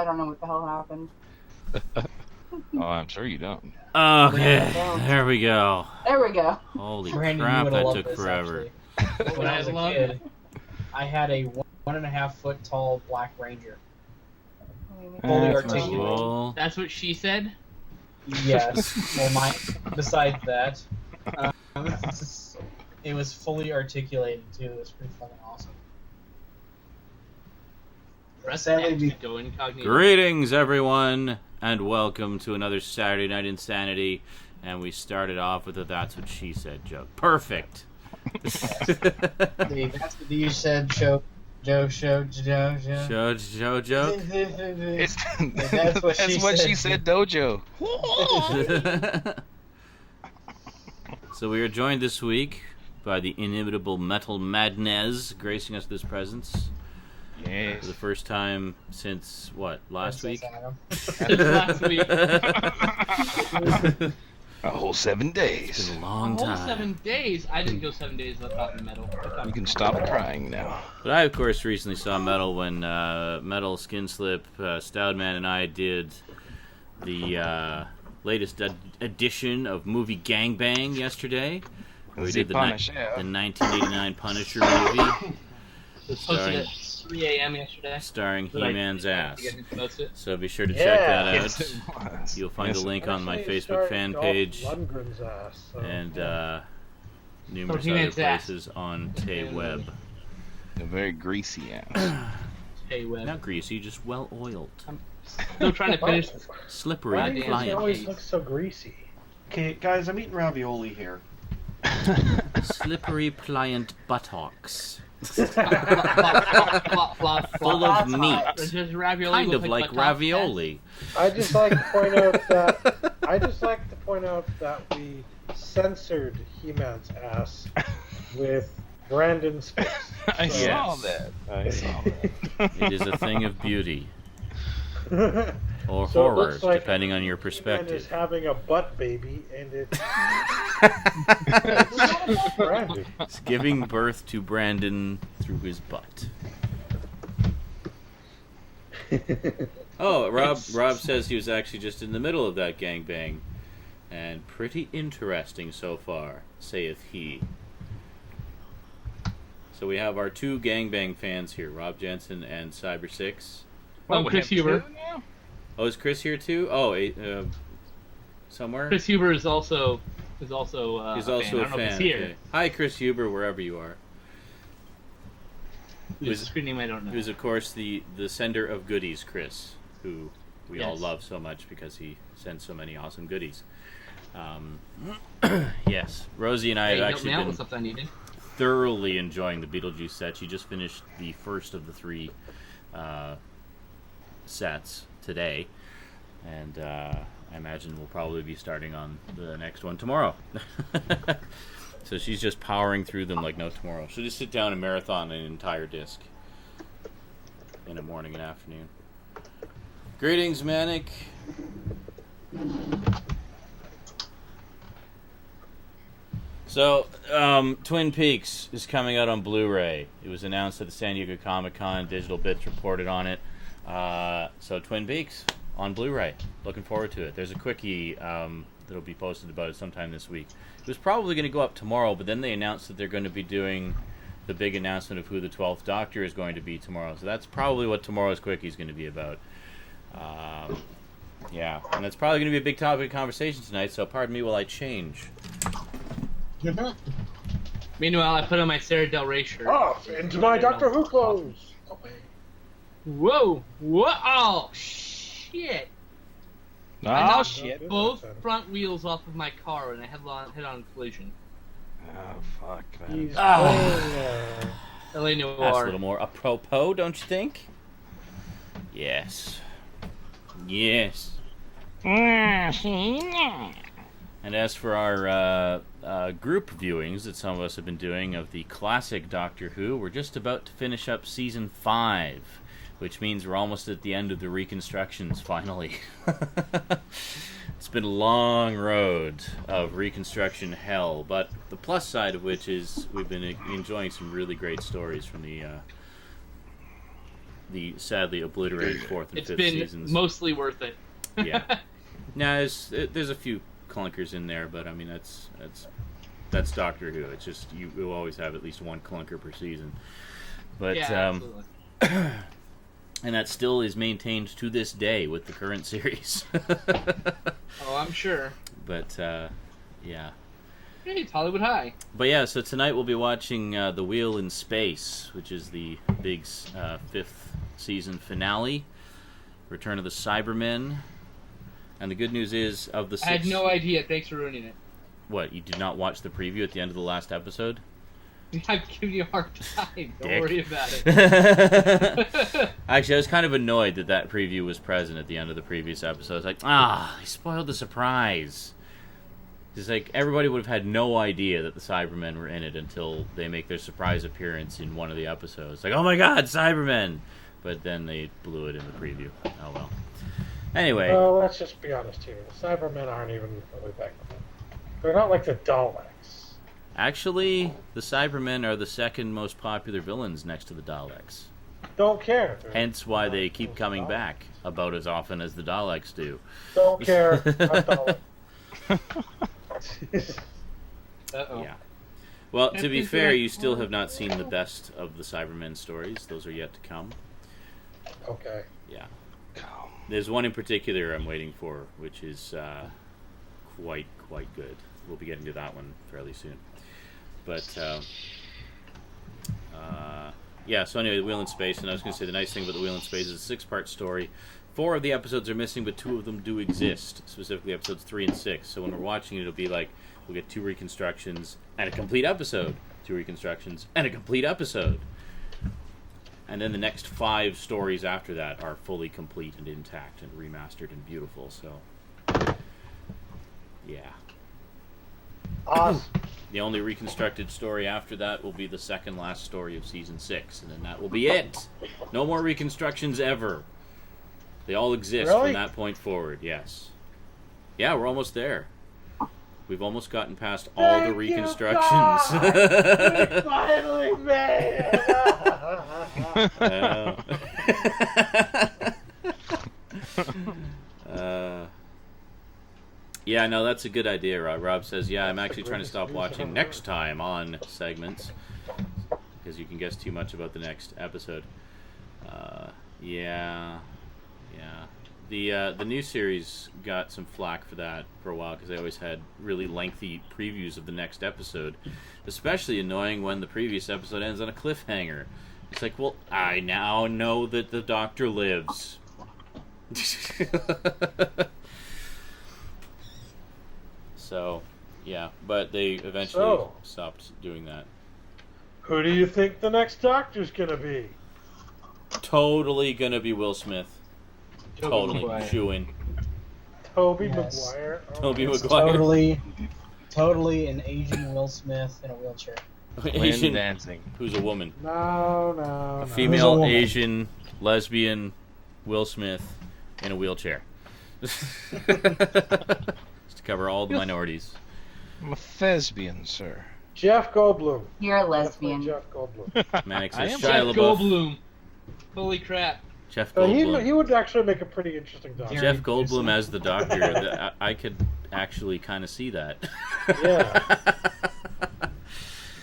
I don't know what the hell happened. Oh, I'm sure you don't. Okay, there we go. There we go. Holy Brandon, crap, you would that love took this, forever. actually. When I was a kid, I had a 1.5 foot tall black ranger. Fully articulated. Cool. That's what she said? Yes. Well, besides that, it was fully articulated too. It was pretty fucking awesome. Sadly, go incognito. Greetings, everyone, and welcome to another Saturday Night InSaNiTy. And we started off with a "That's What She Said" joke. Perfect. The That's What You Said show joke. Show joke. It's, That's what she said, Dojo. So we are joined this week by the inimitable Metal Madness, gracing us with his presence. Yes. For the first time since, what, last week? Last week. A whole 7 days. It's been a long whole time. 7 days? I didn't go 7 days without talking metal. You can stop crying now. But I, of course, recently saw Metal when Metal, Skinslip, Stoudman, and I did the latest edition of Movie Gangbang yesterday. We did the 1989 Punisher movie. It was posted at 3 a.m. yesterday. Starring He-Man's ass. It. So be sure to check that out. Yes, it was. You'll find Yes, a link on my Actually, Facebook fan page Lundgren's ass, so. and numerous Oh, other He-Man's ass. places on Teh Web. A very greasy ass. Hey, Web. Not greasy, just well oiled. Still trying to finish. Slippery, Why Right, do you pliant. always look so greasy? Okay, guys, I'm eating ravioli here. Slippery, pliant buttocks. Full Full of meat. Just ravioli Kind with of like buttocks. ravioli. I just like to point out that we censored He-Man's ass with Brandon's face. I So- saw that. I saw that. It is a thing of beauty. Or So it horror, looks like depending on your He-Man is perspective. having a butt baby, and it's Brandon. It's giving birth to Brandon through his butt. Oh, Rob says he was actually just in the middle of that gangbang. And pretty interesting so far, saith he. So we have our two gangbang fans here, Rob Jensen and Cyber6. Oh, Chris Huber. Oh, is Chris here too? Oh, somewhere? Chris Huber is also He's also a a fan. I don't know if fan. he's here. Okay. Hi, Chris Huber, wherever you are. Whose screen name I don't know. Who's, of course, the sender of goodies, Chris, who we all Yes. love so much because he sends so many awesome goodies. Yes, Rosie and I Hey, have help me actually out been with something I needed. thoroughly enjoying the Beetlejuice set. She just finished the first of the three sets today, and I imagine we'll probably be starting on the next one tomorrow. So she's just powering through them like no tomorrow. She'll just sit down and marathon an entire disc in the morning and afternoon. Greetings, Manic. So, Twin Peaks is coming out on Blu-ray. It was announced at the San Diego Comic-Con. Digital Bits reported on it. So, Twin Peaks on Blu-ray. Looking forward to it. There's a quickie that'll be posted about it sometime this week. It was probably going to go up tomorrow, but then they announced that they're going to be doing the big announcement of who the 12th Doctor is going to be tomorrow. So that's probably what tomorrow's quickie is going to be about. Yeah, and that's probably going to be a big topic of conversation tonight, so pardon me while I change. Meanwhile, I put on my Sarah Del Rey shirt. Off into my Doctor Who clothes. Whoa! Whoa! Oh, shit! I Oh, knocked shit. both front wheels off of my car and I head-on collision. Oh, fuck, man. He's L.A. That's a Noir. little more apropos, don't you think? Yes. Yes. And as for our group viewings that some of us have been doing of the classic Doctor Who, we're just about to finish up Season 5, which means we're almost at the end of the reconstructions, finally. It's been a long road of reconstruction hell, but the plus side of which is we've been enjoying some really great stories from the the sadly obliterated fourth and It's fifth been seasons. mostly worth it. Yeah. Now there's a few clunkers in there, but I mean that's Doctor Who. It's just you always have at least one clunker per season. But Yeah, absolutely. and that still is maintained to this day with the current series. Oh, I'm sure. But yeah. Hey, it's Hollywood High. But yeah, so tonight we'll be watching The Wheel in Space, which is the big fifth season finale. Return of the Cybermen. And the good news is, of the six... I had no idea. Thanks for ruining it. What, you did not watch the preview at the end of the last episode? I'm giving you a hard time. Don't Dick. worry about it. Actually, I was kind of annoyed that preview was present at the end of the previous episode. I was like, they spoiled the surprise. It's like, everybody would have had no idea that the Cybermen were in it until they make their surprise appearance in one of the episodes. Like, oh my god, Cybermen! But then they blew it in the preview. Oh well. Anyway. Well, let's just be honest here. The Cybermen aren't even really that good. They're not like the Daleks. Actually, the Cybermen are the second most popular villains next to the Daleks. Don't care. Hence why they keep coming back about as often as the Daleks do. Don't care. I'm Dalek. Uh-oh. Yeah. Well, to be fair, you still have not seen the best of the Cybermen stories. Those are yet to come. Okay. Yeah. There's one in particular I'm waiting for, which is quite good. We'll be getting to that one fairly soon. But, yeah, so anyway, The Wheel in Space, and I was going to say the nice thing about The Wheel in Space is a 6-part story. 4 of the episodes are missing, but 2 of them do exist, specifically episodes 3 and 6. So when we're watching it, it'll be like, we'll get 2 reconstructions and a complete episode. 2 reconstructions and a complete episode. And then the next 5 stories after that are fully complete and intact and remastered and beautiful, so... yeah. Awesome. The only reconstructed story after that will be the second last story of Season 6, and then that will be it! No more reconstructions ever! They all exist from that point forward, yes. Yeah, we're almost there. We've almost gotten past all the reconstructions. We finally made it! Yeah, no, that's a good idea, Rob. Rob says, yeah, I'm actually trying to stop watching next time on segments because you can guess too much about the next episode. Yeah. The new series got some flack for that for a while because they always had really lengthy previews of the next episode. Especially annoying when the previous episode ends on a cliffhanger. It's like, well, I now know that the Doctor lives. So, yeah, but they eventually stopped doing that. Who do you think the next Doctor's gonna be? Totally gonna be Will Smith. Totally. Shoo-in. Toby Maguire. Oh, Toby Maguire. Totally an Asian Will Smith in a wheelchair. Asian dancing. Who's a woman. No. A female, Asian, lesbian, Will Smith in a wheelchair. Just to cover all the minorities. I'm a thespian, sir. Jeff Goldblum. You're a lesbian. Jeff Goldblum. Manic I says am Shia Jeff LaBeouf. Goldblum. Holy crap. Jeff Goldblum. He would actually make a pretty interesting Doctor. Jeff Goldblum as the Doctor. I could actually kind of see that.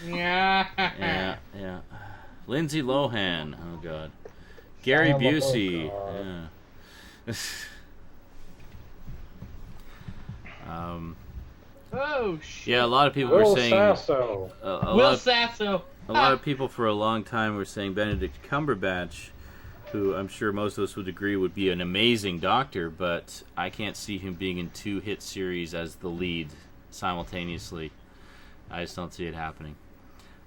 Yeah. Yeah. Lindsay Lohan. Oh, God. Gary Busey. Yeah. Oh, shit. Yeah, a lot of people Will were saying... Sasso. Will Sasso. A lot of people for a long time were saying Benedict Cumberbatch, who I'm sure most of us would agree would be an amazing Doctor, but I can't see him being in 2 hit series as the lead simultaneously. I just don't see it happening.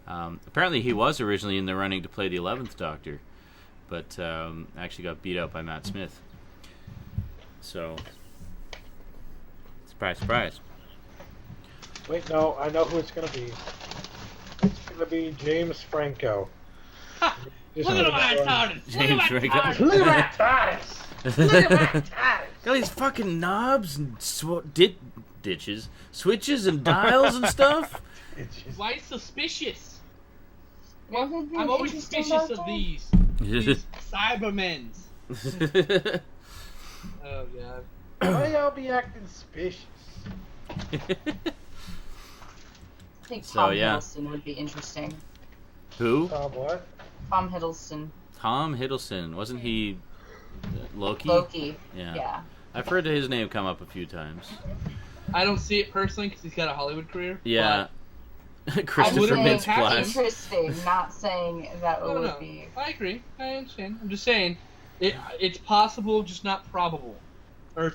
Apparently he was originally in the running to play the 11th Doctor, but actually got beat out by Matt Smith. So, surprise, surprise. Wait, no, I know who it's going to be. It's going to be James Franco. Look at my TARDIS. James Franco. Look at my TARDIS. Look at my TARDIS. Got these fucking knobs and ditches, switches and dials and stuff. Why suspicious? Wasn't I'm always it suspicious of these. These Cybermen's. Oh god. Why y'all be acting suspicious? I think So, Tom yeah. Hiddleston would be interesting. Who? What? Tom Hiddleston. Tom Hiddleston. Wasn't he Loki? Loki. Yeah. Yeah. I've heard his name come up a few times. I don't see it personally because he's got a Hollywood career. Yeah. I'm Christopher saying Mintz-Plasse. interesting, not saying that it No, would no. be. I agree. I understand. I'm just saying, it's possible, just not probable. Or,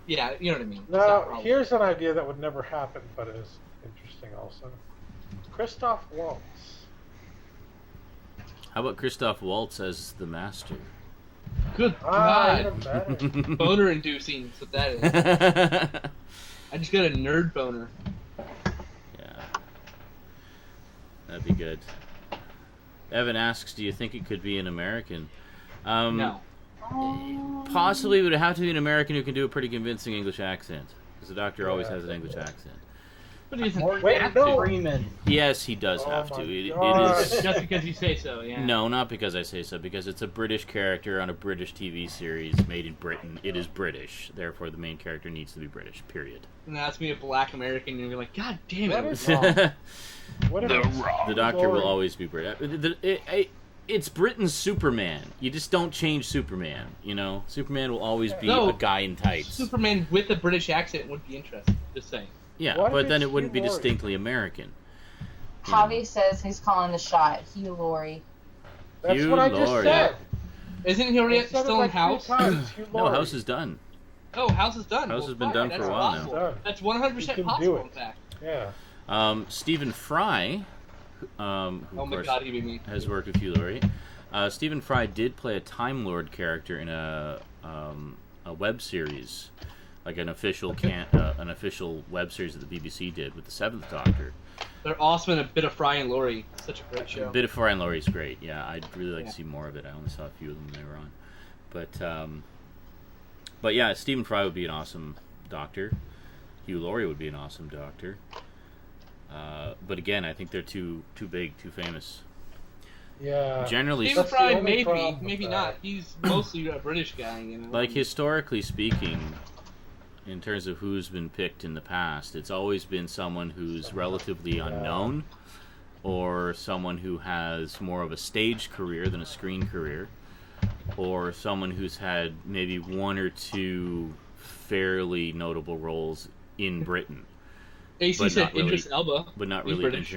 yeah, you know what I mean. It's not Now, probable. here's an idea that would never happen, but is interesting also. Christoph Waltz. How about Christoph Waltz as the Master? Good Even God. better. Boner inducing is what that is. Yeah. I just got a nerd boner. That'd be good. Evan asks, do you think it could be an American? No. Possibly, but it would have to be an American who can do a pretty convincing English accent. Because the Doctor always Yeah. has an English accent. But he doesn't Wait, have no. to. Freeman. Yes, he does Oh have my to. It God. is... Just because you say so, yeah. No, not because I say so. Because it's a British character on a British TV series made in Britain. It is British. Therefore, the main character needs to be British. Period. And that's me, a black American, and you're like, God damn That it. is wrong. What if it's The Doctor will Glory? always be British. It's Britain's Superman. You just don't change Superman. You know, Superman will always be No. a guy in tights. Superman with a British accent would be interesting. Just saying. Yeah, What if but then it's it wouldn't be Hugh Laurie? distinctly American. Javi says he's calling the shot. Hugh Laurie. That's Hugh what I just Laurie. said. Isn't he already I said it still like in House? 3 times. Hugh No, Laurie. House is done. Oh, House is done. House has been done for that's a while now. possible. Done. That's You 100% can do possible, it. in fact. Yeah. Stephen Fry, who Oh of my course god, he'd be me. has worked with Hugh Laurie. Stephen Fry did play a Time Lord character in a web series, like an official web series that the BBC did with the Seventh Doctor. They're awesome in A Bit of Fry and Laurie. Such a great show. Bit of Fry and Laurie's great. Yeah, I'd really like Yeah. to see more of it. I only saw a few of them when they were on, but yeah, Stephen Fry would be an awesome Doctor. Hugh Laurie would be an awesome Doctor. But again, I think they're too big, too famous. Yeah. Generally, Stephen That's the Fry, only maybe, problem with maybe that. not. He's mostly a British guy, you know. like historically speaking, in terms of who's been picked in the past, it's always been someone who's relatively unknown, or someone who has more of a stage career than a screen career, or someone who's had maybe one or two fairly notable roles in Britain, AC but said not really- Idris Elba. but not He's really British.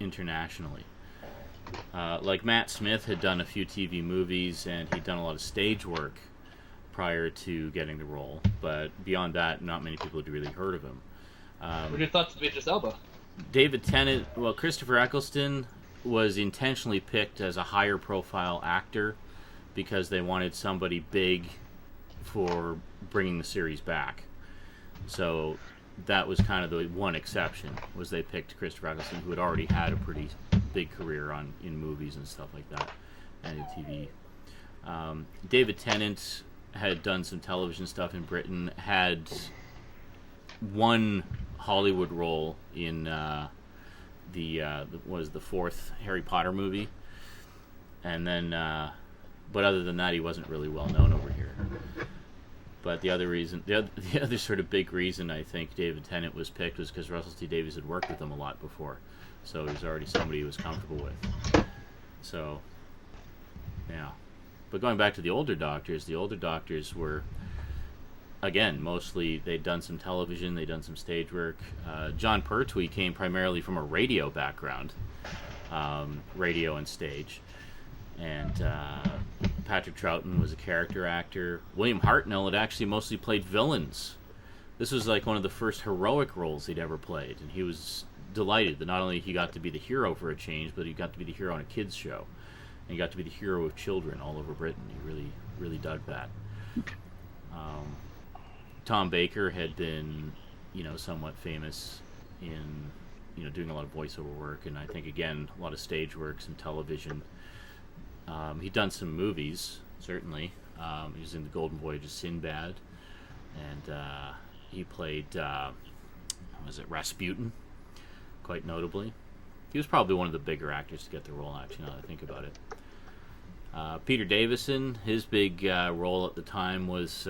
internationally. Like Matt Smith had done a few TV movies, and he'd done a lot of stage work prior to getting the role, but beyond that, not many people had really heard of him. What are your thoughts of Idris Elba? David Tennant, well, Christopher Eccleston was intentionally picked as a higher profile actor because they wanted somebody big for bringing the series back. So that was kind of the one exception, was they picked Christopher Eccleston, who had already had a pretty big career in movies and stuff like that, and in TV. David Tennant had done some television stuff in Britain, had one Hollywood role in the fourth Harry Potter movie, and then but other than that, he wasn't really well known over here. But the other sort of big reason I think David Tennant was picked was because Russell T Davies had worked with him a lot before, so he was already somebody he was comfortable with. So, yeah. But going back to the older Doctors were, again, mostly they'd done some television, they'd done some stage work. John Pertwee came primarily from a radio background, radio and stage. And Patrick Troughton was a character actor. William Hartnell had actually mostly played villains. This was like one of the first heroic roles he'd ever played, and he was delighted that not only he got to be the hero for a change, but he got to be the hero on a kids show. And he got to be the hero of children all over Britain. He really, really dug that. Tom Baker had been, somewhat famous in, doing a lot of voiceover work, and I think, again, a lot of stage work, some television. He'd done some movies, certainly. He was in The Golden Voyage of Sinbad, and he played, Rasputin, quite notably. He was probably one of the bigger actors to get the role, actually, now that I think about it. Peter Davison, his big role at the time was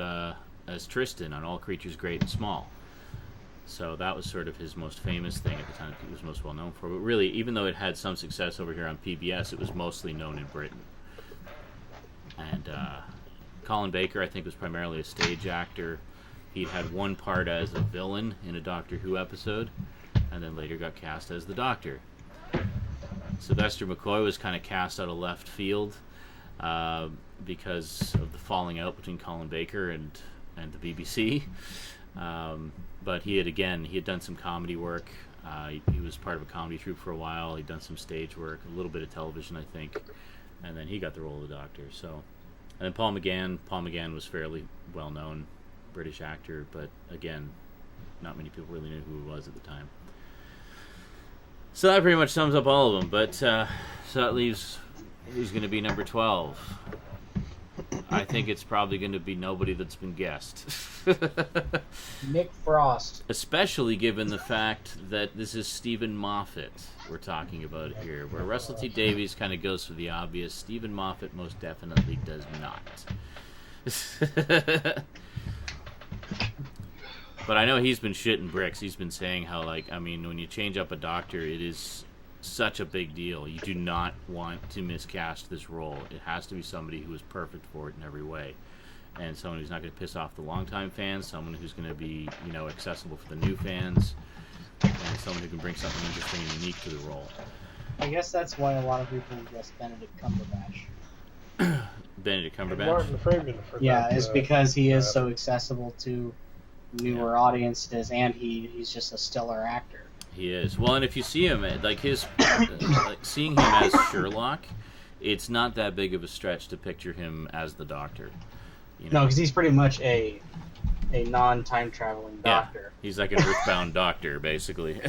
as Tristan on All Creatures Great and Small. So that was sort of his most famous thing at the time that he was most well known for. But really, even though it had some success over here on PBS, it was mostly known in Britain. And Colin Baker, I think, was primarily a stage actor. He'd had one part as a villain in a Doctor Who episode, and then later got cast as the Doctor. Sylvester McCoy was kind of cast out of left field because of the falling out between Colin Baker and the BBC. But he had done some comedy work. He was part of a comedy troupe for a while. He'd done some stage work, a little bit of television, I think, and then he got the role of the Doctor. So, and then Paul McGann was fairly well known British actor, but again, not many people really knew who he was at the time. So that pretty much sums up all of them. But so that leaves who's going to be number 12. I think it's probably going to be nobody that's been guessed. Nick Frost. Especially given the fact that this is Stephen Moffat we're talking about here. Where Russell T Davies kind of goes for the obvious, Stephen Moffat most definitely does not. But I know he's been shitting bricks. He's been saying how, when you change up a Doctor, it is such a big deal. You do not want to miscast this role. It has to be somebody who is perfect for it in every way. And someone who's not going to piss off the longtime fans, someone who's going to be, accessible for the new fans, and someone who can bring something interesting and unique to the role. I guess that's why a lot of people guess Benedict Cumberbatch. Benedict Cumberbatch? Martin Freeman for yeah, that, it's because he is so accessible to newer audiences, and he's just a stellar actor. He is. Well, and if you see him, seeing him as Sherlock, it's not that big of a stretch to picture him as the Doctor. No, because he's pretty much a non-time traveling Doctor. Yeah, he's like an earthbound Doctor, basically.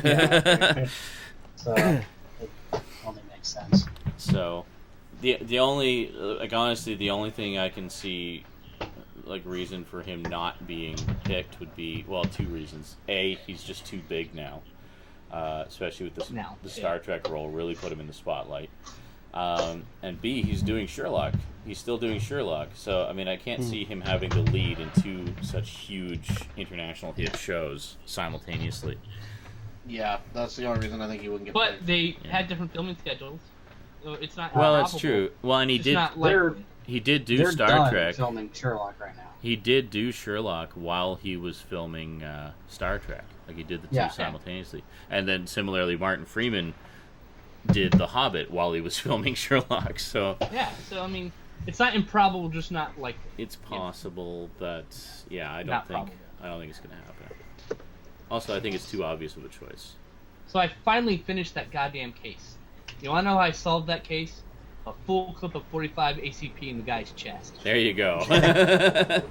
So it only makes sense. So the only honestly the only thing I can see reason for him not being picked would be, well, two reasons. A, he's just too big now. Especially with the Star Trek role, really put him in the spotlight. And B, he's doing Sherlock. He's still doing Sherlock. So, I can't see him having to lead in two such huge international hit shows simultaneously. Yeah, that's the only reason I think he wouldn't get But picked. they had different filming schedules. So it's not Well, improbable. that's true. Well, and he It's did. not likely. He did do They're Star done Trek. filming Sherlock right now. He did do Sherlock while he was filming Star Trek. He did the two simultaneously. And then similarly, Martin Freeman did The Hobbit while he was filming Sherlock. So yeah, so it's not improbable, just not likely. it's possible, but I don't Not think probable. it's going to happen. Also, I think it's too obvious of a choice. So I finally finished that goddamn case. You want to know how I solved that case? A full clip of 45 ACP in the guy's chest. There you go.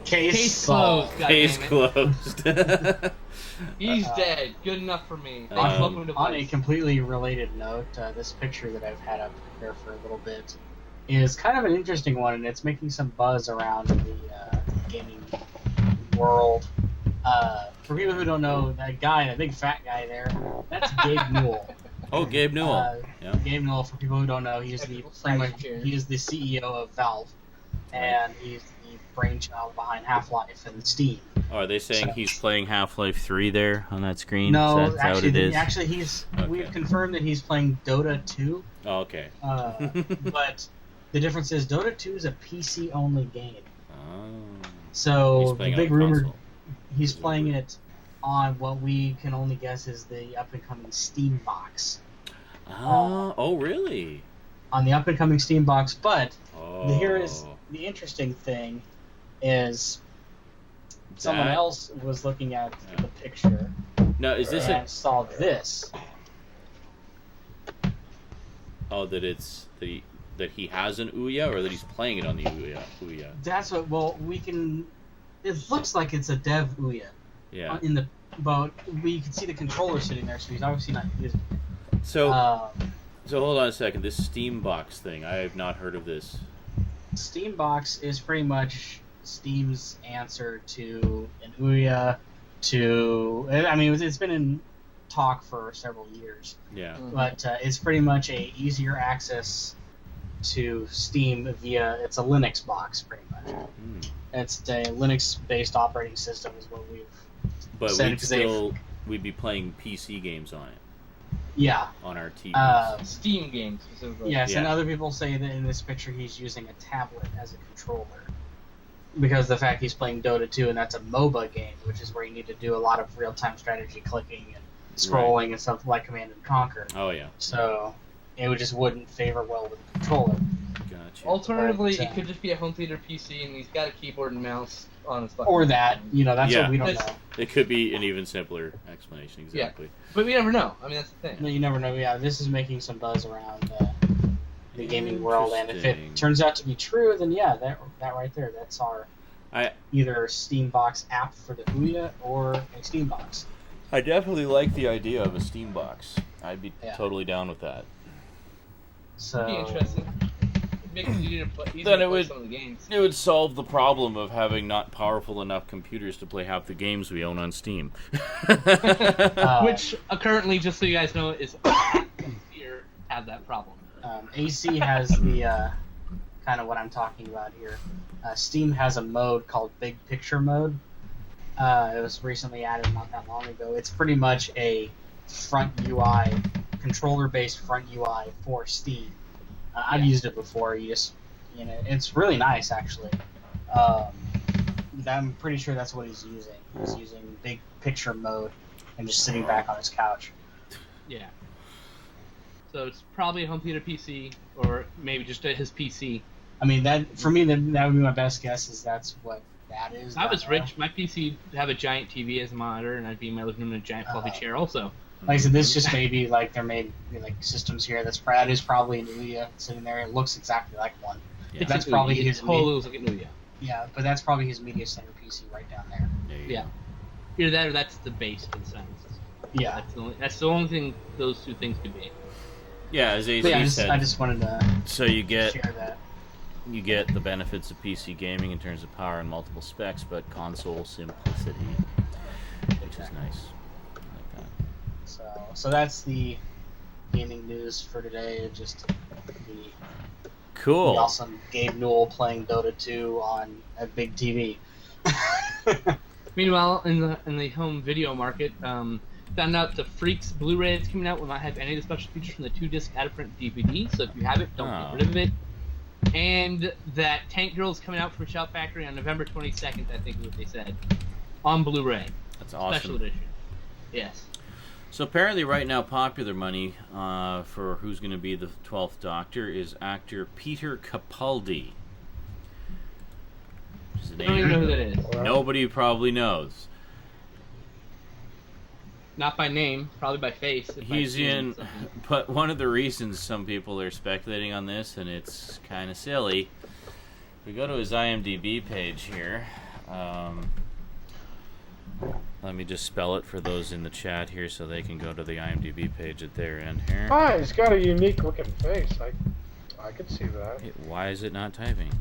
Case closed. Case goddammit. closed. He's dead. Good enough for me. On a completely related note, this picture that I've had up here for a little bit is kind of an interesting one, and it's making some buzz around the gaming world. For people who don't know, that big fat guy there, that's Gabe Newell. Oh, Gabe Newell. Gabe Newell, for people who don't know, he is the CEO of Valve, and he's the brainchild behind Half-Life and Steam. Oh, are they saying he's playing Half-Life 3 there on that screen? No, is that what it is? Actually, we've confirmed that he's playing Dota 2. Oh, okay. But the difference is Dota 2 is a PC-only game. Oh. So the big rumor, he's Is playing it on what we can only guess is the up-and-coming Steam box. Oh, really? On the up-and-coming Steam box, but Oh. here is the interesting thing is someone else was looking at the picture No, is this and saw this. Oh, that he has an Ouya, or that he's playing it on the Ouya? That's what. Well, we can. It looks like it's a dev Ouya. Yeah. But we can see the controller sitting there, so he's obviously not using it. So hold on a second. This Steam box thing, I have not heard of this. Steam box is pretty much Steam's answer to an Ouya. It's been in talk for several years. Yeah. But it's pretty much a easier access to Steam via it's a Linux box, pretty much. Mm. It's a Linux-based operating system, is what we've But said. we'd be playing PC games on it. Yeah. On our TVs. Steam games specifically. Yes, Yeah. and other people say that in this picture he's using a tablet as a controller. Because of the fact he's playing Dota 2, and that's a MOBA game, which is where you need to do a lot of real-time strategy clicking and scrolling and stuff like Command and Conquer. Oh, yeah. So it just wouldn't favor well with a controller. Gotcha. Alternatively, But, it could just be a home theater PC, and he's got a keyboard and mouse on his. Or that, that's what we don't know. It could be an even simpler explanation, exactly. But we never know. I mean, that's the thing. No, you never know. Yeah, this is making some buzz around the gaming world, and if it turns out to be true, then yeah, that right there, that's our either Steam Box app for the Ouya or a Steam Box. I definitely like the idea of a Steam Box. I'd be totally down with that. So It'd be interesting. It'd make it easier to play, some of the games. It would solve the problem of having not powerful enough computers to play half the games we own on Steam. Which currently, just so you guys know, is here have that problem. AC has the kind of what I'm talking about here. Steam has a mode called Big Picture Mode. It was recently added not that long ago. It's pretty much a front UI, controller-based front UI for Steam. I've used it before. It's really nice actually. I'm pretty sure that's what he's using. He's using Big Picture Mode and just sitting back on his couch. Yeah. So it's probably a home theater PC, or maybe just his PC. I mean, that would be my best guess. Is that's what that is. If I was rich, my PC would have a giant TV as a monitor, and I'd be in my living room in a giant fluffy chair also. Like I said, this just may be like there may be like systems here. That is probably an Ouya sitting there. It looks exactly like one. Yeah. That's probably his. looks like an Ouya. Yeah, but that's probably his media center PC right down there. Yeah. Either that or that's the base for the sounds. Yeah. That's the only thing those two things could be. Yeah, as AC said. I just wanted to so you get share that. You get the benefits of PC gaming in terms of power and multiple specs, but console simplicity, which is nice. I like that. So that's the gaming news for today. Just the Cool. The awesome Gabe Newell playing Dota 2 on a big TV. Meanwhile, in the home video market, found out the Freaks Blu-ray that's coming out will not have any of the special features from the 2-disc out-of-print DVD. So if you have it, don't get rid of it. And that Tank Girl is coming out from Shout Factory on November 22nd, I think is what they said, on Blu-ray. That's awesome. Special edition. Yes. So apparently right now popular money for who's going to be the 12th Doctor is actor Peter Capaldi. I don't even know who that is. Nobody probably knows. Not by name, probably by face. He's in, but one of the reasons some people are speculating on this, and it's kind of silly, we go to his IMDb page here. Let me just spell it for those in the chat here so they can go to the IMDb page at their end here. Ah, he's got a unique looking face. I could see that. Why is it not typing?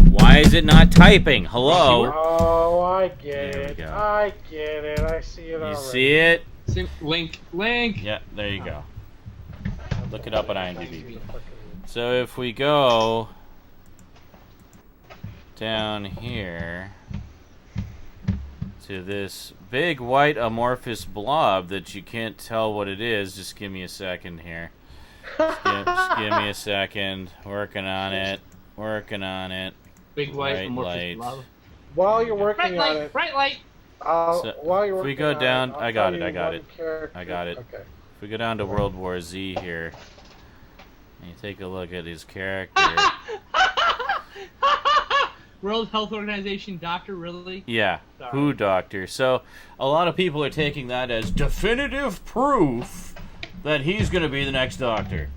Why is it not typing? Hello? Oh, I get it. I get it. I see it already. You see it? Link. Yeah, there you go. Look it up on IMDb. So if we go down here to this big white amorphous blob that you can't tell what it is, just give me a second here. Just give me a second. Working on it. Big white bright amorphous light. blob. While you're working on it, bright light. So while you're if we working go down, on it, I got I'll it. tell you one I got it. Okay. If we go down to World War Z here, and you take a look at his character. World Health Organization doctor, really? Yeah, Sorry. Who doctor. So a lot of people are taking that as definitive proof that he's going to be the next Doctor.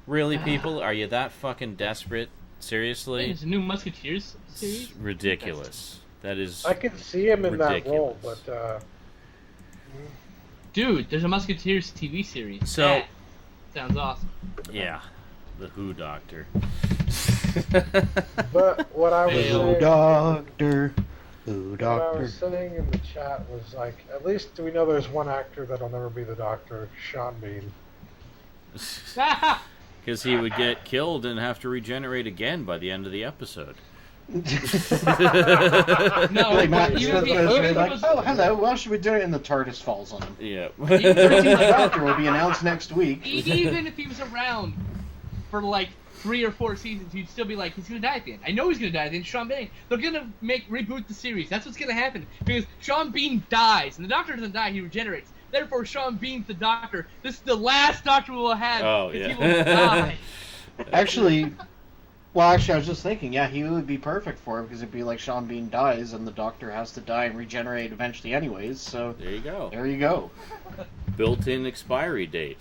Really, people? Are you that fucking desperate? Seriously? There's a new Musketeers series? It's ridiculous. That is I can see him in ridiculous. that role, but Dude, there's a Musketeers TV series. So that sounds awesome. Yeah, the Who Doctor. but what I was saying, Doctor. what I was saying in the chat was like, at least we know there's one actor that'll never be the Doctor, Sean Bean. Because he would get killed and have to regenerate again by the end of the episode. No, Like, Matt, but so- even so if they're it like, was- oh, hello, why should we do it? And the TARDIS falls on him. Yeah. The Doctor will be announced next week. even if he was around for like 3 or 4 seasons, you'd still be like, he's gonna die at the end. I know he's gonna die at the end. Sean Bean. They're gonna reboot the series. That's what's gonna happen because Sean Bean dies, and the Doctor doesn't die. He regenerates. Therefore, Sean Bean's the Doctor. This is the last Doctor we will have. Oh, because yeah. He will die. Actually, I was just thinking, yeah, he would be perfect for it because it'd be like Sean Bean dies and the Doctor has to die and regenerate eventually anyways, so There you go. there you go. Built-in expiry date.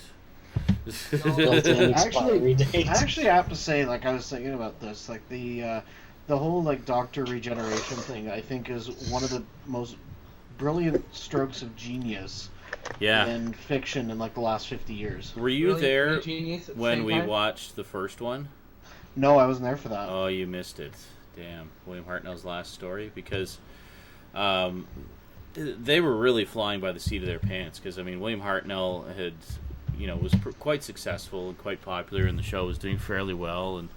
Built-in expiry date. I actually have to say, like, I was thinking about this, like, the whole, like, Doctor regeneration thing, I think is one of the most brilliant strokes of genius Yeah. in fiction in, like, the last 50 years. Were you Really there genius at the when same we time? watched the first one? No, I wasn't there for that. Oh, you missed it. Damn. William Hartnell's last story? Because they were really flying by the seat of their pants. Because, I mean, William Hartnell had, was quite successful and quite popular, and the show was doing fairly well, and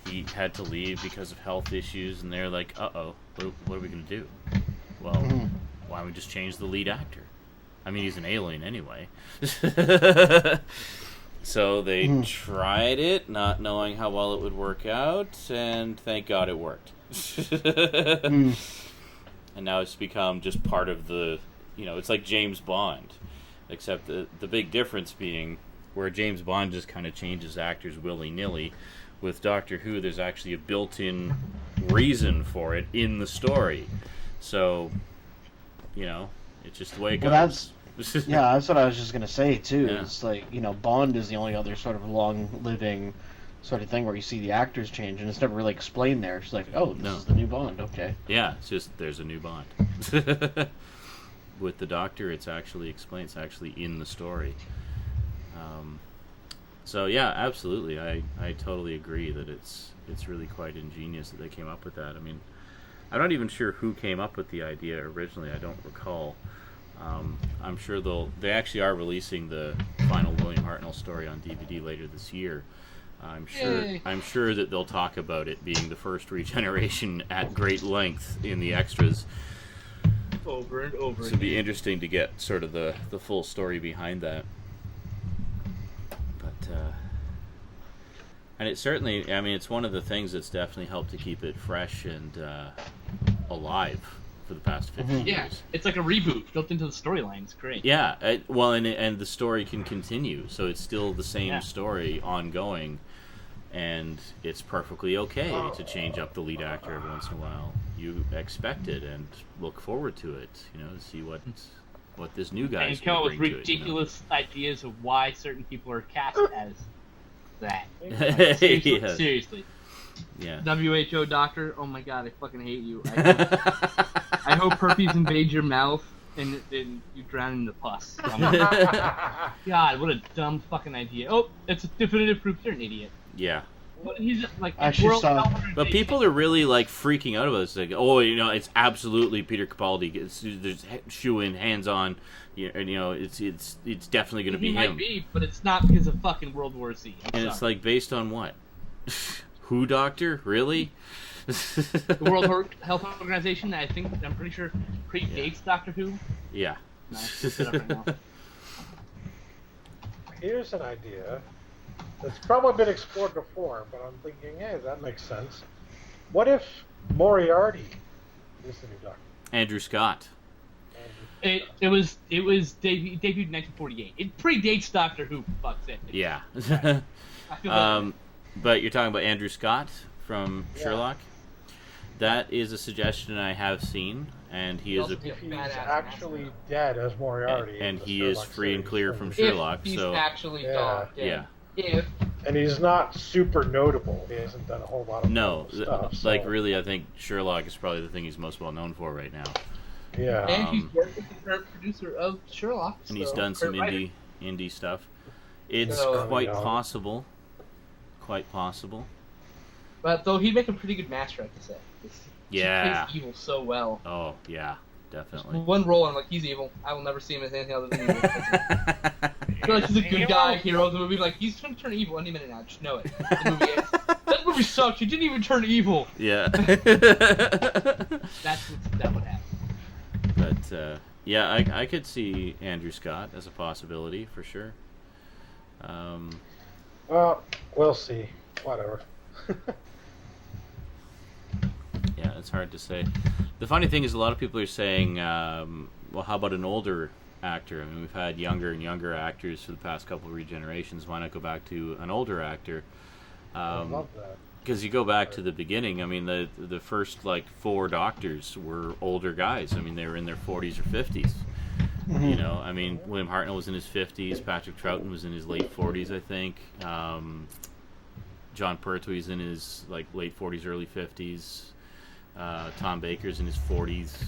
he had to leave because of health issues, and they're like, uh-oh, what are we going to do? Well, why don't we just change the lead actor? I mean, he's an alien anyway. So they tried it, not knowing how well it would work out, and thank God it worked. And now it's become just part of the, it's like James Bond. Except the big difference being where James Bond just kind of changes actors willy-nilly, with Doctor Who there's actually a built-in reason for it in the story. So, it's just the way it goes. Well, yeah, that's what I was just going to say, too. Yeah. It's like, Bond is the only other sort of long-living sort of thing where you see the actors change, and it's never really explained there. It's like, oh, this is the new Bond, okay. Yeah, it's just there's a new Bond. With the Doctor, it's actually explained. It's actually in the story. So yeah, absolutely, I totally agree that it's really quite ingenious that they came up with that. I mean, I'm not even sure who came up with the idea originally. I don't recall. I'm sure they actually are releasing the final William Hartnell story on DVD later this year. I'm sure that they'll talk about it being the first regeneration at great length in the extras. Over and over. So it'd be interesting to get sort of the full story behind that. But and it certainly, I mean, it's one of the things that's definitely helped to keep it fresh and alive for the past 15 Yeah, years. it's like a reboot built into the storyline. It's great. Yeah, and the story can continue, so it's still the same story ongoing, and it's perfectly okay to change up the lead actor every once in a while. You expect it and look forward to it, to see what this new guy is And come up going with to bring to it. ridiculous ideas of why certain people are cast as that. Yeah. Seriously. Yeah. WHO doctor, oh my god, I fucking hate you. I hope herpes invades your mouth and you drown in the pus. God, what a dumb fucking idea. Oh, it's a definitive proof you're an idiot. Yeah. What, he's like Actually World saw- Health Organization. But people are really like freaking out about this. Like, oh, it's absolutely Peter Capaldi. There's shoe in, hands on. It's definitely going to be He him. might be, but it's not because of fucking World War Z. And it's like based on what? Who doctor? Really? The World Health Organization, I'm pretty sure predates Doctor Who. Yeah. No, it's up right now. Here's an idea that's probably been explored before, but I'm thinking, hey, that makes sense. What if Moriarty is the new Doctor? Andrew Scott. It was debuted in 1948. It predates Doctor Who. For fuck's sake. Yeah. I feel like But you're talking about Andrew Scott from Yeah. Sherlock. That is a suggestion I have seen, and he is a If he's actually dead as Moriarty, and in the he is Sherlock free and series, clear then from he's- Sherlock. if he's So actually Yeah. yeah. If and he's not super notable. He hasn't done a whole lot of No, stuff. like so, really, I think Sherlock is probably the thing he's most well known for right now. yeah. and he's worked with the current producer of Sherlock, And he's so- done some current writer. indie stuff. It's So- quite Yeah. possible. Quite possible. But though he'd make a pretty good master, I have to say. Yeah. He plays evil so well. Oh yeah, definitely. One role, I'm like, he's evil. I will never see him as anything other than evil. I feel like he's a good guy hero of the movie. Like, he's going to turn evil any minute now. Just know it. The movie ends. That movie sucked. He didn't even turn evil. Yeah. That would happen. But, yeah, I could see Andrew Scott as a possibility, for sure. Well, we'll see. Whatever. Yeah, it's hard to say. The funny thing is a lot of people are saying, well, how about an older actor? I mean, we've had younger and younger actors for the past couple of regenerations. Why not go back to an older actor? I love that. Because you go back to the beginning, I mean, the first, 4 doctors were older guys. I mean, they were in their 40s or 50s. Mm-hmm. You know, I mean, William Hartnell was in his 50s. Patrick Troughton was in his late 40s, I think. John Pertwee's in his, late 40s, early 50s. Tom Baker's in his 40s.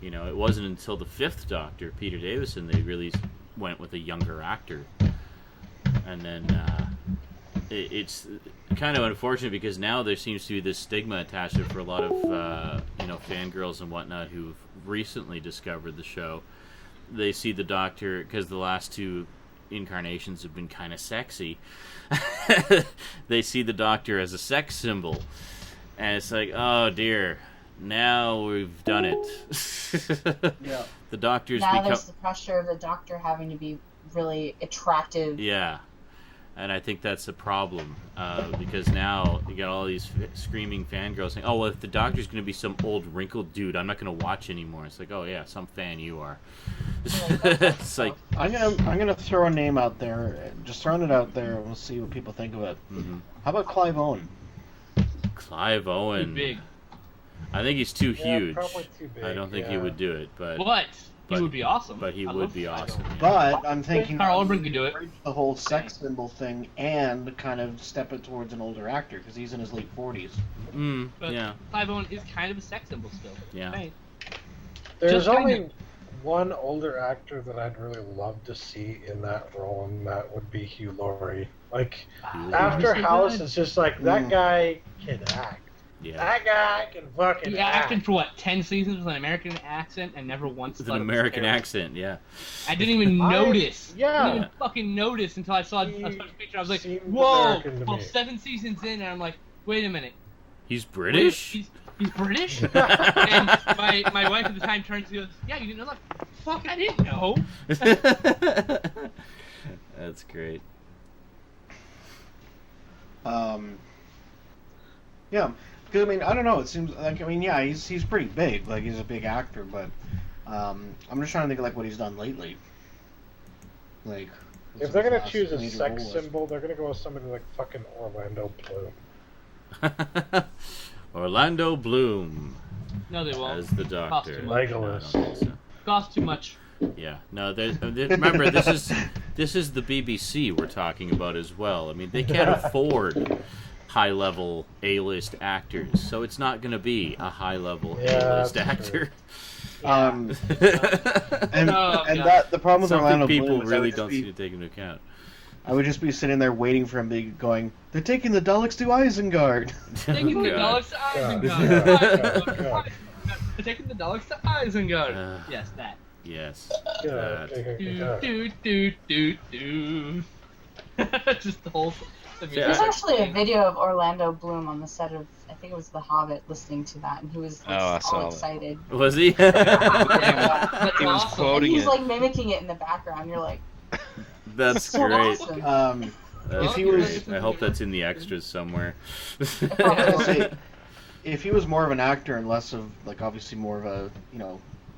You know, it wasn't until the 5th Doctor, Peter Davison, they really went with a younger actor. And then it's kind of unfortunate because now there seems to be this stigma attached to it for a lot of, fangirls and whatnot who've recently discovered the show. They see the Doctor, because the last 2 incarnations have been kind of sexy, they see the Doctor as a sex symbol. And it's like, oh dear, now we've done it. Yeah. The Doctor's now become... there's the pressure of the Doctor having to be really attractive. Yeah. And I think that's a problem, because now you got all these screaming fangirls saying, oh, well, if the Doctor's going to be some old wrinkled dude, I'm not going to watch anymore. It's like, oh yeah, some fan you are. It's like... I'm gonna throw a name out there, just throwing it out there, and we'll see what people think of it. Mm-hmm. How about Clive Owen? Clive Owen. Too big. I think he's too Yeah, huge. probably too big, I don't think he would do it, but He would be awesome. But he I would love be Clive awesome. Owen. Yeah. But I'm thinking Carl Urban could do it. the whole sex symbol thing and kind of step it towards an older actor because he's in his late 40s. But Yeah. Clive Owen is kind of a sex symbol still. Yeah. Right. There's Just kind only of. one older actor that I'd really love to see in that role, and that would be Hugh Laurie. Like, after He's so House, good. it's just like, that guy can act. Yeah. That guy can fucking He act. acted for what, 10 seasons with an American accent and never once With thought an it was American terrible. accent, yeah. I didn't even notice. Yeah. I didn't even fucking notice until I saw a special picture. I was like, seemed whoa! American to Well, me. 7 seasons in, and I'm like, wait a minute. He's British? He's British? And my wife at the time turns and goes, yeah, you didn't know that? Fuck, I didn't know. That's great. Yeah, because I mean, I don't know. It seems like yeah, he's pretty big. Like he's a big actor, but I'm just trying to think of like what he's done lately. Like, If they're gonna last choose a major sex role was. symbol, they're gonna go with somebody like fucking Orlando Bloom. Orlando Bloom No, they won't. as the Doctor. Cost too much. No, I don't think so. Costs too much. Yeah, no. Remember, this is the BBC we're talking about as well. I mean, they can't afford high-level A-list actors, so it's not going to be a high-level A-list that's actor. And God. that the problem with Something Orlando people Bloom is I really would don't just seem to take into account. I would just be sitting there waiting for him to be going, they're taking the Daleks to Isengard. Taking the God. Daleks to Isengard. They're taking the Daleks to Isengard. Yes, that. Yes. Yeah, That. Do. Just the whole. The music. There's actually a video of Orlando Bloom on the set of, I think it was The Hobbit, listening to that, and he was Oh, I saw all that. excited. Was he? That's He was awesome. quoting He's it. like mimicking it in the background. You're like, That's so great. awesome. That's If he great. was- I hope that's in the extras somewhere. If he was more of an actor and less of, like, obviously more of a,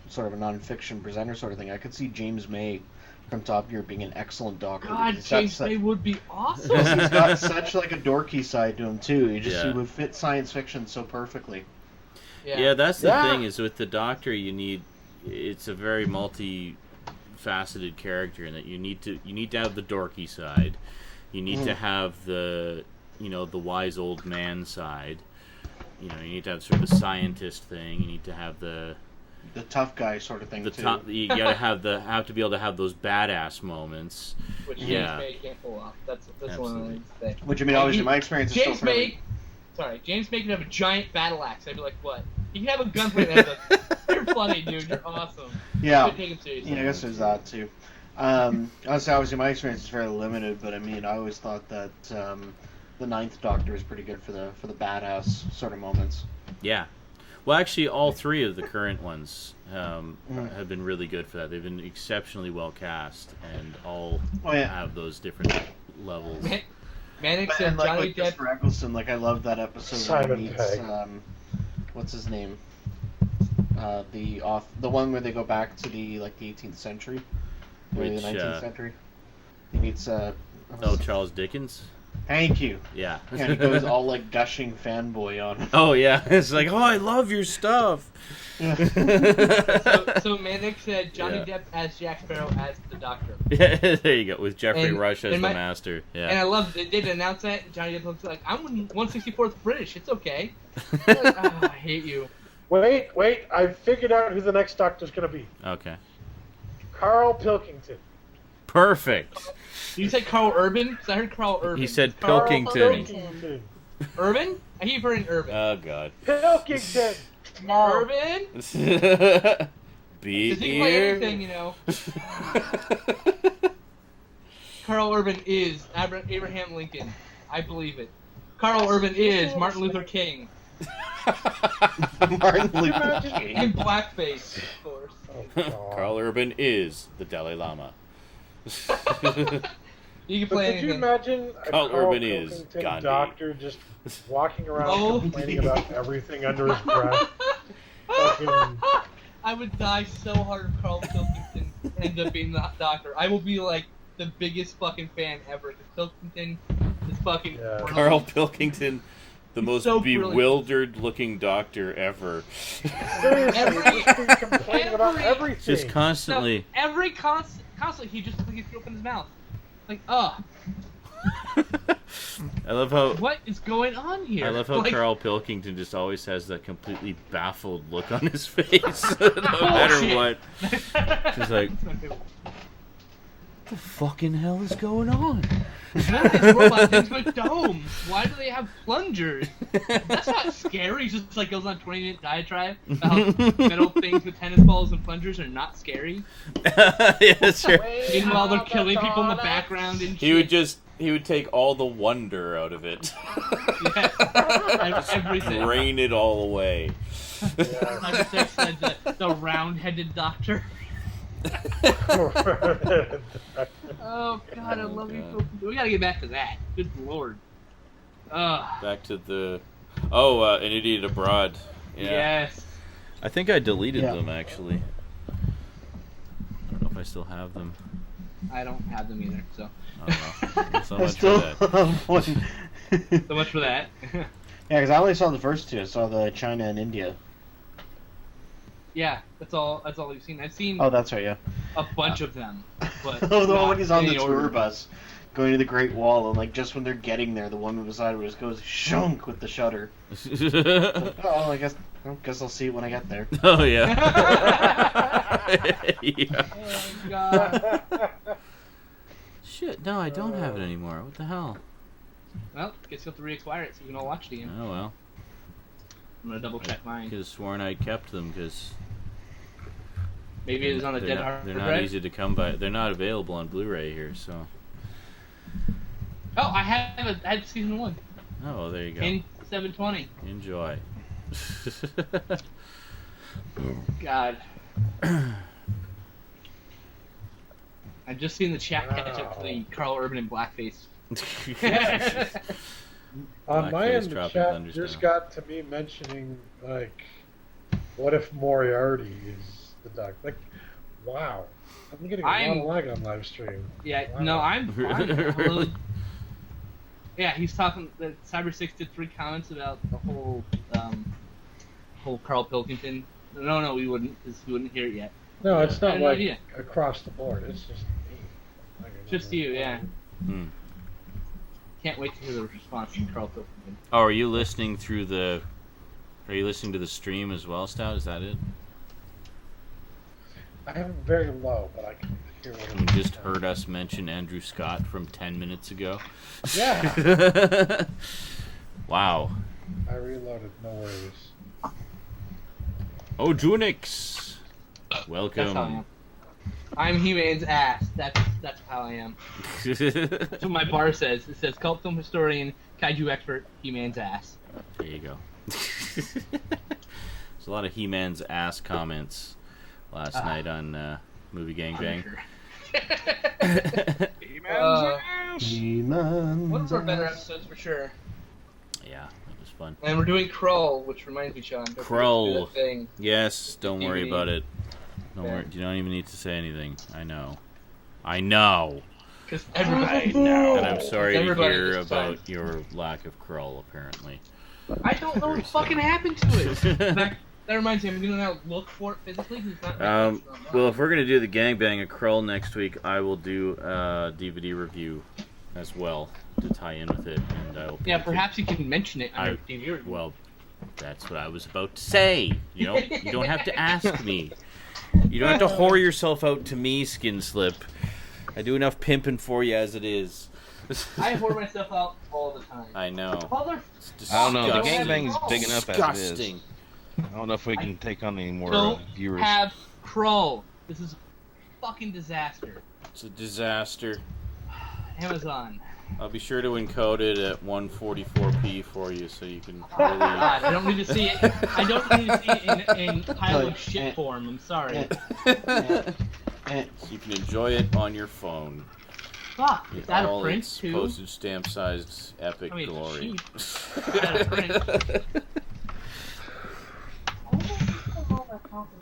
sort of a non-fiction presenter sort of thing, I could see James May from Top Gear being an excellent Doctor. God, because he's got James May would be awesome. because he's got such, like, a dorky side to him, too. He Yeah. would fit science fiction so perfectly. Yeah, that's the Yeah. thing is with the Doctor, it's a very multi-faceted character in that you need to have the dorky side, you need to have the the wise old man side, you need to have sort of the scientist thing, you need to have the tough guy sort of thing, too. you gotta have to be able to have those badass moments. Which Yeah. James May can't pull off. That's one of the Absolutely. things that. Which, I mean, obviously, my experience is James still fairly... James May can have a giant battle axe. I'd be like, what? He can have a gunplate. And I'd be like, you're funny, dude. You're awesome. Yeah. Couldn't take him seriously. Yeah, I guess there's that, too. Obviously, my experience is very limited, but I mean, I always thought that the Ninth Doctor is pretty good for the badass sort of moments. Yeah. Well, actually, all three of the current ones have been really good for that. They've been exceptionally well cast, and all have those different levels. Mannix And and like Johnny with Depp. Christopher Eccleston, like I love that episode Simon where he meets, Pegg. what's his name? The one where they go back to the 18th century, maybe the 19th century. He meets Charles Dickens. Thank you. Yeah. Yeah, and he goes all like gushing fanboy on him. Oh yeah, it's like, oh, I love your stuff. So Mannix said Johnny Depp as Jack Sparrow as the Doctor. Yeah, there you go, with Jeffrey Rush as the my, Master. Yeah. And I love they did announce that. And Johnny Depp looks like, I'm 164th British. It's okay. Like, oh, I hate you. Wait! I figured out who the next Doctor's gonna be. Okay. Carl Pilkington. Perfect. You said Carl Urban? Because I heard Carl Urban. He said Carl Pilkington. Pilkington. Urban? I keep hearing Urban. Oh god. Pilkington. No. Urban? Be Does he play here. anything, you know? Carl Urban is Abraham Lincoln. I believe it. Carl Urban is Martin Luther King. Martin Luther King. In blackface, of course. Oh, Carl Urban is the Dalai Lama. You can But play could you anything. imagine a Carl Carl Urban is Pilkington Gandhi. Doctor just walking around Oh. complaining about everything under his breath? Fucking- I would die so hard if Carl Pilkington ended up being the Doctor. I will be like the biggest fucking fan ever. Because Pilkington is fucking Yeah. brilliant. Carl Pilkington, the most so brilliant. bewildered-looking doctor ever. Seriously, just complaining about everything. Just constantly. No, constantly he just like open his mouth. Like, I love how. what is going on here? I love how Like, Carl Pilkington just always has that completely baffled look on his face, no matter Bullshit. what. Just like, what the fucking hell is going on? What is robot things with domes? Why do they have plungers? That's not scary. He just like goes on a 20-minute diatribe about how metal things with tennis balls and plungers are not scary. Yeah, sure. Meanwhile, they're killing people in the background and shit. He would take all the wonder out of it. Yeah. Everything. Drain it all away. Yeah. Like I said, the round-headed doctor. Oh God, I love you. God. We gotta get back to that. Good lord. Back to the. Oh, An Idiot Abroad. Yeah. Yes. I think I deleted Yeah. them, actually. I don't know if I still have them. I don't have them either, so. Oh, well. So I much still for that. have one. So much for that. Yeah, because I only saw the first two. I saw the China and India. Yeah, that's all we've seen. I've seen Oh, that's right, yeah. a bunch of them, but Oh, the one not when he's on in the any tour order. bus, going to the Great Wall, and like just when they're getting there, the one beside just goes shunk with the shutter. Like, oh, I guess I'll see it when I get there. Oh, yeah. Yeah. Oh God. Shit, no, I don't have it anymore. What the hell? Well, guess you'll have to re-acquire it so we can all watch it again. Oh, well. I'm gonna double check I mine. could have sworn I kept them, because Maybe it was on a dead hard they're not drive. easy to come by. They're not available on Blu-ray here, so... Oh, I had season 1. Oh, well, there you go. In 720. Enjoy. God. I just seen the chat catch up to the Carl Urban in blackface. On my Blackface end, the Tropic chat Thunderstorm. just got to me mentioning, like, what if Moriarty is the Doctor? Like, wow. I'm getting a lot of lag on live stream. Yeah, Wow. no, I'm really... Yeah, he's talking. Cyber6 did 3 comments about the whole Carl Pilkington. No, we wouldn't, because we wouldn't hear it yet. No, it's I not had no like idea. across the board. It's just me. Like, Just you, yeah. Hmm. Can't wait to hear the response from Carl Pilkington. Oh, are you listening through the... Are you listening to the stream as well, Stout? Is that it? I have it very low, but I can hear what You it's just heard us mention Andrew Scott from 10 minutes ago. Yeah. Wow. I reloaded. No worries. Oh, Junix! That's how I Welcome. am. I'm He-Man's ass. That's how I am. That's what my bar says. It says cult film historian, kaiju expert, He-Man's ass. There you go. There's a lot of He-Man's ass comments last night on Movie Gangbang. He-Man's One of our better ass. episodes for sure. Yeah, it was fun. And we're doing Krull, which reminds me, Sean. don't forget to do Krull. that thing. Yes, don't worry DVD. about it. Don't worry. You don't even need to say anything. I know. Because everybody. And I'm sorry to Everybody hear this time. about your lack of Krull, apparently. I don't know what fucking happened to it. In fact, that reminds me, I'm going to now look for it physically. 'Cause it's not Well, if we're going to do the gangbang of Krull next week, I will do a DVD review as well to tie in with it. And I will yeah, perhaps you can mention it on your TV review. Well, that's what I was about to say. You don't have to ask me. You don't have to whore yourself out to me, Skin Slip. I do enough pimping for you as it is. I whore myself out all the time. I know. Mother... I don't know. The Disgusting. gangbang is big enough as it is. Disgusting. I don't know if we can take on any more Don't viewers. have Krull. This is a fucking disaster. It's a disaster. Amazon. I'll be sure to encode it at 144p for you so you can God, really... I don't need to see it. I don't need to see it in pile of shit form. I'm sorry. so you can enjoy it on your phone. Fuck. It's out All of print its too. postage stamp sized epic I mean, glory. it's out of print.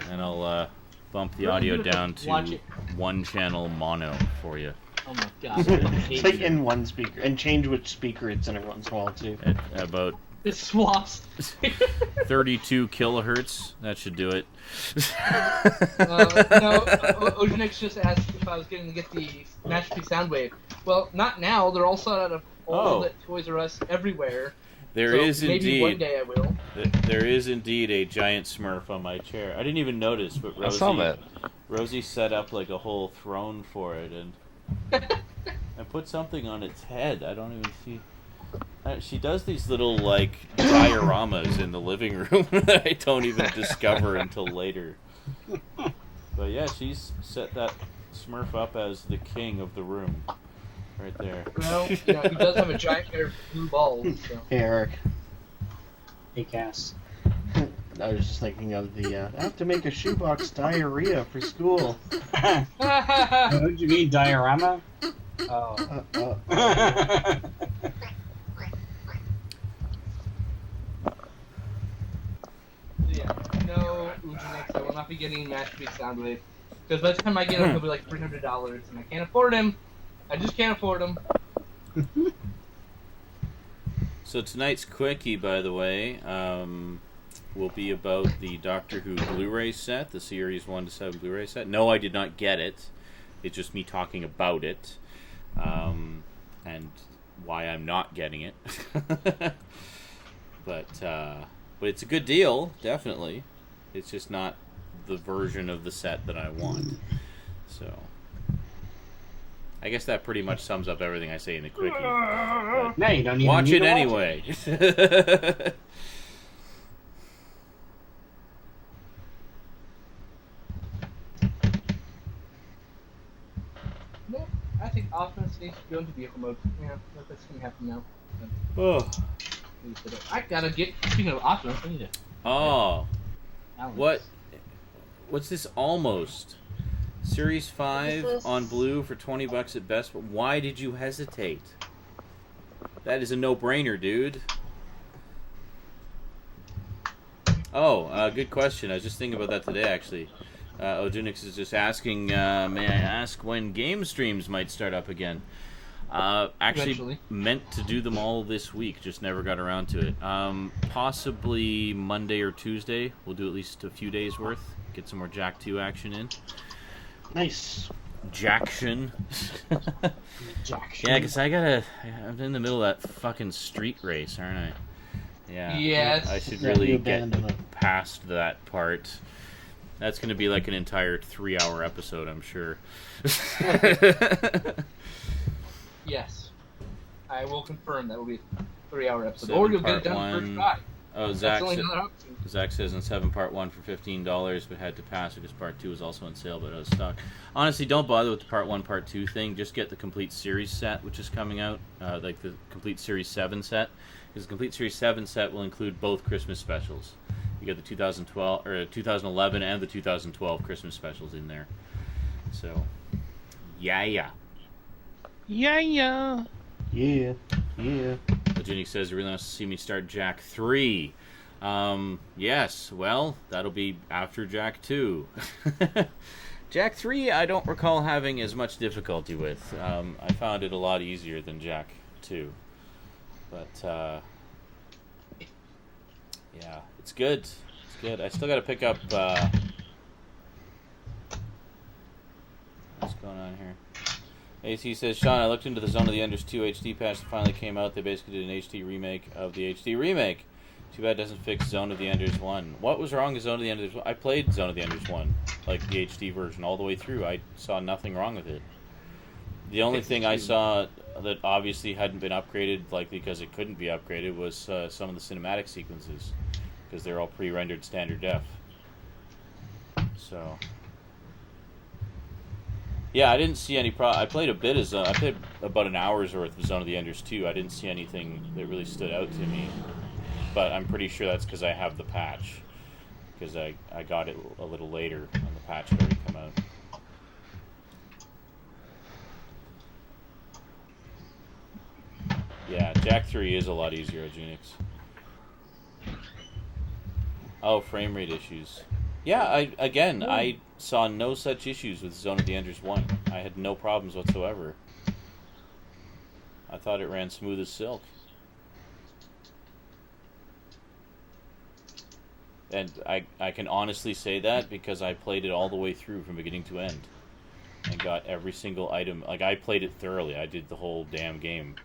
And I'll bump the audio down Watch to it. one channel mono for you. Oh my god. I hate Take you. in one speaker and change which speaker it's in every once in a while too. At about This swaps. 32 kilohertz, that should do it. No, Ojanix just asked if I was going to get the Masterpiece Soundwave. Well, not now. They're all sold out of all the Toys R Us everywhere. There so is maybe one indeed. day I will. There is indeed a giant Smurf on my chair. I didn't even notice, but I saw that. Rosie set up like a whole throne for it and put something on its head. I don't even see. She does these little like dioramas in the living room that I don't even discover until later. But yeah, she's set that Smurf up as the king of the room, right there. Well, he does have a giant pair of blue balls. So. Hey, Eric. Hey, Cass. I was just thinking of the, I have to make a shoebox diarrhea for school. What do you mean, diorama? Oh. Yeah, no, Ujanix, I will not be getting Masterpiece Soundwave. Because by the time I get him, he'll be like $300, and I can't afford him. I just can't afford him. So tonight's quickie, by the way, will be about the Doctor Who Blu-ray set, the Series 1 to 7 Blu-ray set. No, I did not get it. It's just me talking about it, and why I'm not getting it. But it's a good deal, definitely. It's just not the version of the set that I want. So I guess that pretty much sums up everything I say in the quickie. But No, you don't even watch need it to anyway. No, I think Optimus needs to go into vehicle mode. Yeah, that's going to happen now. Oh. I gotta get. Speaking of Optimus, I need to. Oh. Balance. What's this almost? Series 5 What is this? on Blue for $20 at Best Buy. Why did you hesitate? That is a no-brainer, dude. Oh, good question. I was just thinking about that today, actually. Ojunix is just asking, may I ask when game streams might start up again? Actually, Eventually. meant to do them all this week, just never got around to it. Possibly Monday or Tuesday. We'll do at least a few days worth. Get some more Jack 2 action in. Nice. Jackson. Jackson. Yeah, because I'm in the middle of that fucking street race, aren't I? Yeah. Yes. I should Yeah, really you get abandon it. past that part. That's going to be like an entire 3-hour episode, I'm sure. Yes. I will confirm that will be a 3-hour episode. Or you'll get it done the first try. Oh, Zach says in 7 Part 1 for $15, but had to pass because Part 2 was also on sale but out of stock. Honestly, don't bother with the Part 1, Part 2 thing. Just get the Complete Series set, which is coming out, like the Complete Series 7 set. Because the Complete Series 7 set will include both Christmas specials. You get the 2011 and the 2012 Christmas specials in there. So, yeah. Jenny says he really wants to see me start Jak 3. Yes, well, that'll be after Jak 2. Jak 3 I don't recall having as much difficulty with. I found it a lot easier than Jak 2. But, yeah, it's good. It's good. I still gotta pick up, what's going on here? AC says, Sean, I looked into the Zone of the Enders 2 HD patch that finally came out. They basically did an HD remake of the HD remake. Too bad it doesn't fix Zone of the Enders 1. What was wrong with Zone of the Enders 1? I played Zone of the Enders 1, like the HD version, all the way through. I saw nothing wrong with it. The only thing I saw that obviously hadn't been upgraded, likely because it couldn't be upgraded, was some of the cinematic sequences, because they're all pre-rendered standard def. So... yeah, I didn't see any problem. I played a bit of Zone. I played about an hour's worth of Zone of the Enders 2. I didn't see anything that really stood out to me. But I'm pretty sure that's because I have the patch. Because I got it a little later when the patch had already come out. Yeah, Jak 3 is a lot easier, Junix. Oh, frame rate issues. Yeah, I saw no such issues with Zone of the Enders 1. I had no problems whatsoever. I thought it ran smooth as silk. And I can honestly say that because I played it all the way through from beginning to end. And got every single item. Like, I played it thoroughly. I did the whole damn game.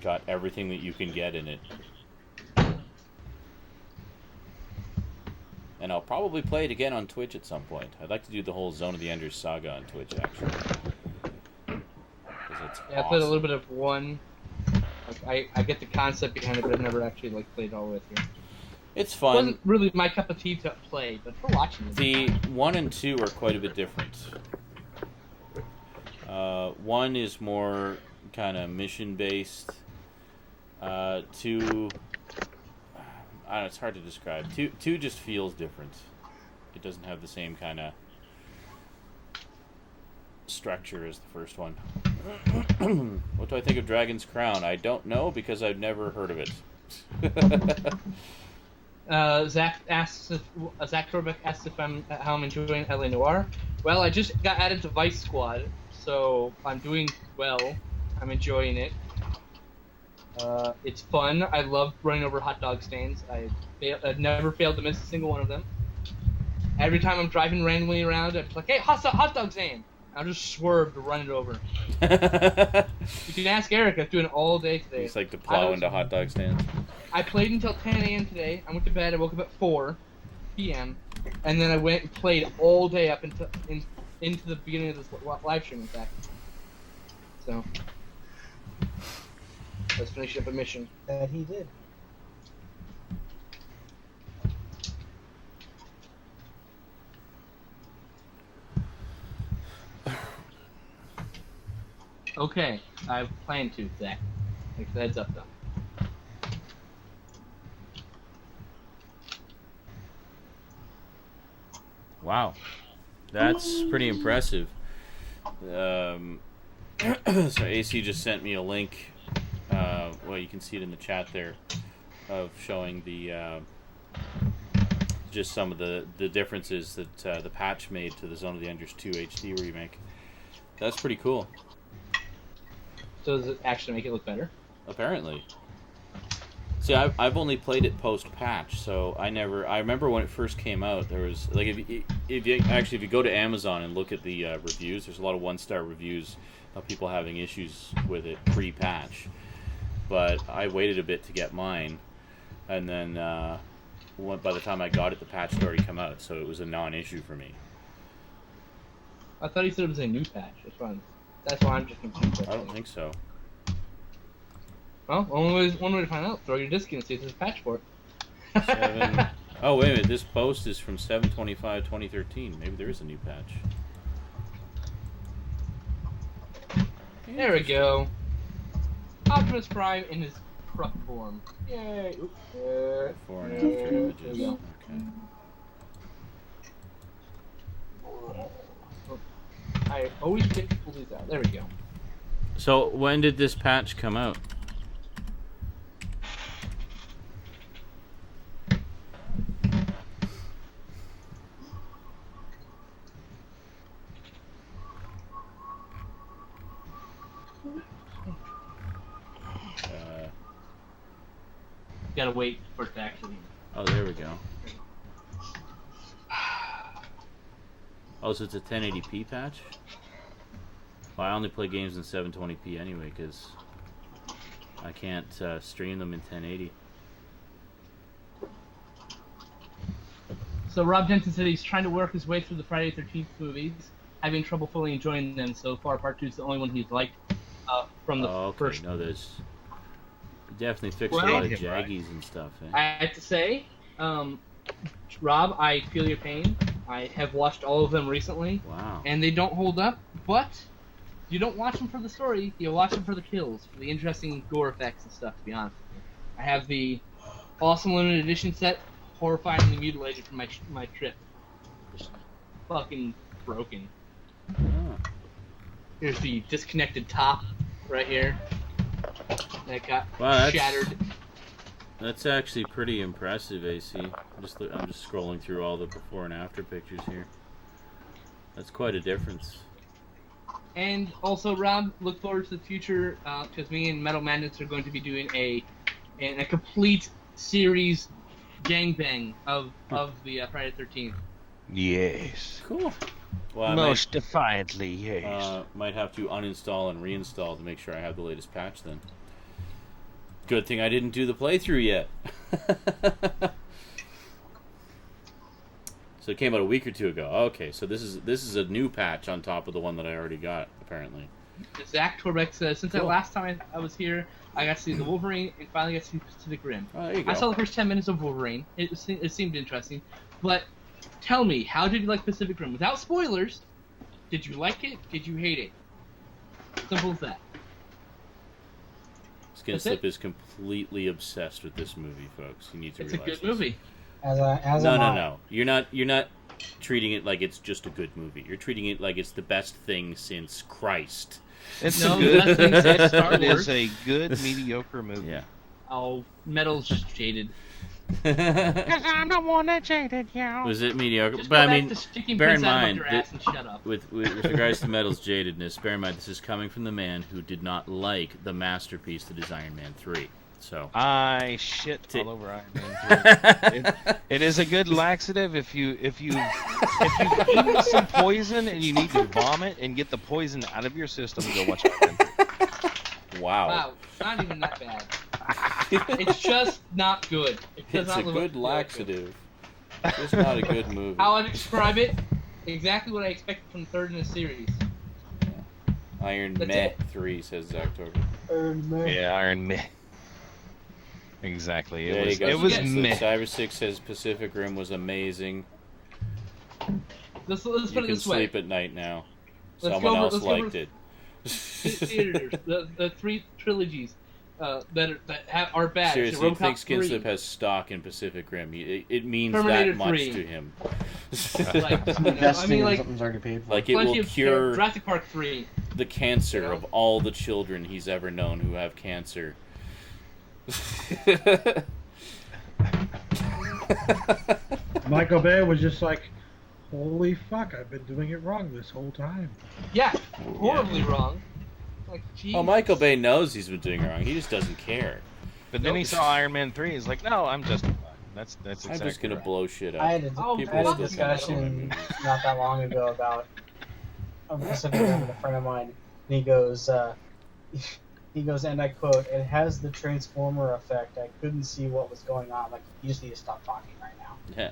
Got everything that you can get in it. And I'll probably play it again on Twitch at some point. I'd like to do the whole Zone of the Enders saga on Twitch, actually. It's yeah, I played a little bit of 1. Like, I get the concept behind it, but I've never actually played it all the way through. It's fun. It wasn't really my cup of tea to play, but for watching it. The 1 and 2 are quite a bit different. 1 is more kind of mission-based. 2... I don't know, it's hard to describe. 2 just feels different. It doesn't have the same kind of structure as the first one. What do I think of Dragon's Crown? I don't know because I've never heard of it. Zach Torbeck asks if how I'm enjoying LA Noire. Well, I just got added to Vice Squad, so I'm doing well. I'm enjoying it. It's fun. I love running over hot dog stands. I've never failed to miss a single one of them. Every time I'm driving randomly around, I'm like, hey, hot dog stand! I'll just swerve to run it over. You can ask Eric. I'm doing it all day today. It's like to plow into hot dog stands. I played until 10 a.m. today. I went to bed. I woke up at 4 p.m. And then I went and played all day up into the beginning of this live stream, in fact. So... let's finish up a mission. That he did. Okay, I plan to, Zach. Thanks for the heads up, though. Wow. That's pretty impressive. So AC just sent me a link. Well, you can see it in the chat there, of showing the just some of the differences that the patch made to the Zone of the Enders 2 HD remake. That's pretty cool. So does it actually make it look better? Apparently. See, I've only played it post-patch, so I remember when it first came out, there was, like, if you go to Amazon and look at the reviews, there's a lot of 1-star reviews of people having issues with it pre-patch. But I waited a bit to get mine, and then by the time I got it, the patch had already come out, so it was a non-issue for me. I thought he said it was a new patch. That's why I'm just confused. I don't think so. Well, one way to find out. Throw your disc in and see if there's a patch for it. 7. Oh, wait a minute. This post is from 7/25/2013. Maybe there is a new patch. There we go. Optimus Prime in his truck form. Yay! Oops. Before and after images. There we go. Okay. I always get to pull these out. There we go. So, when did this patch come out? Gotta wait for it to actually. Oh, there we go. Oh, so it's a 1080p patch? Well, I only play games in 720p anyway, because I can't stream them in 1080. So Rob Jensen said he's trying to work his way through the Friday the 13th movies, having trouble fully enjoying them. So far, Part 2 is the only one he's liked from the first. No, there's definitely fixed a lot of jaggies and stuff. Eh? I have to say, Rob, I feel your pain. I have watched all of them recently. Wow. And they don't hold up, but you don't watch them for the story. You watch them for the kills, for the interesting gore effects and stuff, to be honest with you. I have the awesome limited edition set, horrifyingly mutilated from my trip. Just fucking broken. Oh. Here's the disconnected top right here. That got Wow, shattered. That's actually pretty impressive, AC. I'm just scrolling through all the before and after pictures here. That's quite a difference. And also, Rob, look forward to the future, because me and Metal Madness are going to be doing a complete series gangbang of the Friday the 13th. Yes. Cool. Well, Most defiantly, yes. Might have to uninstall and reinstall to make sure I have the latest patch then. Good thing I didn't do the playthrough yet. So it came out a week or two ago. Okay, so this is a new patch on top of the one that I already got, apparently. Zach Torbeck says, since the last time I was here, I got to see the Wolverine and finally got to see Pacific Rim. Oh, there you go. I saw the first 10 minutes of Wolverine. It seemed interesting. But tell me, how did you like Pacific Rim? Without spoilers, did you like it? Did you hate it? Simple as that. Skin Slip is completely obsessed with this movie, folks. You need to realize it's a good movie. No. You're not treating it like it's just a good movie. You're treating it like it's the best thing since Christ. It's No, a good. the best thing since Star It Wars. is a good mediocre movie. Yeah. Oh, Metal's just jaded. Because I'm the one that jaded you. Was it mediocre? Just But go I back mean, to sticking bear in pins out of mind your that ass and shut up. with regards to Metal's jadedness, bear in mind this is coming from the man who did not like the masterpiece that is Iron Man 3. So I shit all over Iron Man 3. It is a good laxative if you've eaten some poison and you need to vomit and get the poison out of your system. Go watch Iron Man 3. Wow, not even that bad. It's just not good. It's a good laxative. It's not a good movie. How I describe it, exactly what I expected from the third in the series. Iron That's Meh it. 3, says Zach Torben. Yeah, Iron Meh. Exactly. There you go. It was So meh. Cyber6 says Pacific Rim was amazing. Let's You put it can this way. sleep at night now. Let's Someone go over- else let's go over- liked it. Theaters, the three trilogies that are bad. Seriously, So you think RoboCop Skinslip 3, has stock in Pacific Rim? It means Terminator that much 3. to him. like, Investing in something's already paid for. Like it plenty will of cure Jurassic Park 3. the cancer You know? of all the children he's ever known who have cancer. Michael Bay was just like, holy fuck, I've been doing it wrong this whole time. Yeah, horribly wrong. Like, geez. Oh, Michael Bay knows he's been doing it wrong. He just doesn't care. But then he saw Iron Man 3. He's like, no, I'm just. That's exactly. I'm just gonna right. blow shit up. I had a, People I had a still think that's discussion what not that long ago about a Pacific Rim with a friend of mine, and he goes, and I quote, "It has the Transformer effect. I couldn't see what was going on. Like, you just need to stop talking right now." Yeah.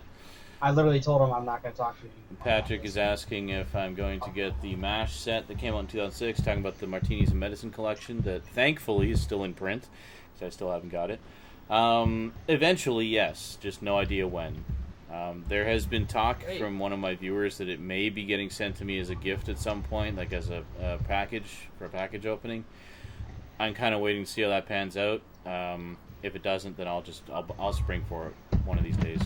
I literally told him I'm not going to talk to you. Patrick is asking if I'm going to get the MASH set that came out in 2006, talking about the Martinis and Medicine collection that thankfully is still in print, because I still haven't got it. Eventually, yes, just no idea when. There has been talk from one of my viewers that it may be getting sent to me as a gift at some point, like as a package, for a package opening. I'm kind of waiting to see how that pans out. If it doesn't, then I'll spring for it one of these days.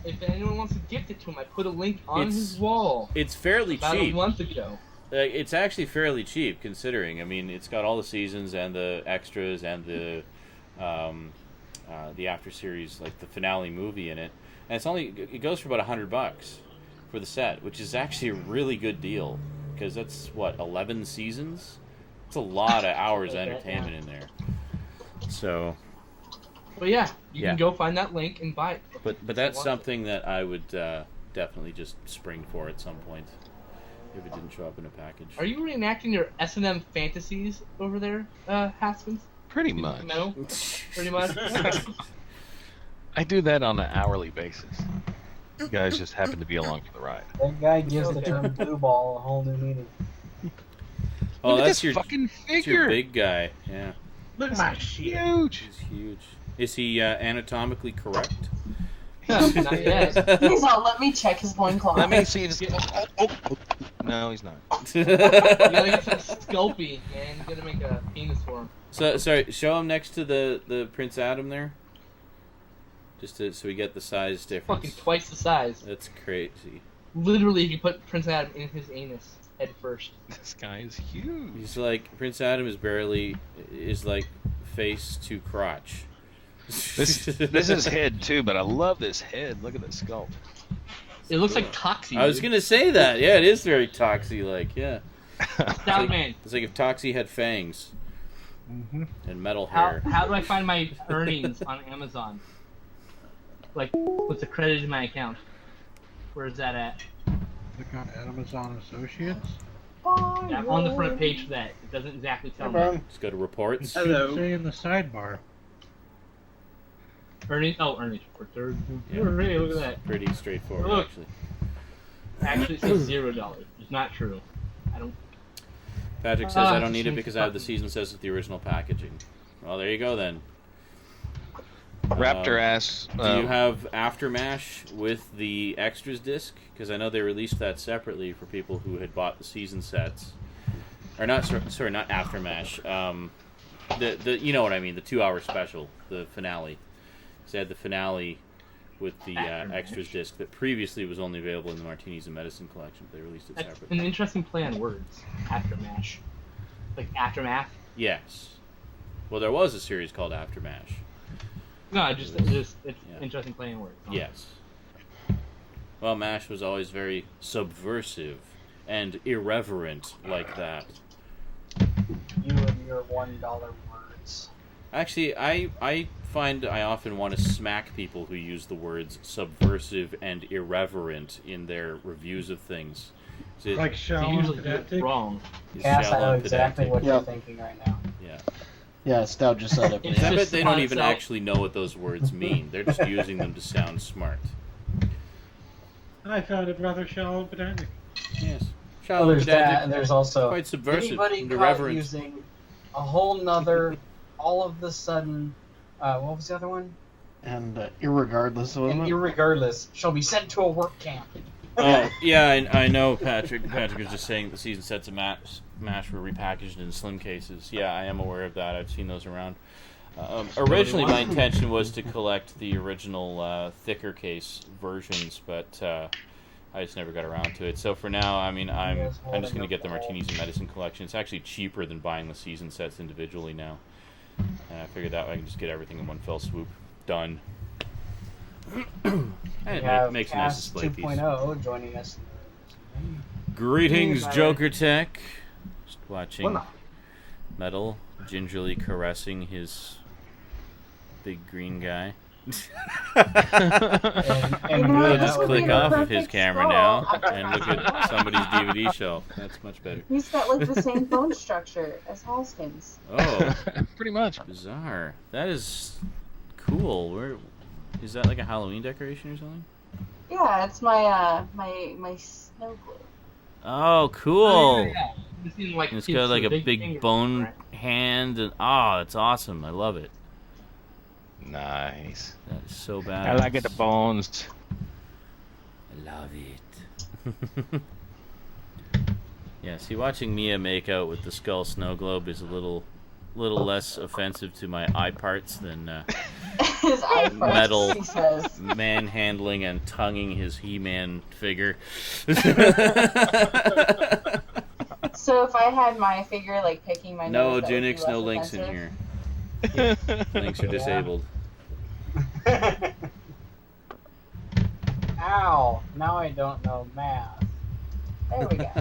If anyone wants to gift it to him, I put a link on his wall. It's fairly about cheap. A month ago. It's actually fairly cheap, considering. I mean, it's got all the seasons and the extras and the after series, like the finale movie in it. And it goes for about $100 for the set, which is actually a really good deal, because that's 11 seasons. It's a lot of hours of entertainment in there. So. But yeah, you can go find that link and buy it. But that's something that I would definitely just spring for at some point if it didn't show up in a package. Are you reenacting your S&M fantasies over there, Haskins? Pretty much. No, pretty much. I do that on an hourly basis. You guys just happen to be along for the ride. That guy gives the term blue ball a whole new meaning. Oh, Look at that's this your fucking figure. That's your big guy. Yeah. Look at my shit. Huge. He's huge. Is he anatomically correct? Not yet. Please don't let me check his loincloth. Let me see this. Oh. No, he's not. You gotta get some Sculpey, man. You gotta make a penis for him. So, sorry, show him next to the Prince Adam there. Just so we get the size difference. Fucking twice the size. That's crazy. Literally, if you put Prince Adam in his anus, head first. This guy is huge. He's like, Prince Adam is like face to crotch. This is head too, but I love this head. Look at the sculpt. It looks like Toxie. I was gonna say that. Yeah, it is very Toxie-like. Yeah. Stout man. It's like if Toxie had fangs and metal How hair. do I find my earnings on Amazon? Like, what's accredited in my account? Where is that at? Click on Amazon Associates. Yeah, I'm on the front page for that. It doesn't exactly tell me. Just go to reports. It should say in the sidebar. Earnings report. Yeah, Hey, look at that. Pretty straightforward, Look. actually. Actually, it says $0. It's not true. I don't. Patrick says I don't need it because I have the season sets with the original packaging. Well, there you go then. Raptor asks, do you have Aftermash with the extras disc? Because I know they released that separately for people who had bought the season sets. Or not, sorry, not Aftermash. The you know what I mean, the 2-hour special, the finale. So they had the finale with the extras disc that previously was only available in the Martinis and Medicine collection, but they released it That's separately. an interesting play on words. Aftermash. Like Aftermath? Yes. Well, there was a series called Aftermash. No, it's interesting play on words. Yes. Well, MASH was always very subversive and irreverent like that. You and your $1 words. Actually, I find I often want to smack people who use the words subversive and irreverent in their reviews of things. Like You shallow usually and do it pedantic. wrong. Cass, I know exactly pedantic. what you're thinking right now. Yeah. Yeah, Stout just said it. It's I bet just they don't on even itself. actually know what those words mean. They're just using them to sound smart. I found it rather shallow and pedantic. Yes. Oh, Shallow, there's pedantic, that, and there's also quite subversive anybody and caught irreverent. using a whole nother, all of the sudden, what was the other one? And irregardless of And it. irregardless, shall be sent to a work camp. Oh, yeah, I know, Patrick. Patrick was just saying the season sets of MASH were repackaged in slim cases. Yeah, I am aware of that. I've seen those around. Originally, my intention was to collect the original thicker case versions, but I just never got around to it. So for now, I mean, I'm just going to get the Martinis and Medicine collection. It's actually cheaper than buying the season sets individually now. And I figured that way I can just get everything in one fell swoop. Done. And it makes it nice to split these. 2.0 joining us. Greetings, Hey, Joker Tech. Just watching Well, no. Metal gingerly caressing his big green guy. And We'll that just would click be off a of his perfect camera scroll. now and look at somebody's DVD shelf. That's much better. He's got like the same bone structure as Halskins. Oh, Pretty much. bizarre. That is cool. Where is that, like a Halloween decoration or something? Yeah, it's my snow globe. Oh, cool. Yeah. I've seen, like, It's kids got like with a big fingers, bone right? hand, and it's awesome. I love it. Nice. That is so bad. I like it, the bones. I love it. Yeah, see, watching Mia make out with the skull snow globe is a little less offensive to my eye parts than His eye parts, metal he says. manhandling and tonguing his He-Man figure. So if I had my figure like picking my No, nose, that would be Junix, less no links in offensive? here. Links are disabled. Ow! Now I don't know math. There we go.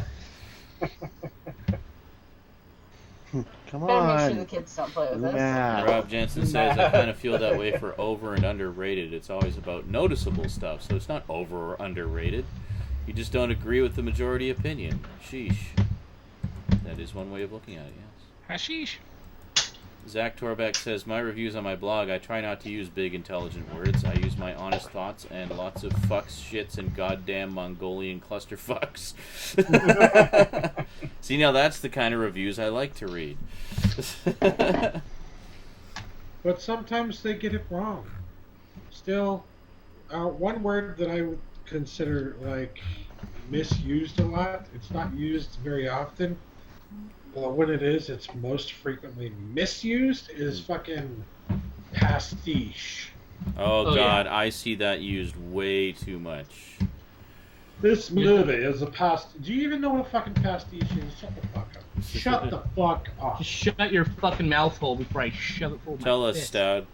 Come Better make sure the on. kids don't play with us. Nah. Rob Jensen says, I kind of feel that way for over and underrated. It's always about noticeable stuff, so it's not over or underrated. You just don't agree with the majority opinion. Sheesh. That is one way of looking at it, yes. Hashish. Zach Torbeck says, my reviews on my blog, I try not to use big, intelligent words. I use my honest thoughts and lots of fucks, shits, and goddamn Mongolian clusterfucks. See, now that's the kind of reviews I like to read. But sometimes they get it wrong. Still, one word that I would consider like misused a lot. It's not used very often. Well, when it is, it's most frequently misused. Is fucking pastiche. Oh, God, yeah. I see that used way too much. This movie is a pastiche. Do you even know what a fucking pastiche is? Shut the fuck up. Shut the fuck up. Just shut your fucking mouth hole before I shove it full of my Tell us, fist. Stad,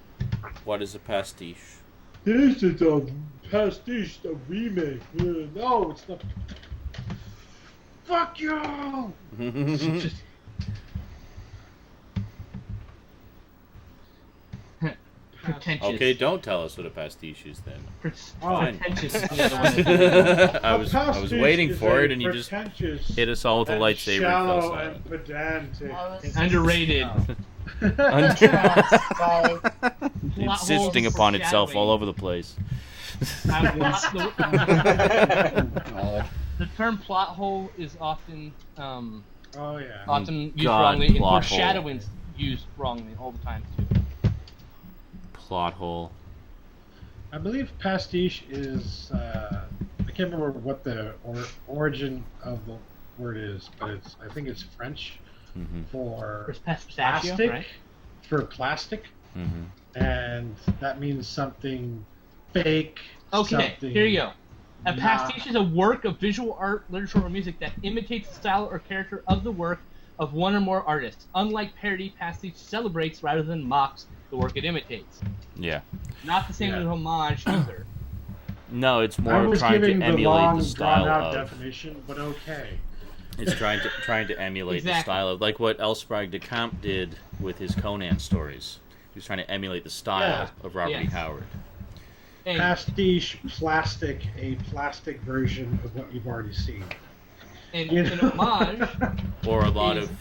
what is a pastiche? This is a pastiche, a remake. No, it's not. Fuck you! Pretentious. Okay, don't tell us what a pastiche is then. Fine. Pretentious. is the other one that's- I was waiting for it, and you just hit us all with a lightsaber. And fell Shallow silent. and pedantic. That was Underrated. by Plot Insisting holes upon itself foreshadowing. all over the place. The term plot hole is often Oh yeah. used God, wrongly, and plot hole. foreshadowing's used wrongly all the time too. Plot hole. I believe pastiche is. I can't remember what the origin of the word is, but I think it's French for There's pistachio, plastic. right? For plastic, and that means something fake. Okay, something here you go. A not- pastiche is a work of visual art, literature, or music that imitates the style or character of the work of one or more artists. Unlike parody, pastiche celebrates rather than mocks the work it imitates. Yeah. Not the same as homage either. No, it's I more was trying to giving the emulate long, the style drawn-out of. definition, but okay. It's trying to emulate the Exactly. style of, like what L. Sprague de Camp did with his Conan stories. He was trying to emulate the style of Robert E. Yes. Howard. And Pastiche, plastic, a plastic version of what you've already seen. an homage Or a lot is of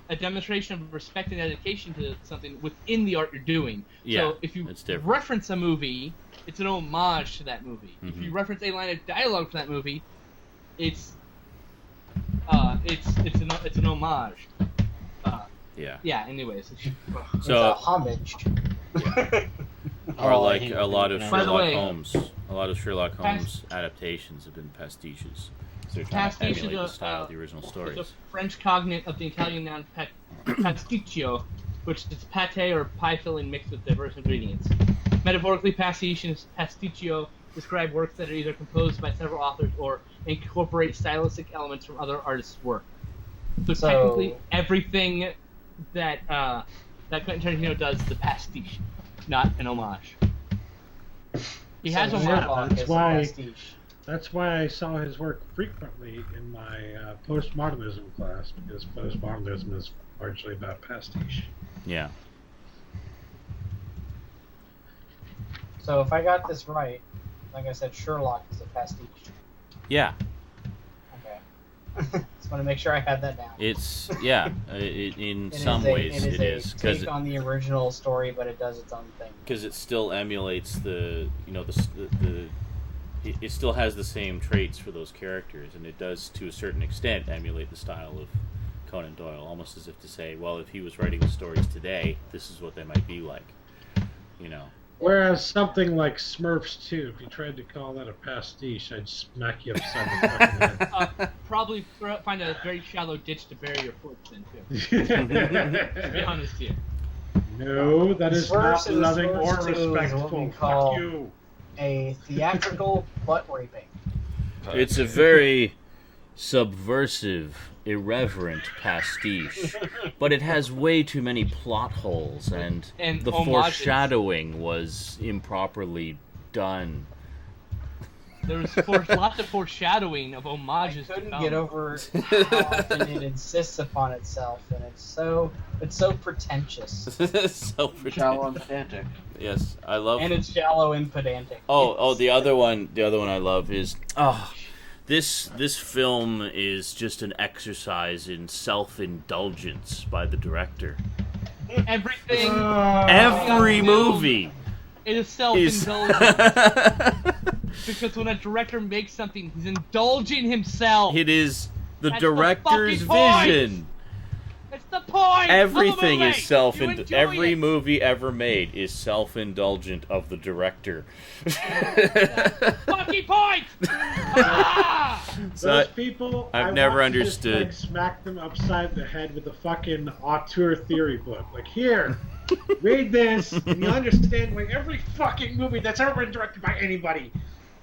a demonstration of respect and dedication to something within the art you're doing. Yeah, So if you it's different. reference a movie, it's an homage to that movie. If you reference a line of dialogue from that movie, it's an homage. yeah. Yeah. Anyways, It's So a homage. or Oh, I like hate a lot of that. By the Sherlock way- Holmes. A lot of Sherlock Holmes adaptations have been pastiches. So they're trying to pastiche emulate the is style of the original a stories. French cognate of the Italian noun pasticcio, which is pate or pie filling mixed with diverse ingredients. Metaphorically, pastiche and pasticcio describe works that are either composed by several authors or incorporate stylistic elements from other artists' work. So technically, everything that Quentin Tarantino does is a pastiche, not an homage. He has So a Sherlock lot. That's is a why- pastiche. That's why I saw his work frequently in my postmodernism class, because postmodernism is largely about pastiche. Yeah. So if I got this right, like I said, Sherlock is a pastiche. Yeah. Okay. Just want to make sure I had that down. It's in It some is a- ways it is a because take on the original story, but it does its own thing. it still emulates the it still has the same traits for those characters, and it does, to a certain extent, emulate the style of Conan Doyle, almost as if to say, well, if he was writing the stories today, this is what they might be like, you know. Whereas something like Smurfs 2, if you tried to call that a pastiche, I'd smack you upside the fucking head. Probably find a very shallow ditch to bury your corpse in, too. To be honest here. No, that is Smurfs not in loving or Smurfs 2 is what respectful. we call Fuck you. a theatrical butt raping. It's a very subversive, irreverent pastiche, but it has way too many plot holes, and the homages. foreshadowing was improperly done. There was lots of foreshadowing of homages. I to couldn't come. get over how often it insists upon itself, and it's so pretentious. So Shallow and pedantic. Yes, I love. And it's shallow and pedantic. The other one I love is this film is just an exercise in self-indulgence by the director. Everything. Every movie. It is self-indulgent. Because when a director makes something, he's indulging himself. It is the That's director's the fucking vision. That's the point. Everything of a movie. is self. You enjoy Every it. movie ever made is self-indulgent of the director. Fucking point. So Those people, I've I never want to just, understood. like, smack them upside the head with a fucking auteur theory book. Like, here, read this, and you'll understand why every fucking movie that's ever been directed by anybody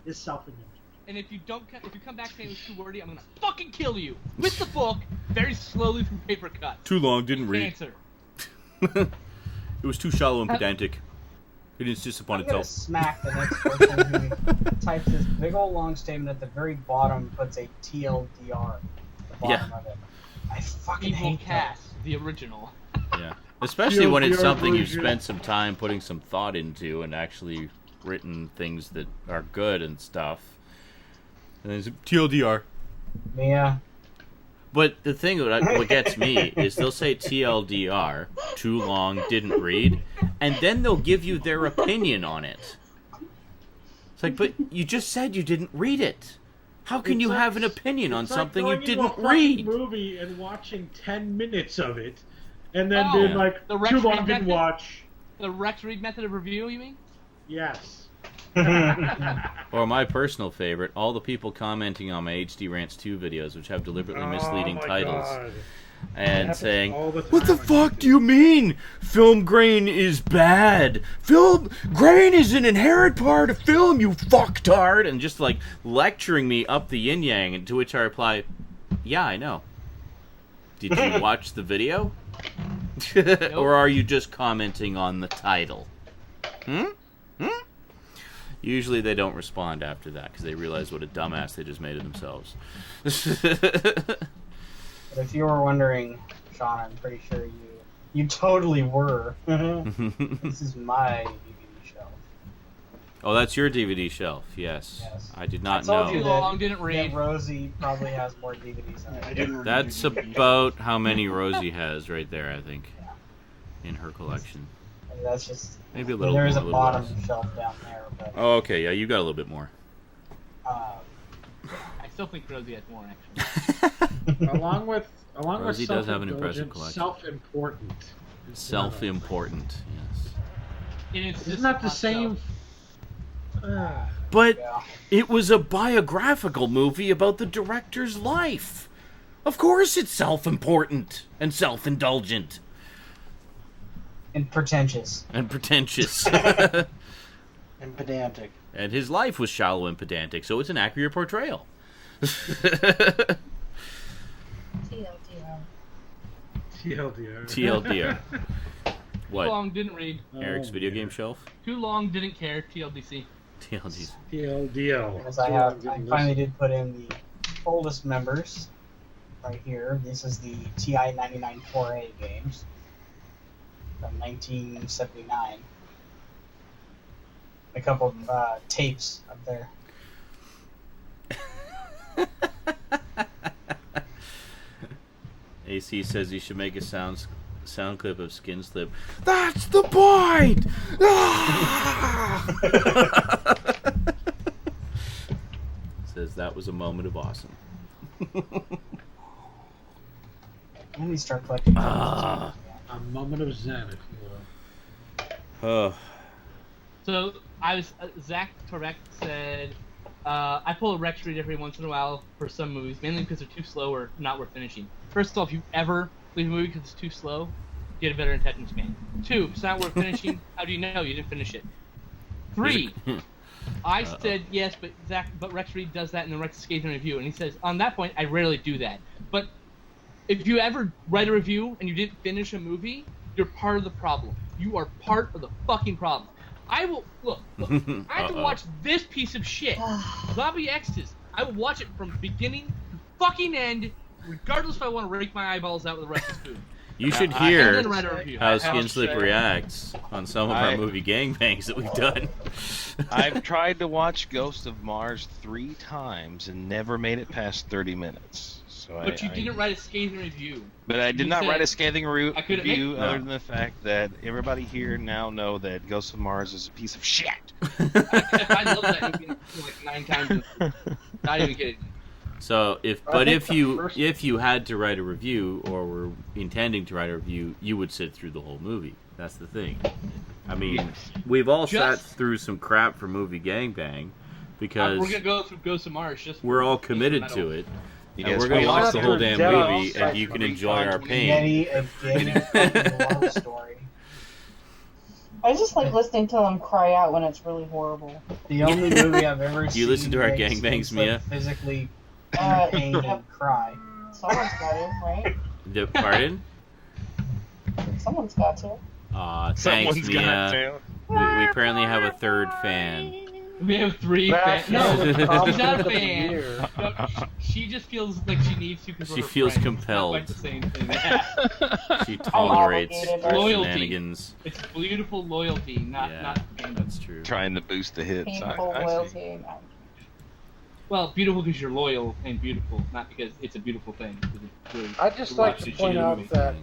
is self-indulgent. And if you come back saying it was too wordy, I'm gonna fucking kill you with the book, very slowly through paper cuts. Too long, didn't read. Cancer. It was too shallow and pedantic. It insists upon I'm gonna itself. smack the next person who types this big old long statement at the very bottom, puts a TLDR at the bottom of it. I fucking Equal hate cast, the original. Yeah, especially when it's TLDR something you've version. spent some time putting some thought into and actually written things that are good and stuff. And there's TLDR. that. Yeah. But the thing what gets me is they'll say TLDR, too long, didn't read, and then they'll give you their opinion on it. It's like, but you just said you didn't read it. How can you have an opinion on something you didn't read? Movie and watching 10 minutes of it, and then Oh, being yeah. like, The Rex too long, Reed didn't method? watch. The Rex Reed method of review, you mean? Yes. Or my personal favorite, all the people commenting on my HD Rants 2 videos, which have deliberately misleading my titles, God. and happens saying, all the "What the time. fuck do you mean? Film grain is bad. Film grain is an inherent part of film, you fucktard," and just like lecturing me up the yin yang. And to which I reply, "Yeah, I know. Did you watch the video, or are you just commenting on the title?" Usually they don't respond after that because they realize what a dumbass they just made of themselves. But if you were wondering, Sean, I'm pretty sure you totally were. This is my DVD shelf. Oh, that's your DVD shelf. Yes. Yes. I did not I told you know. that, Long didn't read. that Rosie probably has more DVDs than I do. That's about how many Rosie has right there, I think, in her collection. And that's just Maybe a little there is more, a a little bottom less. shelf down there, but Oh, okay. Yeah, you got a little bit more. I still think Rosie has more, actually. along with Rosie does have an impressive self-indulgent, collection. self-important. Self-important, yes. Isn't that the same? But yeah. it was a biographical movie about the director's life. Of course it's self-important and self-indulgent. And pretentious. And pretentious. And pedantic. And his life was shallow and pedantic, so it's an accurate portrayal. TLDR. TLDR. TLDR. Too What? long didn't read. Eric's video game shelf? Too long didn't care. TLDC. TLD. TLDL. Because I finally did put in the oldest members right here. This is the TI 99 4A games from 1979. A couple of tapes up there. AC says he should make a sound clip of Skin Slip. That's the point! Ah! was a moment of awesome. I need to start collecting. Ah. A moment of zen, if you will. Oh. So Zach Correct said, I pull a Rex read every once in a while for some movies, mainly because they're too slow or not worth finishing. First of all, if you ever leave a movie because it's too slow, get a better attention span. 2, if it's not worth finishing, how do you know you didn't finish it? 3, I said yes, but Rex Reed does that in the Rex Skating review, and he says, on that point, I rarely do that. But if you ever write a review and you didn't finish a movie, you're part of the problem. You are part of the fucking problem. I will look. I have to watch this piece of shit. Zombie X's. I will watch it from beginning to fucking end, regardless if I want to rake my eyeballs out with the rest of the food. You should hear review. how Skin Slip reacts on some of our movie gangbangs that we've done. I've tried to watch Ghost of Mars 3 times and never made it past 30 minutes. So but you didn't write a scathing review. But I did not write a scathing review other than the fact that everybody here now know that Ghost of Mars is a piece of shit. I love that movie like 9 times. Not even kidding. So if you had to write a review or were intending to write a review, you would sit through the whole movie. That's the thing. I mean, we've all sat through some crap for movie gangbang because we're gonna go through Ghost of Mars. We're all committed to it. Yes, and we're going to watch the whole damn movie, and you can enjoy our pain. Love story. I just like listening to them cry out when it's really horrible. The only movie I've ever seen. Do you listen to our gangbangs, Mia? Physically pain and cry. Someone's got to, right? Pardon? Someone's got to. Thanks, Mia. We apparently have a third fan. We have 3 fans. No, she's not a fan. No, she just feels like she needs to. She feels compelled. It's not quite the same thing. She tolerates our loyalty. shenanigans. It's beautiful loyalty, not fandom. That's true. Trying to boost the hits. Painful loyalty. Well, beautiful because you're loyal, and beautiful not because it's a beautiful thing. Really, I'd just like to point out that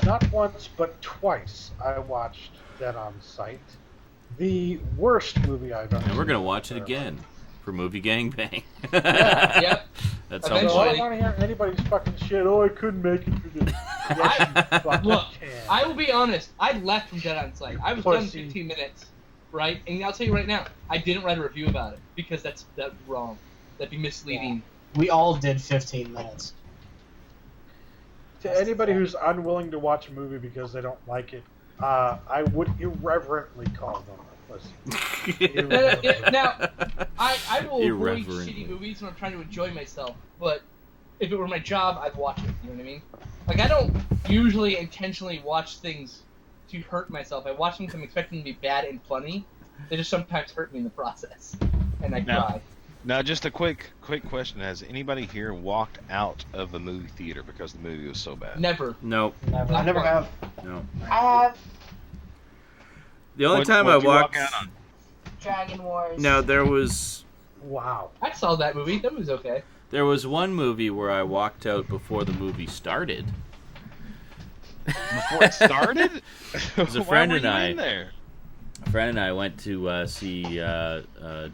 not once but twice I watched Dead on Sight. The worst movie I've ever seen. And we're going to watch it again for Movie Gangbang. Yep. That's I don't want to hear anybody's fucking shit. Oh, I couldn't make it through this. Look, I will be honest. I left from Dead on Sight. I was done 15 minutes, right? And I'll tell you right now, I didn't write a review about it because that's wrong. That'd be misleading. Yeah. We all did 15 minutes. To anybody who's unwilling to watch a movie because they don't like it, I would irreverently call them. Now, I will avoid shitty movies when I'm trying to enjoy myself, but if it were my job, I'd watch it, you know what I mean? Like, I don't usually intentionally watch things to hurt myself. I watch them because I'm expecting them to be bad and funny. They just sometimes hurt me in the process, and I cry. Now, just a quick question. Has anybody here walked out of a movie theater because the movie was so bad? Never. Nope. Never. I never have. No. I have. The only time I walked... Dragon Wars. No, there was... Wow. I saw that movie. That was okay. There was one movie where I walked out before the movie started. Before it started? It was a friend and I. In there? A friend and I went to see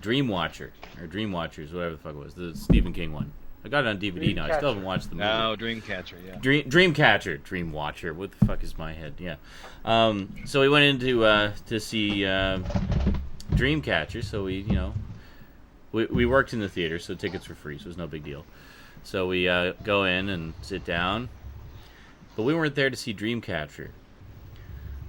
Dream Watcher, or Dream Watchers, whatever the fuck it was, the Stephen King one. I got it on DVD now. I still haven't watched the movie. No, Dreamcatcher, yeah. Dreamcatcher, Dream Watcher. What the fuck is my head? Yeah. So we went into to see Dreamcatcher. So we worked in the theater, so tickets were free, so it was no big deal. So we go in and sit down, but we weren't there to see Dreamcatcher.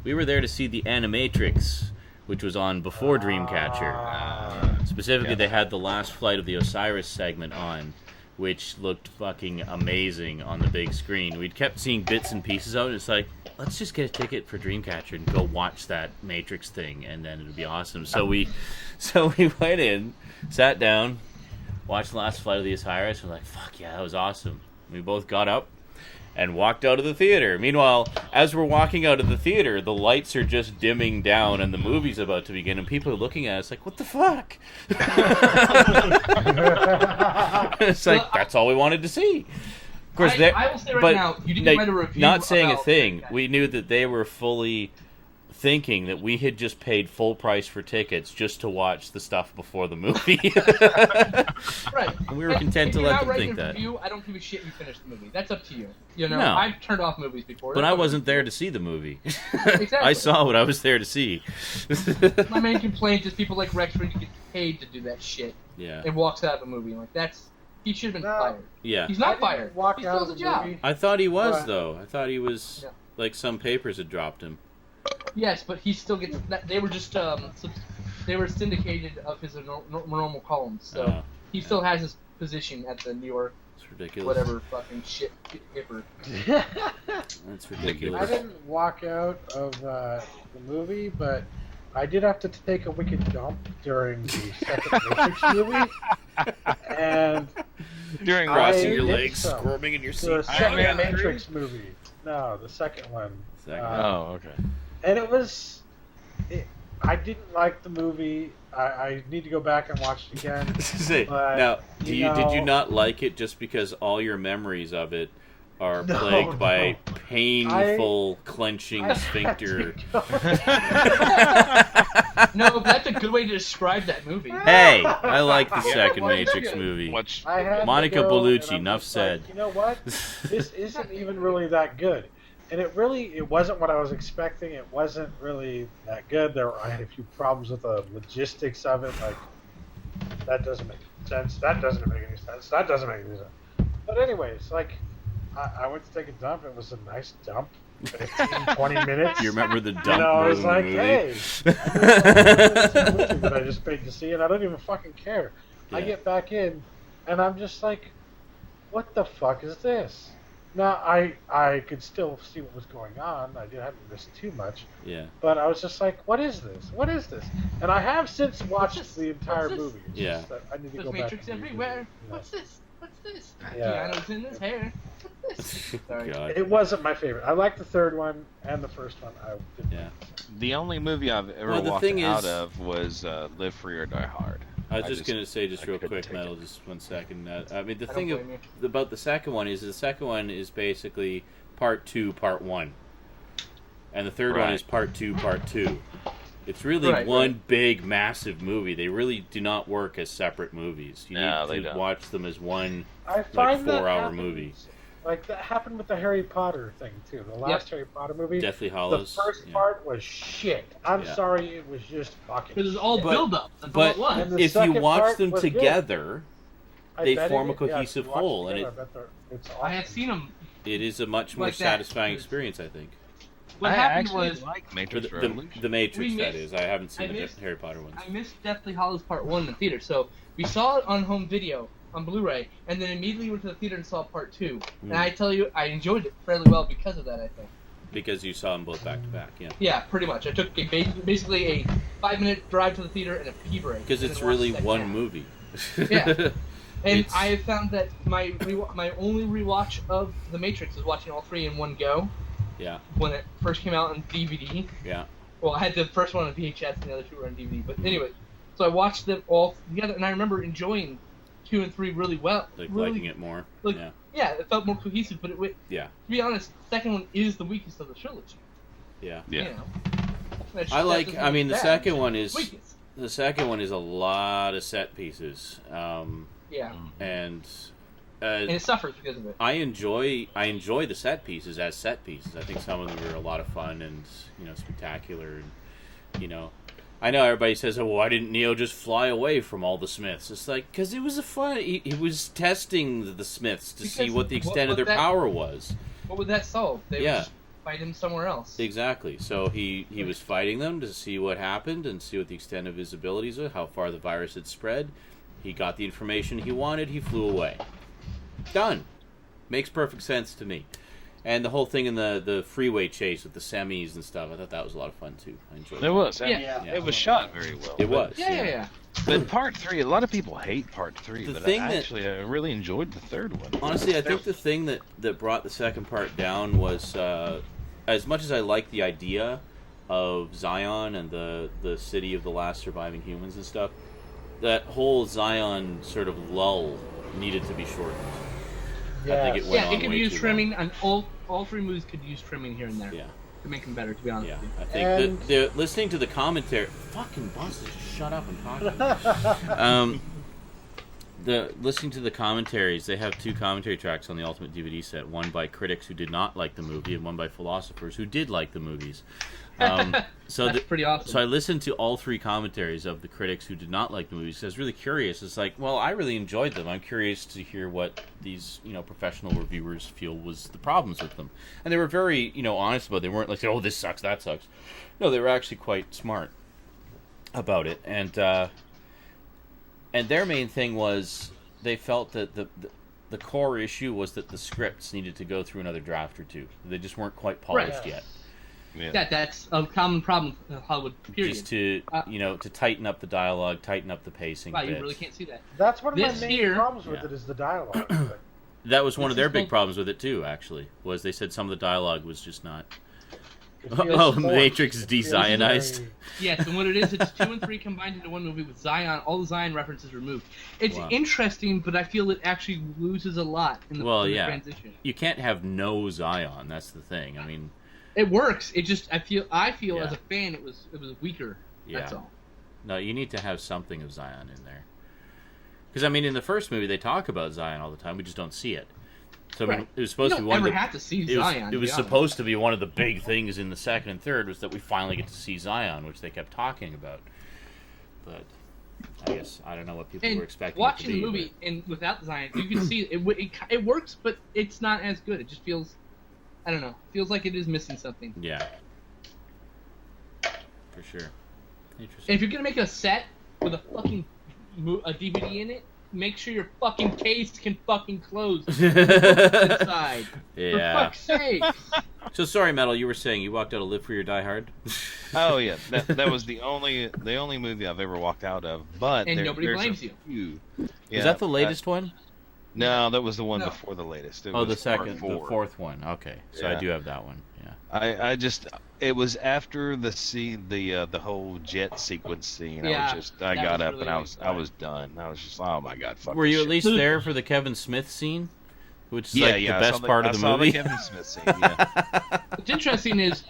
We were there to see the Animatrix, which was on before Dreamcatcher. Specifically, they had the last flight of the Osiris segment on, which looked fucking amazing on the big screen. We'd kept seeing bits and pieces of it. It's like, let's just get a ticket for Dreamcatcher and go watch that Matrix thing, and then it'd be awesome. So we went in, sat down, watched the last flight of the Osiris. We're like, fuck yeah, that was awesome. We both got up and walked out of the theater. Meanwhile, as we're walking out of the theater, the lights are just dimming down and the movie's about to begin, and people are looking at us like, what the fuck? It's like, that's all we wanted to see. Of course, I will say right now, you didn't write a review. Not saying a about thing. We knew that they were fully thinking that we had just paid full price for tickets just to watch the stuff before the movie. Right. And we were content to let them think that. Review, I don't give a shit you finished the movie. That's up to you. You know, No. I've turned off movies before. But I wasn't there to see the movie. Exactly. I saw what I was there to see. My main complaint is people like Rex when you get paid to do that shit. Yeah. And walks out of a movie. Like, he should have been fired. Yeah. He's not I fired. didn't walk He out still of has the a job. movie. I thought he was, But- though. I thought he was, Yeah. like, some papers had dropped him. Yes, but he still gets. They were just they were syndicated of his normal columns, so he still has his position at the New York. It's ridiculous. Whatever fucking shit hipper. That's ridiculous. I didn't walk out of the movie, but I did have to take a wicked dump during the second Matrix movie. And During Crossing I your did legs, so. squirming in your the seat. second Man 3? Matrix movie. No, the second one. Second. Oh, okay. And it was... I didn't like the movie. I need to go back and watch it again. But, Now, did you know- not like it just because all your memories of it are No, plagued by no. painful clenching I had sphincter? to go- No, that's a good way to describe that movie. Hey, I like the second Well, Matrix good. movie. Watch. I had to Monica go, Bellucci, and I'm enough just like, said. you know what? This isn't even really that good. And it wasn't what I was expecting. It wasn't really that good. I had a few problems with the logistics of it. Like, that doesn't make sense. That doesn't make any sense. That doesn't make any sense. But anyways, like, I went to take a dump. It was a nice dump. 15, 20 minutes. You remember the dump You know, I more was than like, the movie? hey, I movie that I just paid to see, and I don't even fucking care. I Yeah. get back in, and I'm just like, what the fuck is this? Now, I could still see what was going on. I hadn't missed too much. Yeah. But I was just like, what is this? What is this? And I have since watched this? the entire What's this? movie. It's Yeah. just that I need to There's go Matrix back and everywhere. revisit it. What's this? What's this? Yeah. Keanu's in his hair. What's this? Sorry. God. It wasn't my favorite. I liked the third one and the first one. I didn't. Yeah. The only movie I've ever Well, the walked thing out is- of was Live Free or Die Hard. I was I just just- going to say, just I real couldn't quick, take Metal, it. just 1 second. I mean, the I thing don't blame about the second one is basically part 2, part 1. And the third one Right. is part 2, part 2. It's really Right, one right. big, massive movie. They really do not work as separate movies. You No, they need to don't. watch them as one, I find that 4-hour happens- movie. Like that happened with the Harry Potter thing too. The last Harry Potter movie. Deathly Hallows. The first yeah. part was shit. I'm Yeah. sorry, it was just fucking. Because it's all shit. build-up. That's but- all it was. And the If you second watch part them was good. together, I they bet form it- a cohesive yeah, if you watch whole, it and together, I bet it's awesome. I have seen them. it is a much more Like that. satisfying experience, I think. What I happened actually was like For Matrix the Revolution. Matrix, We that missed- is. I haven't seen I the missed- Harry Potter ones. I missed Deathly Hallows Part 1 in the theater, so we saw it on home video on Blu-ray, and then immediately went to the theater and saw Part 2. And I tell you, I enjoyed it fairly well because of that, I think. Because you saw them both back to back, yeah. Yeah, pretty much. I took basically a 5-minute drive to the theater and a pee break. Because and it's then watched really the second one half. movie. Yeah. And It's- I have found that my only rewatch of The Matrix is watching all three in one go. Yeah. When it first came out on DVD. Yeah. Well, I had the first one on VHS and the other two were on DVD. But anyway, so I watched them all together, and I remember enjoying 2 and 3 really well. Like really, liking it more. Like, Yeah. yeah, it felt more cohesive. But Yeah. to be honest, the second one is the weakest of the trilogy. Yeah. Yeah. You know? That's- I that like. doesn't I mean, mean the bad. second one is. Weakest. The second one is a lot of set pieces, Yeah, and and it suffers because of it. I enjoy the set pieces as set pieces. I think some of them are a lot of fun and spectacular. And I know everybody says, "Oh, why didn't Neo just fly away from all the Smiths?" It's like because it was a fun. He was testing the Smiths to see Because what the extent of their that- power was. What would that solve? They Yeah. would just fight him somewhere else. Exactly. So he was fighting them to see what happened and see what the extent of his abilities were, how far the virus had spread. He got the information he wanted. He flew away. Done. Makes perfect sense to me. And the whole thing in the freeway chase with the semis and stuff, I thought that was a lot of fun too. I enjoyed It was. Yeah. It was shot very well. It was. Yeah. But part 3, a lot of people hate part 3, The but thing I that- actually I really enjoyed the third one. Honestly, I think the thing that brought the second part down was, as much as I like the idea of Zion and the city of the last surviving humans and stuff, that whole Zion sort of lull needed to be shortened. I think it went Yeah, on it could way use too trimming, and all three movies could use trimming here and there. long. Yeah. could make them better, to be honest with you. I think the listening to the commentary... Fucking buses, just shut up, I'm talking. Listening to the commentaries, they have 2 commentary tracks on the Ultimate DVD set, one by critics who did not like the movie and one by philosophers who did like the movies. That's pretty awesome. So I listened to all 3 commentaries of the critics who did not like the movies. So I was really curious. It's like, well, I really enjoyed them. I'm curious to hear what these, professional reviewers feel was the problems with them. And they were very, honest about it. They weren't like, oh, this sucks, that sucks. No, they were actually quite smart about it. And their main thing was they felt that the core issue was that the scripts needed to go through another draft or 2. They just weren't quite polished yet. Yeah. That's a common problem with Hollywood, period. Just to, to tighten up the dialogue, tighten up the pacing. Wow, you really can't see that. That's one of my main problems with it is the dialogue. That was one of their big problems with it, too, actually, was they said some of the dialogue was just not... Oh, Matrix is de-Zionized. Yes, and what it is, it's 2 and 3 combined into one movie with Zion, all the Zion references removed. It's interesting, but I feel it actually loses a lot in the transition. You can't have no Zion, that's the thing. I mean... It works. It just I feel as a fan it was weaker. Yeah. That's all. No, you need to have something of Zion in there. Because I mean, in the first movie they talk about Zion all the time. We just don't see it. So I mean, it was supposed to be one. You don't ever have to see Zion. It was supposed to be one of the big things in the second and third was that we finally get to see Zion, which they kept talking about. But I guess I don't know what people were expecting. Watching the movie and without Zion, you can see it works, but it's not as good. It just feels. I don't know. Feels like it is missing something. Yeah. For sure. Interesting. And if you're gonna make a set with a fucking a DVD in it, make sure your fucking case can fucking close inside. Yeah. For fuck's sake. So sorry, Metal. You were saying you walked out of Live Free or Die Hard? Oh yeah, that was the only movie I've ever walked out of. But nobody blames you. Yeah, is that the latest one? No, that was the one before the latest. It was the fourth one. Okay, so I do have that one. Yeah. It was after the whole jet sequence scene. Yeah, I got up and I was done. I was just, oh my god, fuck. Were you at least there for the Kevin Smith scene? Which is the best part of the movie. I saw the Kevin Smith scene. Yeah. What's interesting is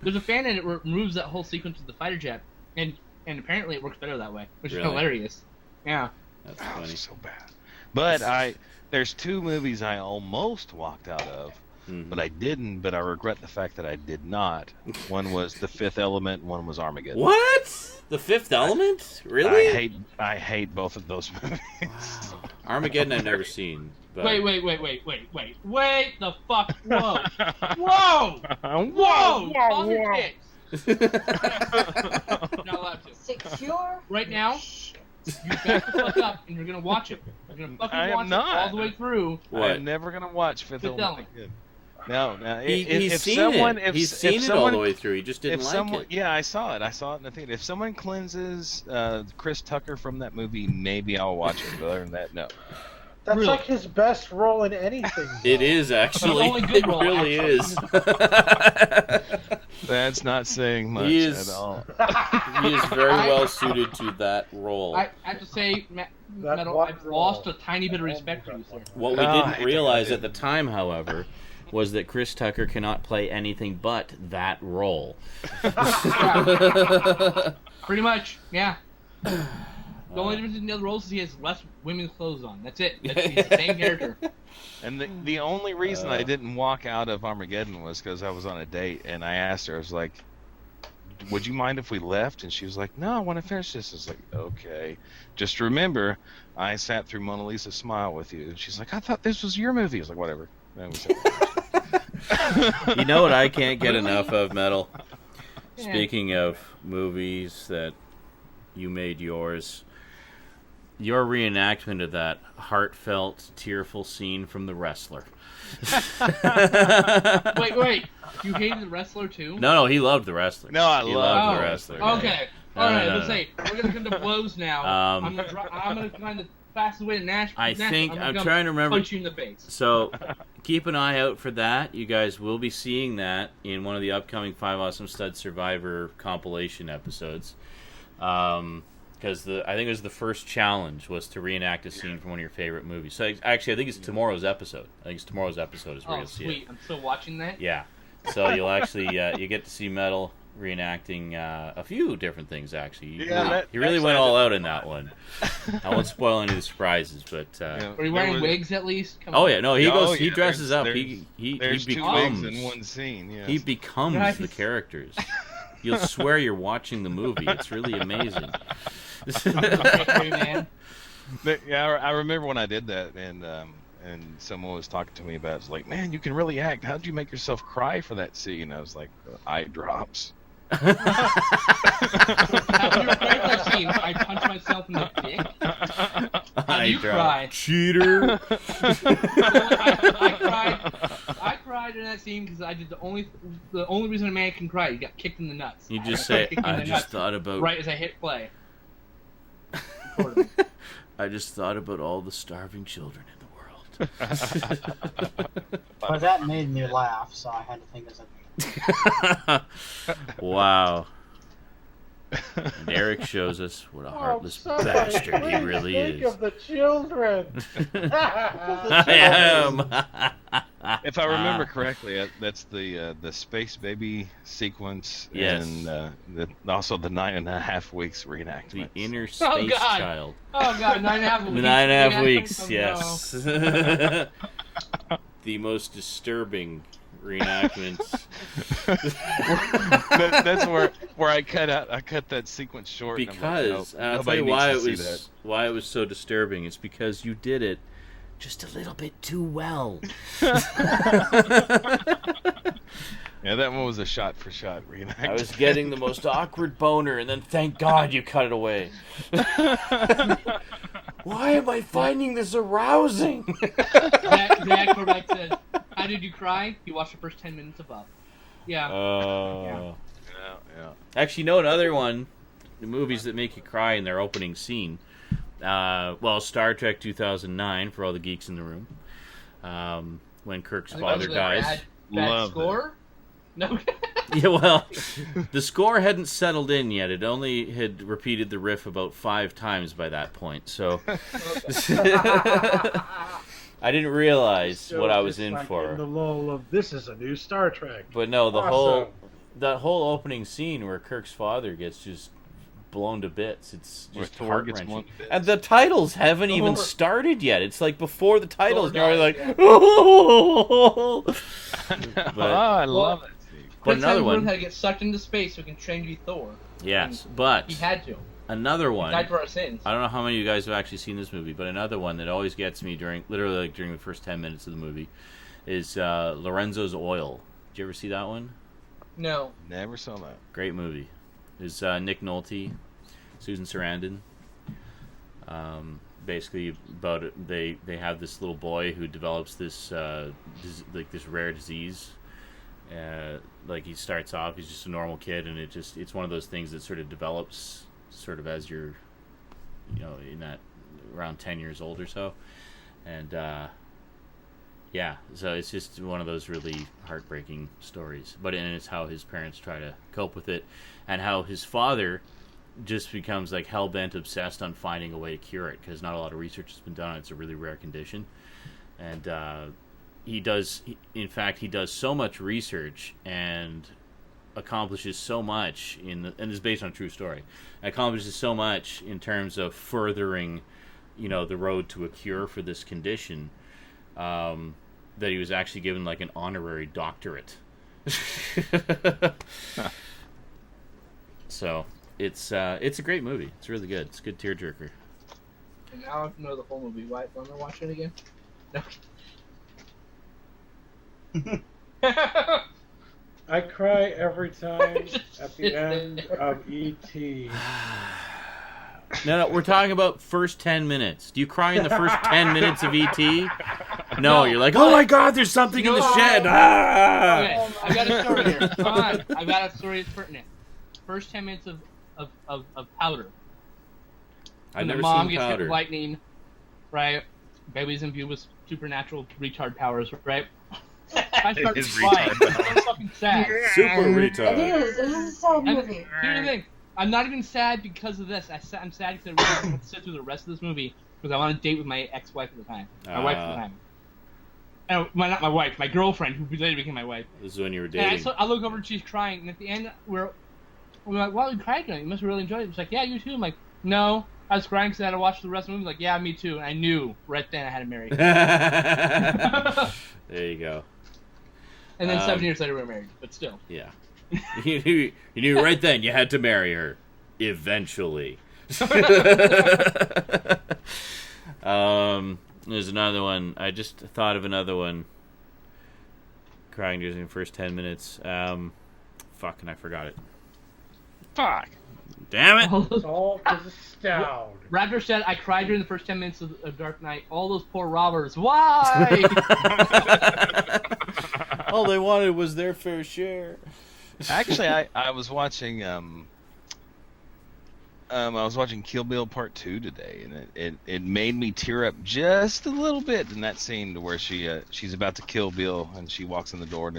there's a fan edit where it removes that whole sequence of the fighter jet, and apparently it works better that way, which is hilarious. Yeah. That's funny. So bad. But there's 2 movies I almost walked out of, but I didn't. But I regret the fact that I did not. One was The Fifth Element, and one was Armageddon. What? The Fifth Element? Really? I hate both of those movies. Wow. Armageddon I've never seen. But... Wait the fuck! Whoa! Whoa! On your kicks. Not allowed to. Secure. Right now. You back the fuck up, and you're gonna watch it. You're gonna fucking watch it all the way through. What? I'm never gonna watch Fifth Element again. No. He's seen it all the way through. He just didn't like it. Yeah, I saw it. In the theater. If someone cleanses Chris Tucker from that movie, maybe I'll watch it. But other than that, no. That's like his best role in anything. Though. It is actually. It really is. That's not saying much at all. He is very well suited to that role. I have to say, Metal, I've lost a tiny bit of respect for you, sir. What we didn't realize at the time, however, was that Chris Tucker cannot play anything but that role. Pretty much, yeah. The only difference in the other roles is he has less women's clothes on. That's it. He's the same character. And the only reason I didn't walk out of Armageddon was because I was on a date, and I asked her, I was like, would you mind if we left? And she was like, no, I want to finish this. I was like, okay. Just remember, I sat through Mona Lisa's Smile with you. And she's like, I thought this was your movie. I was like, whatever. You know what I can't get enough of, Metal? Yeah. Speaking of movies that you made yours, your reenactment of that heartfelt, tearful scene from The Wrestler. Wait. You hated The Wrestler too? No, he loved The Wrestler. No, I loved The Wrestler. Okay. Alright, let's say, we're going to come to blows now. I'm going to kind of fastest way to Nashville. I'm trying to remember. Punch you in the face. So, keep an eye out for that. You guys will be seeing that in one of the upcoming 5 Awesome Stud Survivor compilation episodes. Because I think it was the first challenge was to reenact a scene from one of your favorite movies. So actually, I think it's tomorrow's episode. Is where you'll see it. Sweet. I'm still watching that? Yeah. So you'll actually you get to see Metal reenacting a few different things. Actually, he really went all out in that one. I won't spoil any of the surprises, but are you wearing wigs at least? Come on. Yeah, no, he dresses up. He becomes 2 wigs in one scene. Yes. He becomes the characters. You'll swear you're watching the movie. It's really amazing. Yeah, I remember when I did that, and someone was talking to me about it. It's like, man, you can really act. How'd you make yourself cry for that scene? I was like, eye drops. After you cried that scene, I punched myself in the dick. You cried. Cheater. I cried in that scene because I did the only reason a man can cry. He got kicked in the nuts. You just say, I just thought about... Right as I hit play. I just thought about all the starving children in the world. But that made me laugh, so I had to think of something. Wow. And Eric shows us what a heartless bastard he really think is. Of the children. I am. If I remember correctly, that's the space baby sequence, yes. And also the 9.5 weeks reenactment. The inner space child. Oh God, 9.5 weeks. 9.5 weeks, yes. The most disturbing reenactments. That's where I cut that sequence short. Because and I'm like, I'll tell you why it was so disturbing. It's because you did it just a little bit too well. Yeah, that one was a shot-for-shot reenactment. I was getting the most awkward boner, and then thank God you cut it away. Why am I finding this arousing? Zach Correct says, how did you cry? You watched the first 10 minutes of Up. Yeah. Yeah. Actually, no, another one, the movies that make you cry in their opening scene. Star Trek 2009, for all the geeks in the room. When Kirk's father dies. Bad score? No. Yeah, well, the score hadn't settled in yet. It only had repeated the riff about 5 times by that point, so I didn't realize what I was in for. In the lull of this is a new Star Trek. But no, that whole opening scene where Kirk's father gets just blown to bits. It's just heart-wrenching. And the titles haven't even started yet. It's like before the titles, you're already like, oh, I love it. But another one had to get sucked into space so he can train to be Thor. Yes, but he had to. Another one. He died for our sins. I don't know how many of you guys have actually seen this movie, but another one that always gets me during the first 10 minutes of the movie is Lorenzo's Oil. Did you ever see that one? No. Never saw that. Great movie. It's Nick Nolte, Susan Sarandon. Basically, about it, they have this little boy who develops this this rare disease. Like he starts off, he's just a normal kid, and it's one of those things that sort of develops sort of as you're, in that around 10 years old or so, and so it's just one of those really heartbreaking stories. But it's how his parents try to cope with it, and how his father just becomes like hell-bent obsessed on finding a way to cure it, because not a lot of research has been done on it. It's a really rare condition, and he does so much research and accomplishes so much and it's based on a true story. Accomplishes so much in terms of furthering, the road to a cure for this condition, that he was actually given like an honorary doctorate. So it's a great movie. It's really good. It's a good tearjerker. And now I have to know the whole movie. Why am I watching it again? I cry every time at the end of E.T. No, we're talking about first 10 minutes. Do you cry in the first 10 minutes of E.T.? No, you're like, oh my God, there's something in the shed. Ah! Okay, I got a story here. Come on, I got a story that's pertinent. First 10 minutes of Powder. I've never mom seen gets hit Powder. with lightning, right? Baby's imbued with supernatural retard powers, right? I start crying. I'm so fucking sad. Super retard. It is a sad movie. Here's the thing. I'm not even sad because of this. I'm sad because I really have to sit through the rest of this movie because I want to date with my ex-wife at the time. My wife at the time. Well, not my wife, my girlfriend, who later became my wife. This is when you were And dating. I look over and she's crying, and at the end, we're like, "Wow, you cried tonight. You must have really enjoyed it." She's like, "Yeah, you too." I'm like, "No, I was crying because I had to watch the rest of the movie." Like, "Yeah, me too." And I knew right then I had to marry her. There you go. And then 7 years later, we were married, but still. Yeah. You knew right then you had to marry her. Eventually. There's another one. I just thought of another one. Crying during the first 10 minutes. Fuck, and I forgot it. Fuck. Damn it! It's all because of Stout. Raptor said, "I cried during the first 10 minutes of Dark Knight. All those poor robbers. Why?" All they wanted was their fair share. Actually, I was watching I was watching Kill Bill Part 2 today, and it made me tear up just a little bit in that scene to where she's about to kill Bill, and she walks in the door, and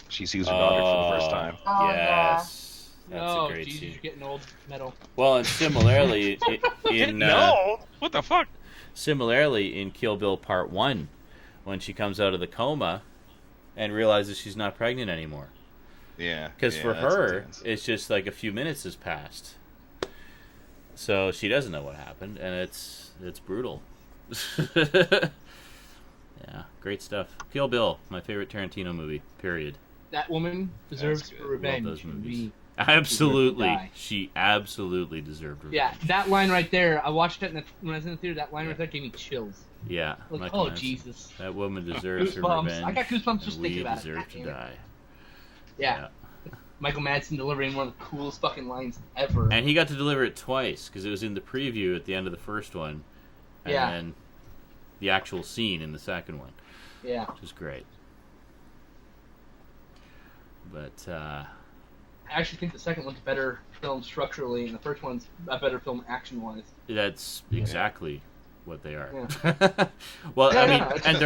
she sees her daughter for the first time. Oh, Yes. That's No, a great Jesus, scene. you're getting old. Metal. Well, and similarly, No! What the fuck? Similarly, in Kill Bill Part 1, when she comes out of the coma and realizes she's not pregnant anymore. Yeah. Because for that's her, intense. it's just like a few minutes has passed. So she doesn't know what happened, and it's brutal. Yeah, great stuff. Kill Bill, my favorite Tarantino movie, period. That woman deserves good. revenge. Love those movies. We- Absolutely. die. She absolutely deserved revenge. Yeah, that line right there. I watched it when I was in the theater. That line right there gave me chills. Yeah. Like, Michael oh Mann. Jesus. That woman deserves her Goosebumps. revenge. I got goosebumps just and thinking we about it. deserve God to damn it. die. Yeah. Michael Madsen delivering one of the coolest fucking lines ever. And he got to deliver it twice, because it was in the preview at the end of the first one, and Yeah. then the actual scene in the second one, Yeah. which is great. But, I actually think the second one's better film structurally, and the first one's a better film action-wise. that's exactly what they are. Yeah. Well, I mean, Yeah. and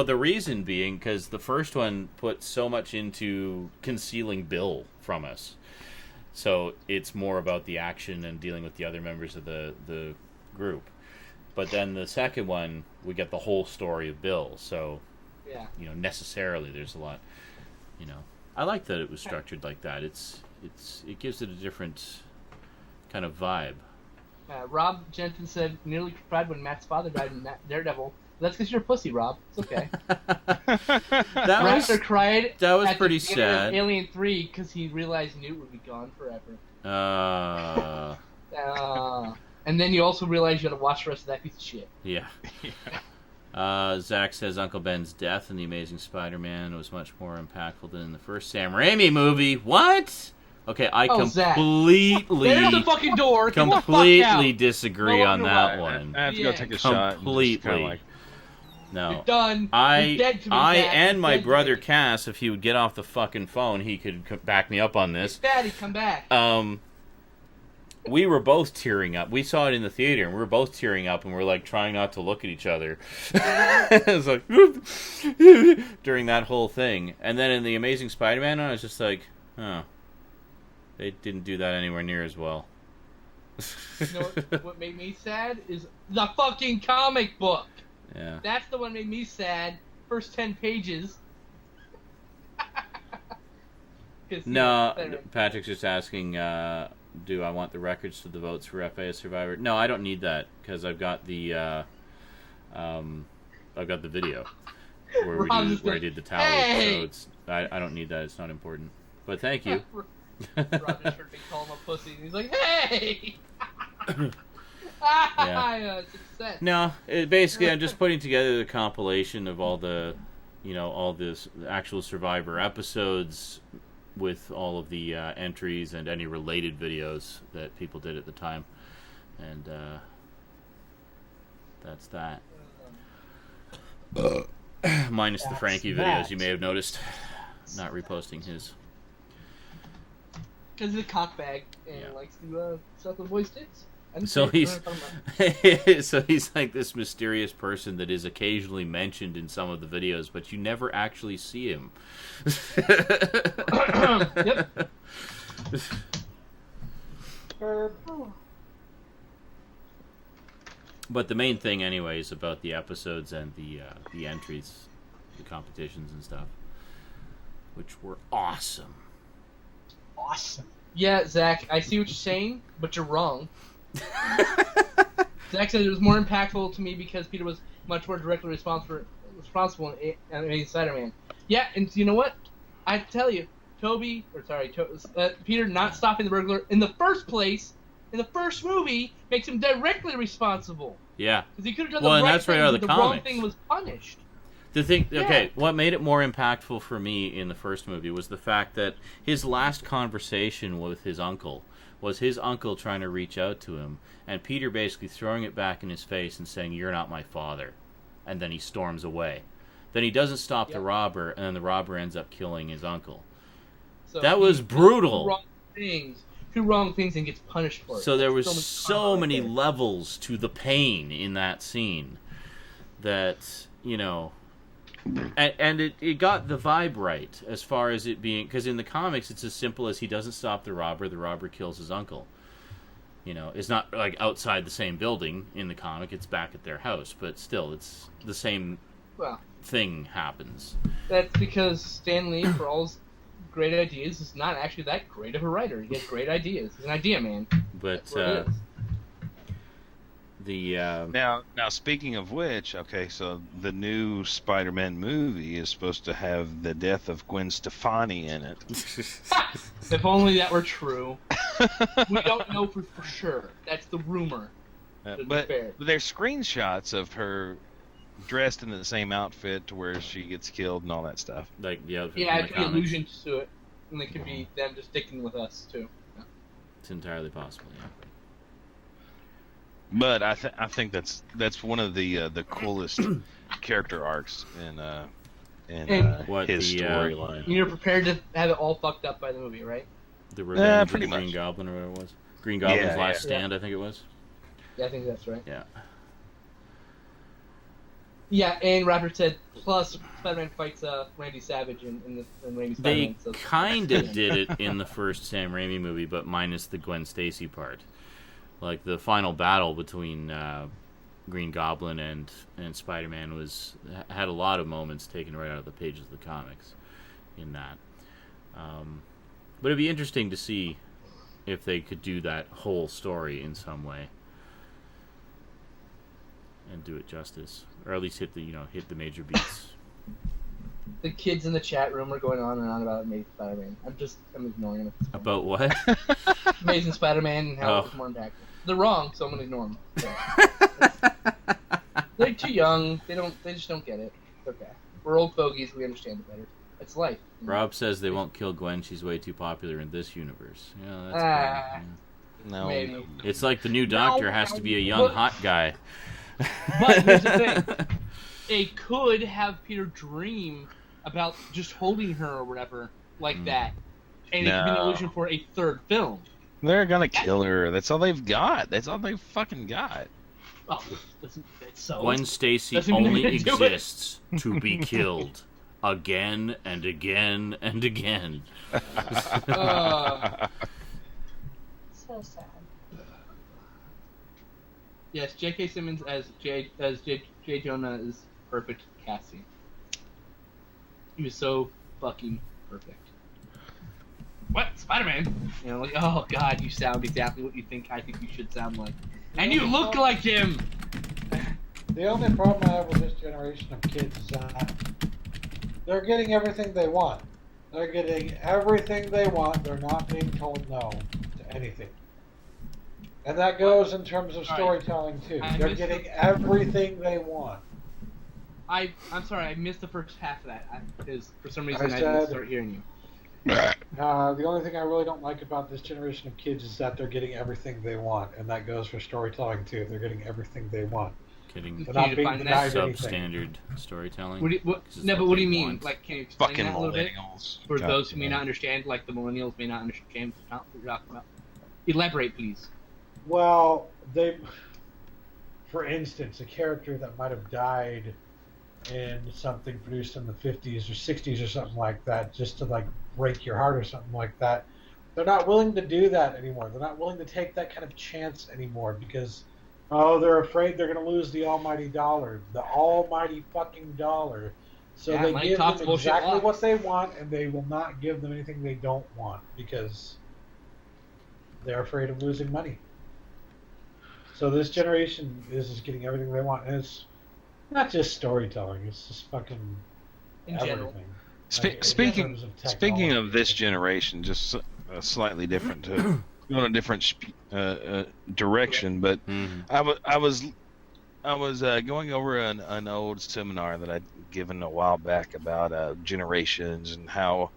the reason being because the first one put so much into concealing Bill from us, so it's more about the action and dealing with the other members of the group. But then the second one, we get the whole story of Bill. So, Yeah. necessarily there's a lot. I like that it was structured like that. It gives it a different kind of vibe. Rob Jensen said, "Nearly cried when Matt's father died in Daredevil." That's because you're a pussy, Rob. It's okay. Raptor cried. that was at pretty the beginning of sad. Alien 3 because he realized Newt would be gone forever. And then you also realize you got to watch the rest of that piece of shit. Yeah. Zach says Uncle Ben's death in The Amazing Spider-Man was much more impactful than in the first Sam Raimi movie. What? Okay, I Zach. completely, There's the fucking door. Get the fuck completely out. disagree No on wonder that why. one. I have to go Yeah. take a shot. And just Completely. kinda like, No. You're done. You're I dead to me, Zach. and You're my dead to brother me. Cass, if he would get off the fucking phone, he could back me up on this. Daddy, come back. We were both tearing up. We saw it in the theater, and we were both tearing up, and we're like trying not to look at each other. It was like during that whole thing, and then in The Amazing Spider-Man, I was just like, oh, they didn't do that anywhere near as well. You know what made me sad is the fucking comic book. Yeah. That's the one that made me sad. First 10 pages. 'Cause, No, you know, Patrick's just asking, do I want the records to the votes for FAS Survivor? No, I don't need that because I've got the video where I did the tally. Hey! So I don't need that. It's not important. But thank you. Rob just heard me call him a pussy, and he's like, "Hey!" Success. No, basically I'm just putting together the compilation of all the, all this actual Survivor episodes with all of the entries and any related videos that people did at the time, and that's that. Minus the Frankie videos, you may have noticed. Not reposting his. Because he's a cockbag and likes to suck with boys' tits. So he's like this mysterious person that is occasionally mentioned in some of the videos, but you never actually see him. Yep. But the main thing, anyways, about the episodes and the entries the competitions and stuff, which were awesome. Awesome. Yeah, Zach, I see what you're saying, but you're wrong. Zach said it was more impactful to me because Peter was much more directly responsible in Amazing Spider-Man. Yeah, and you know what? I tell you, Peter not stopping the burglar in the first place, in the first movie, makes him directly responsible. Yeah. Because he could have done Well, the and right that's right thing, out of but the the wrong comics. thing was punished. The thing, Yeah. okay, what made it more impactful for me in the first movie was the fact that his last conversation with his uncle was his uncle trying to reach out to him, and Peter basically throwing it back in his face and saying, "You're not my father," and then he storms away. Then he doesn't stop the robber, and then the robber ends up killing his uncle. So That was he does brutal. Two wrong things and gets punished for it. So there That's was much so karma many right there. levels to the pain in that scene that, you know, and it got the vibe right as far as it being, because in the comics it's as simple as he doesn't stop the robber kills his uncle. You know, it's not like outside the same building in the comic, it's back at their house, but still it's the same thing happens. That's because Stan Lee, for all his great ideas, is not actually that great of a writer. He has great ideas. He's an idea man. But now speaking of which, okay, so the new Spider-Man movie is supposed to have the death of Gwen Stefani in it. If only that were true. We don't know for sure. That's the rumor. But there's screenshots of her dressed in the same outfit to where she gets killed and all that stuff. Like the outfit Yeah, from it the could be comics. allusions to it, and it could be them just sticking with us too. Yeah. It's entirely possible, yeah. But I think that's one of the coolest character arcs in his storyline. You're prepared to have it all fucked up by the movie, right? The Revenge of pretty the Green much. Goblin, or whatever it was. Green Goblin's Yeah, Last yeah. Stand, I think it was. Yeah, I think that's right. Yeah. Yeah, and Robert said, plus Spider-Man fights Randy Savage in Randy They Spider-Man. So kind of did it in the first Sam Raimi movie, but minus the Gwen Stacy part. Like, the final battle between Green Goblin and Spider-Man had a lot of moments taken right out of the pages of the comics in that. But it'd be interesting to see if they could do that whole story in some way and do it justice, or at least hit the major beats. the kids in the chat room are going on and on about Amazing Spider-Man. I'm ignoring them. About what? Amazing Spider-Man and how Oh. it was more impactful. They're wrong, so I'm gonna ignore them. So. They're too young. They just don't get it. It's okay. We're old fogies. We understand it better. It's life. Rob says they won't kill Gwen. She's way too popular in this universe. Yeah, that's Ah. good. No. Maybe. It's like the new Doctor has to be a young, hot guy. But here's the thing. They could have Peter dream about just holding her or whatever like that. And it could be an No. illusion for a third film. They're gonna kill her. That's all they've got. That's all they've fucking got. Oh, that's so. Gwen Stacy Doesn't mean only they're gonna do it. exists to be killed. Again and again and again. So sad. Yes, J.K. Simmons as J. Jonah is perfect casting. He was so fucking perfect. What? Spider-Man? You know, like, oh god, you sound exactly what I think you should sound like. And you look like him! The only problem I have with this generation of kids is that they're getting everything they want. They're getting everything they want. They're not being told no to anything. And that goes in terms of storytelling too. They're getting everything they want. I'm sorry, I missed the first half of that because for some reason I I didn't said- start hearing you. The only thing I really don't like about this generation of kids is that they're getting everything they want, and that goes for storytelling too. They're getting everything they want. Getting They're not being define that? denied anything. substandard storytelling. What do you, 'Cause it's no, what but what do they you mean? want. Like, can you explain Fucking that a little bit? millennials. For God those who may damn. not understand, like the millennials may not understand what you're talking about. Elaborate, please. Well, for instance, a character that might have died in something produced in the 50s or 60s or something like that, just to like break your heart or something like that, they're not willing to do that anymore. They're not willing to take that kind of chance anymore because, they're afraid they're going to lose the almighty dollar, the almighty fucking dollar. So Yeah, they money give talks, them bullshit exactly walks. what they want, and they will not give them anything they don't want because they're afraid of losing money. So this generation is just getting everything they want, and it's not just storytelling; it's just fucking In everything. general. Like, Speaking in terms of speaking of technology. this generation, just slightly different to go in a different direction, but I was going over an old seminar that I'd given a while back about generations and how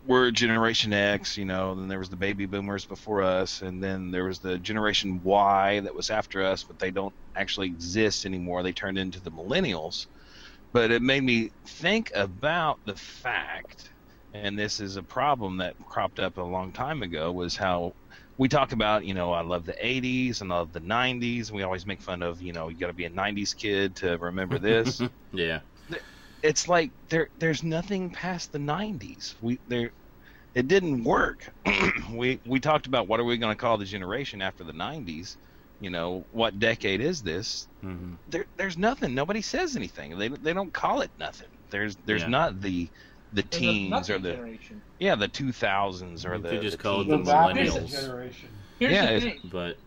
we're Generation X, you know, then there was the baby boomers before us, and then there was the Generation Y that was after us, but they don't actually exist anymore. They turned into the millennials. But it made me think about the fact, and this is a problem that cropped up a long time ago, was how we talk about, you know, I love the 80s and I love the 90s, and we always make fun of, you know, you got to be a 90s kid to remember this. Yeah. It's like there's nothing past the 90s. It didn't work. we talked about what are we going to call the generation after the 90s. You know, what decade is this? Mm-hmm. There's nothing. Nobody says anything. They don't call it nothing. There's not the teens or the generation. the 2000s or They the just the call it teens. the millennials. Generation. Here's Yeah, the thing. But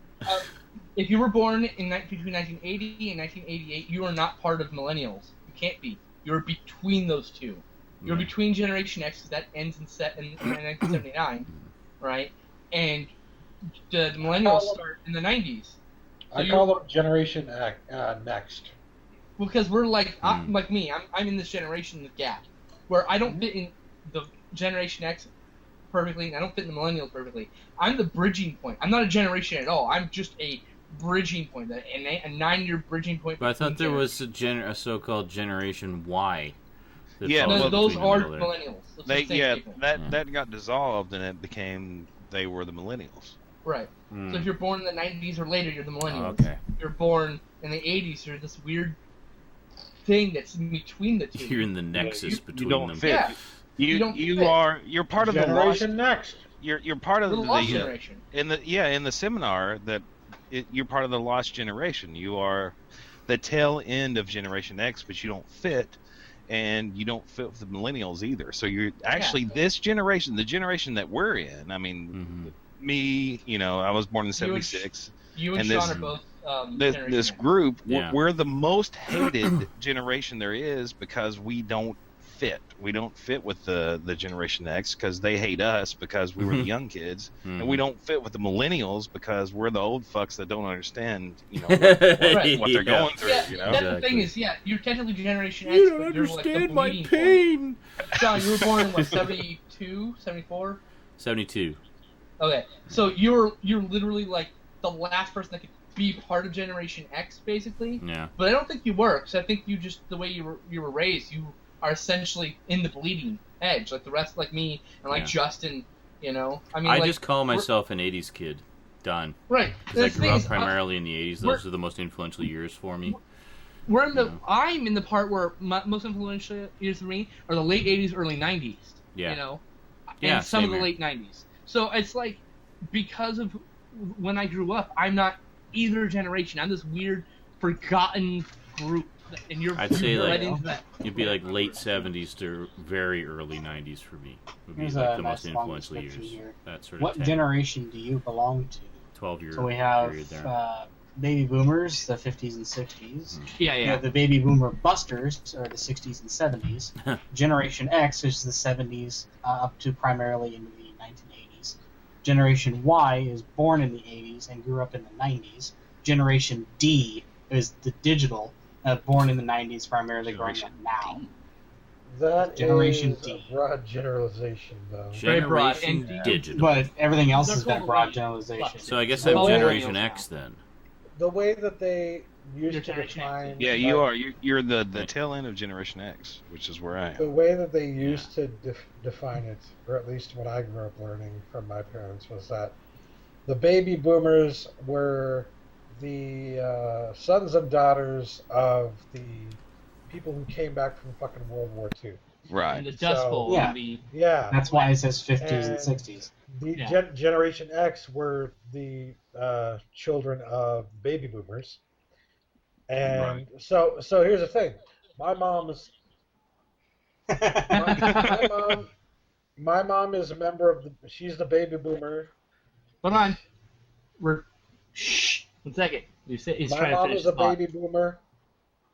If you were born between 1980 and 1988, you are not part of millennials. You can't be. You're between those two. You're between Generation X, because that ends in 1979, right? And the millennials start in the 90s. So I call them Generation Next. Because we're like me. I'm in this generation gap where I don't fit in the Generation X perfectly, and I don't fit in the millennials perfectly. I'm the bridging point. I'm not a generation at all. I'm just a bridging point, a 9-year bridging point. I thought there was a so-called Generation Y. Yeah, no, well, those are the middle millennials. Those are the same people. that got dissolved and it became they were the millennials. Right. So if you're born in the 90s or later, you're the millennials. Okay. If you're born in the 80s, you're this weird thing that's in between the two. You're in the nexus between you don't them. fit. Yeah. You're part of Generation the lost, Next. You're part of the lost generation. in the seminar that you're part of the lost generation. You are the tail end of Generation X, but you don't fit. And you don't fit with the millennials either. So you're actually this generation, the generation that we're in. I mean, me, you know, I was born in '76. You and Sean are both this group. Yeah. We're the most hated generation there is because we don't fit. We don't fit with the Generation X because they hate us because we were the young kids, and we don't fit with the millennials because we're the old fucks that don't understand, you know, what they're going through. Yeah, you know, that's the thing is, you're technically Generation X. You don't but understand you're like the my bleeding pain. point. John, you were born in what, 72, 74? 72. Okay, so you're literally like the last person that could be part of Generation X, basically. Yeah. But I don't think you were, because I think you just the way you were raised, you are essentially in the bleeding edge, like the rest, like me and like Justin. You know, I mean, I just call myself an '80s kid. Done. Right. Because I grew up primarily in the '80s. Those are the most influential years for me. We're in the. I'm in the part where most influential years for me are the late '80s, early '90s. Yeah. You know, and some of the here. late '90s. So it's like because of when I grew up, I'm not either generation. I'm this weird, forgotten group. And I'd say right like into that. It'd be like late '70s to very early '90s for me. Would be like the most influential years. Here. That sort of. What generation do you belong to? 12-year. So we have period there. baby boomers, the 50s and 60s. Yeah. You have the baby boomer busters, or the 60s and 70s. Generation X is the 70s up to primarily into the 1980s. Generation Y is born in the 80s and grew up in the 90s. Generation D is the digital, born in the 90s, primarily growing up now. That Generation is D. a broad generalization, though. Very broad. Generation And digital. But everything else They're has been a called broad millennials. generalization. So I guess I'm Oh, Generation millennials X then. The way that they used You're to Generation X. define... yeah, you are. You're the tail end of Generation X, which is where I The am. way that they used to define it, or at least what I grew up learning from my parents, was that the baby boomers were the sons and daughters of the people who came back from fucking World War II. And Right. the Dust So- Bowl. Yeah. And the, Yeah. That's why it says 50s and And 60s. The Yeah. Generation X were the children of baby boomers. And so here's the thing. My mom's My mom is a member of the. She's the baby boomer. Hold on. Shh. 1 second. He's My trying to mom finish is his a thought. baby boomer.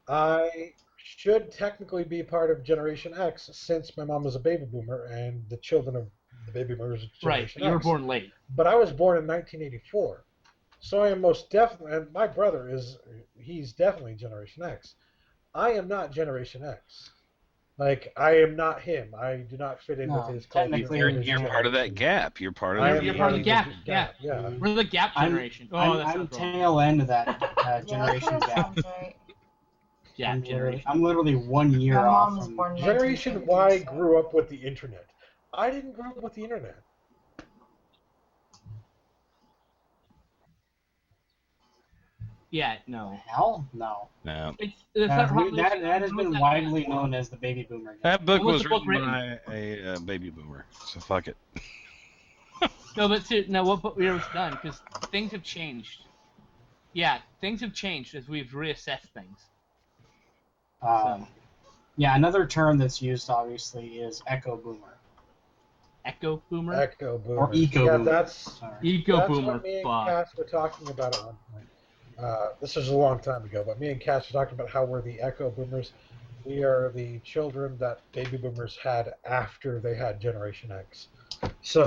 I should technically be part of Generation X since my mom is a baby boomer and the children of the baby boomers are Right, Generation but you were X. born late. But I was born in 1984. So I am most definitely, and my brother he's definitely Generation X. I am not Generation X. Like, I am not him. I do not fit in with his culture. technically, You're part of that gap. You're part of I that am You're part of the gap. Yeah. We're the gap generation. I'm tail end of that generation gap. Right. Gap generation. I'm literally 1 year My off. mom was From, born in Generation 1970, Y grew up with the internet. I didn't grow up with the internet. Yeah, no. hell no. No. That has been widely known as the baby boomer gap. That book When was was the book written by a baby boomer, so fuck it. No, but no, what we was done because things have changed. Yeah, things have changed as we've reassessed things. Yeah, another term that's used obviously is echo boomer. Echo boomer? Echo boomer. Or eco yeah, boomer. that's Eco that's boomer. what me and Fuck. Cass were talking about at one point. This was a long time ago, but me and Cass were talking about how we're the echo boomers. We are the children that baby boomers had after they had Generation X. So.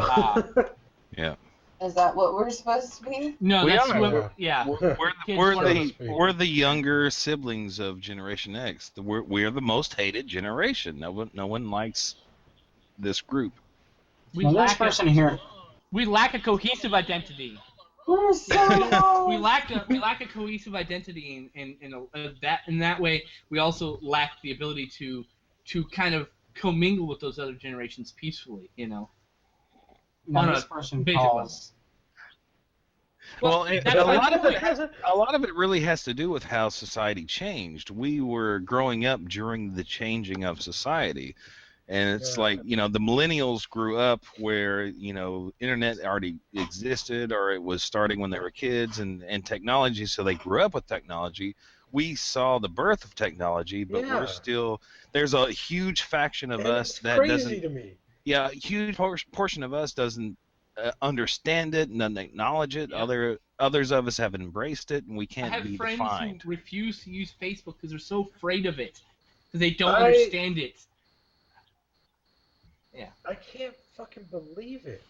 Yeah. Is that what we're supposed to be? No, We that's are. what, yeah. We're the younger siblings of Generation X. We're the most hated generation. No one likes this group. We Well, this lack person here. We lack a cohesive identity. We're so We lack a cohesive identity in that way. We also lack the ability to kind of commingle with those other generations peacefully. You know. Now, this person basic calls. Well, that's a my lot of it really has to do with how society changed. We were growing up during the changing of society. And it's like, the millennials grew up where, internet already existed or it was starting when they were kids and technology, so they grew up with technology. We saw the birth of technology, but we're still, there's a huge faction of us that doesn't. Crazy to me. Yeah, a huge portion of us doesn't understand it and doesn't acknowledge it. Yeah. Others of us have embraced it, and we can't be I have defined. friends who refuse to use Facebook because they're so afraid of it, because they don't understand it. Yeah. I can't fucking believe it.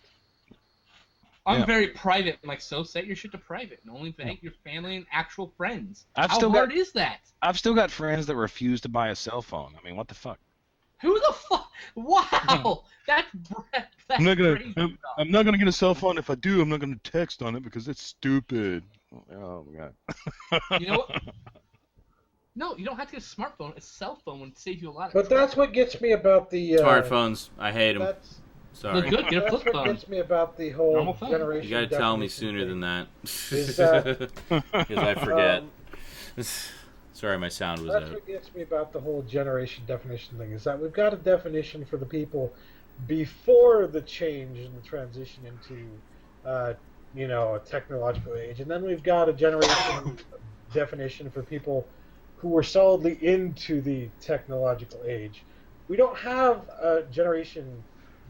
I'm very private. I'm like, so set your shit to private and only thank your family and actual friends. How hard is that? I've still got friends that refuse to buy a cell phone. I mean, what the fuck? Who the fuck? Wow, that's I'm not crazy. gonna get a cell phone. If I do, I'm not gonna text on it because it's stupid. Oh my god. You know what? No, you don't have to get a smartphone. A cell phone would save you a lot of But trouble. that's what gets me about the Smartphones. I hate them. Sorry. They're good. Get a flip That's what phone. gets me about the whole Normal phone. generation. You gotta tell me definition sooner thing. than that. Is that- Because I forget. Sorry, my sound was That's out. what gets me about the whole generation definition thing, is that we've got a definition for the people before the change and the transition into, a technological age, and then we've got a generation definition for people who were solidly into the technological age. We don't have a generation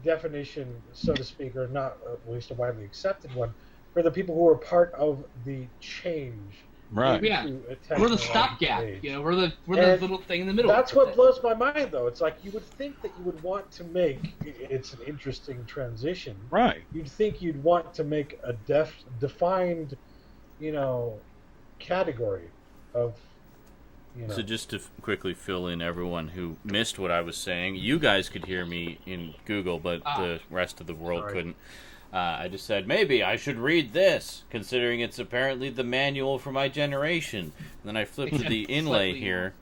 definition, so to speak, or not at least a widely accepted one, for the people who are part of the change. Right. Yeah. into a We're the technological stopgap. age. We're the And little thing in the middle. That's what blows my mind, though. It's like you would think that you would want to make it's an interesting transition. Right. You'd think you'd want to make a defined, category of, So just to quickly fill in everyone who missed what I was saying, you guys could hear me in Google, but the rest of the world couldn't. I just said, maybe I should read this, considering it's apparently the manual for my generation. And then I flipped to the inlay here,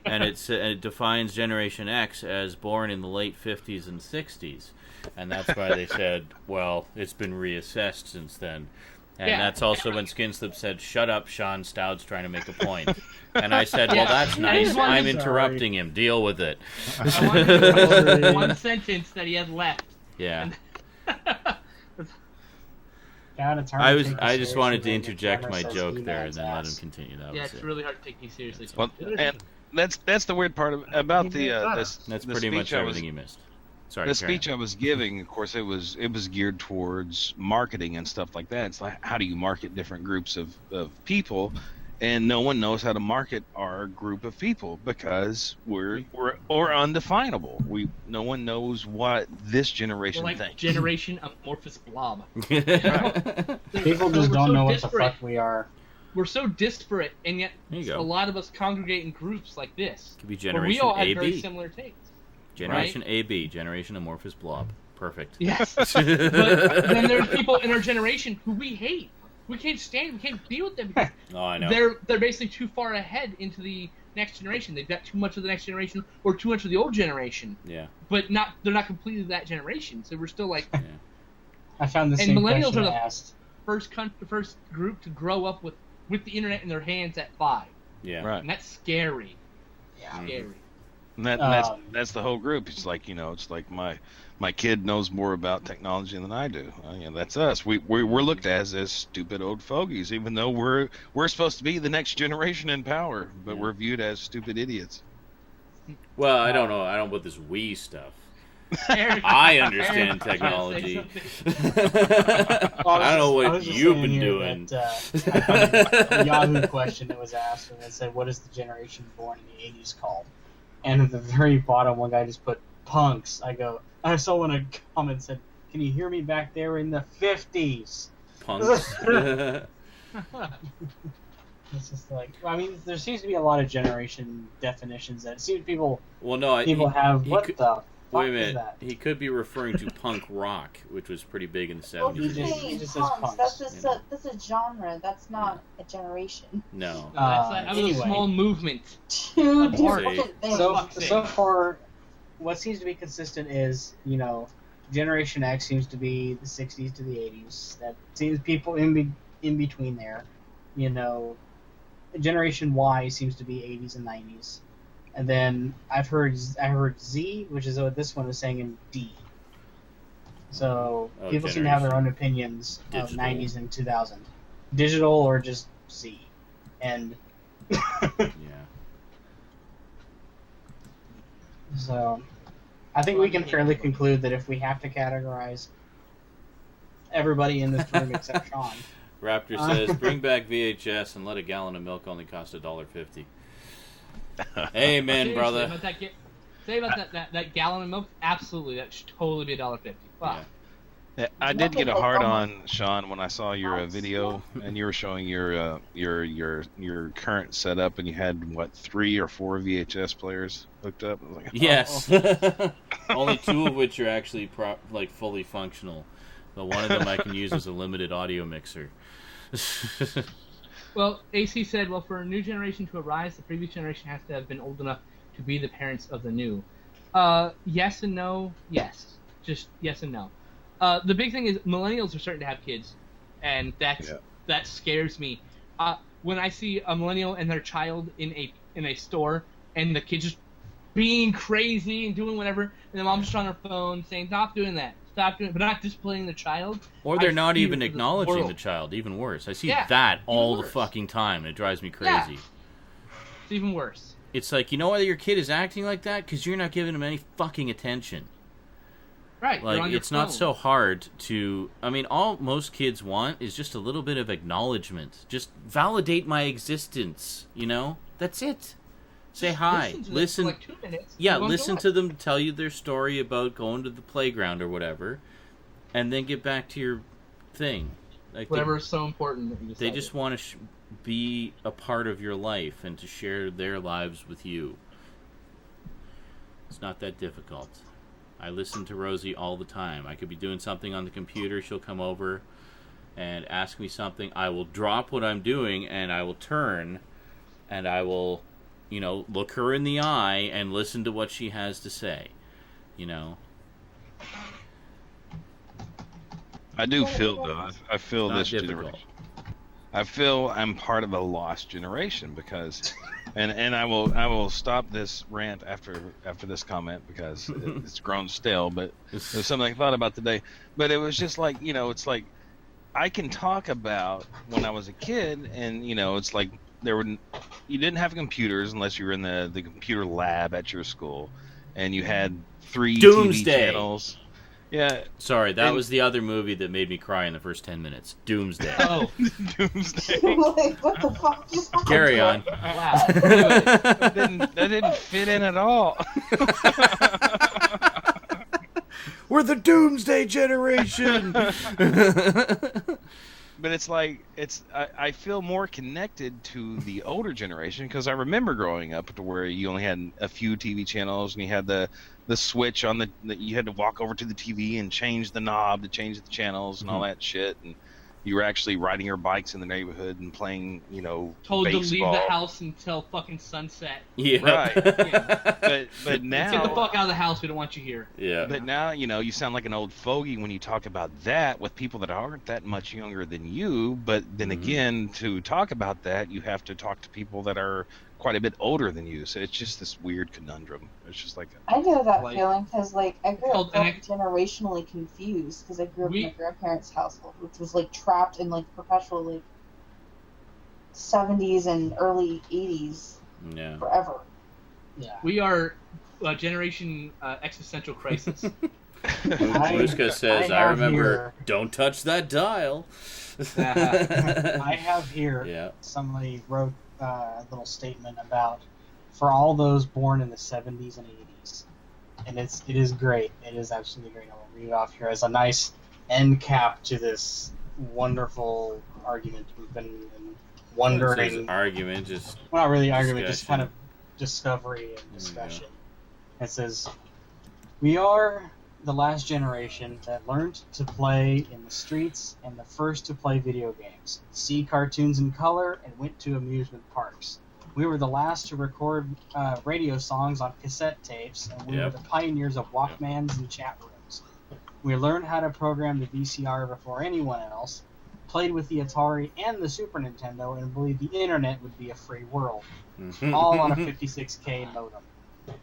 and it defines Generation X as born in the late 50s and 60s. And that's why they said, well, it's been reassessed since then. And that's also when Skinslip said, shut up, Sean Stoud's trying to make a point. And I said, well, that's nice. I'm interrupting him. Deal with it. I wanted to know one sentence that he had left. Yeah. I just wanted to interject my joke there and then let him continue. That was it's it. really hard to take you seriously. Well, that's the weird part about the That's the pretty much speech I everything was- you missed. Sorry. The carry speech I was giving, of course, it was geared towards marketing and stuff like that. It's like, how do you market different groups of people? And no one knows how to market our group of people because we're undefinable. No one knows what this generation We're like thinks. Generation Amorphous Blob. on. People So just we're don't so know what disparate. the fuck we are. We're so disparate, and yet There you go. a lot of us congregate in groups like this. Could be Where we Generation all had very AB. similar takes. Generation AB, Generation Amorphous Blob. Perfect. Yes. But then there's people in our generation who we hate. We can't stand. We can't deal with them because Oh, I know. they're basically too far ahead into the next generation. They've got too much of the next generation or too much of the old generation. Yeah. But they're not completely that generation. So we're still like I found the And same millennials question are the- I asked. the first group to grow up with the internet in their hands at 5, Yeah. Right. and that's scary. Yeah. Scary. And that's the whole group. It's like, it's like my kid knows more about technology than I do. That's us. We're looked at as stupid old fogies, even though we're supposed to be the next generation in power, but we're viewed as stupid idiots. Well, I don't know. I don't put this Wii stuff. Eric, I understand Eric, technology. trying to say something. I don't know I what was just you've saying been here doing. that, I found a Yahoo question that was asked, and it said, "What is the generation born in the '80s called?" And at the very bottom, one guy just put punks. I saw one a comment said, "Can you hear me back there in the '50s?" Punks. It's just like, I mean, there seems to be a lot of generation definitions that it seems people Well, no. have. he What could- the fuck Wait a is minute. that? He could be referring to punk rock, which was pretty big in the Well, 70s. he he just says says punks. punks, That's a genre. That's not a generation. No. That was Anyway. a small movement. Two Of course. different things. So far, what seems to be consistent is, Generation X seems to be the 60s to the 80s. That seems people in between there. Generation Y seems to be 80s and 90s. And then I heard Z, which is what this one is saying in D. So people seem to have their own opinions of Digital. 90s and 2000. Digital or just Z. And Yeah. so I think we can fairly conclude that if we have to categorize everybody in this room except Sean. Raptor says, bring back VHS and let a gallon of milk only cost $1.50. Amen, Seriously, brother. About that gallon of milk. Absolutely, that should totally be $1.50. Wow. Yeah, I did get a hard on, Sean, when I saw your video and you were showing your current setup and you had 3 or 4 VHS players hooked up. I was like, Yes. Only 2 of which are actually fully functional. But one of them I can use as a limited audio mixer. Well, AC said, for a new generation to arise, the previous generation has to have been old enough to be the parents of the new. Yes and no. Yes. Just yes and no. The big thing is millennials are starting to have kids, and that scares me. When I see a millennial and their child in a store, and the kid just being crazy and doing whatever, and the mom's just on her phone saying, "Stop doing that. Stop doing it," but not displaying the child. Or they're I not fear even for the acknowledging world. the child. Even worse. I see Yeah, that all the worse. fucking time. It drives me Yeah. crazy. It's even worse. It's like, you know why your kid is acting like that? Because you're not giving him any fucking attention. Right. you're on Like, your it's not phone. so hard to... I mean, all most kids want is just a little bit of acknowledgement. Just validate my existence, That's it. Say Just hi. to them Listen. for like 2 minutes. Yeah, and go on listen to to them tell you their story about going to the playground or whatever, and then get back to your thing. Like whatever is so important that you They decided. just want to be a part of your life and to share their lives with you. It's not that difficult. I listen to Rosie all the time. I could be doing something on the computer. She'll come over and ask me something. I will drop what I'm doing and I will turn and I will, look her in the eye and listen to what she has to say. I do feel, though. I feel Not this difficult. generation. I feel I'm part of a lost generation because, and I will stop this rant after this comment because it's grown stale. But it was something I thought about today. But it was just like, it's like I can talk about when I was a kid, and it's like there were, you didn't have computers unless you were in the computer lab at your school, and you had 3 Doomsday. TV channels. Yeah. Sorry, that was the other movie that made me cry in the first 10 minutes. Doomsday. Oh, Doomsday. Like, what the fuck just happened? Carry on. wow. That didn't fit in at all. We're the Doomsday Generation. But it's like I feel more connected to the older generation because I remember growing up to where you only had a few TV channels and you had the switch on you had to walk over to the TV and change the knob to change the channels and all that shit, and you were actually riding your bikes in the neighborhood and playing, Told baseball. to leave the house until fucking sunset. Yeah. Right. Yeah. But now Get the fuck out of the house. We don't want you here. Yeah. But now, you sound like an old fogey when you talk about that with people that aren't that much younger than you. But then again, to talk about that, you have to talk to people that are quite a bit older than you. So it's just this weird conundrum. It's just like... I know that Like- feeling because, like, I grew up And I- generationally confused because I grew up in We- my grandparents' household, which was, like, trapped in, like, perpetual, like, 70s and early 80s Yeah. forever. Yeah. We are Generation Existential Crisis. Muska says, I have remember, here- don't touch that dial. I have here, Yeah. somebody wrote a little statement about for all those born in the 70s and 80s. And it is great. It is absolutely great. I'll read it off here as a nice end cap to this wonderful argument we've been wondering. Argument, just... Well, not really argument, just discussion. kind of discovery and discussion. It says, we are the last generation that learned to play in the streets and the first to play video games, see cartoons in color, and went to amusement parks. We were the last to record radio songs on cassette tapes, and we were the pioneers of Walkmans and chat rooms. We learned how to program the VCR before anyone else, played with the Atari and the Super Nintendo, and believed the internet would be a free world. All on a 56K modem.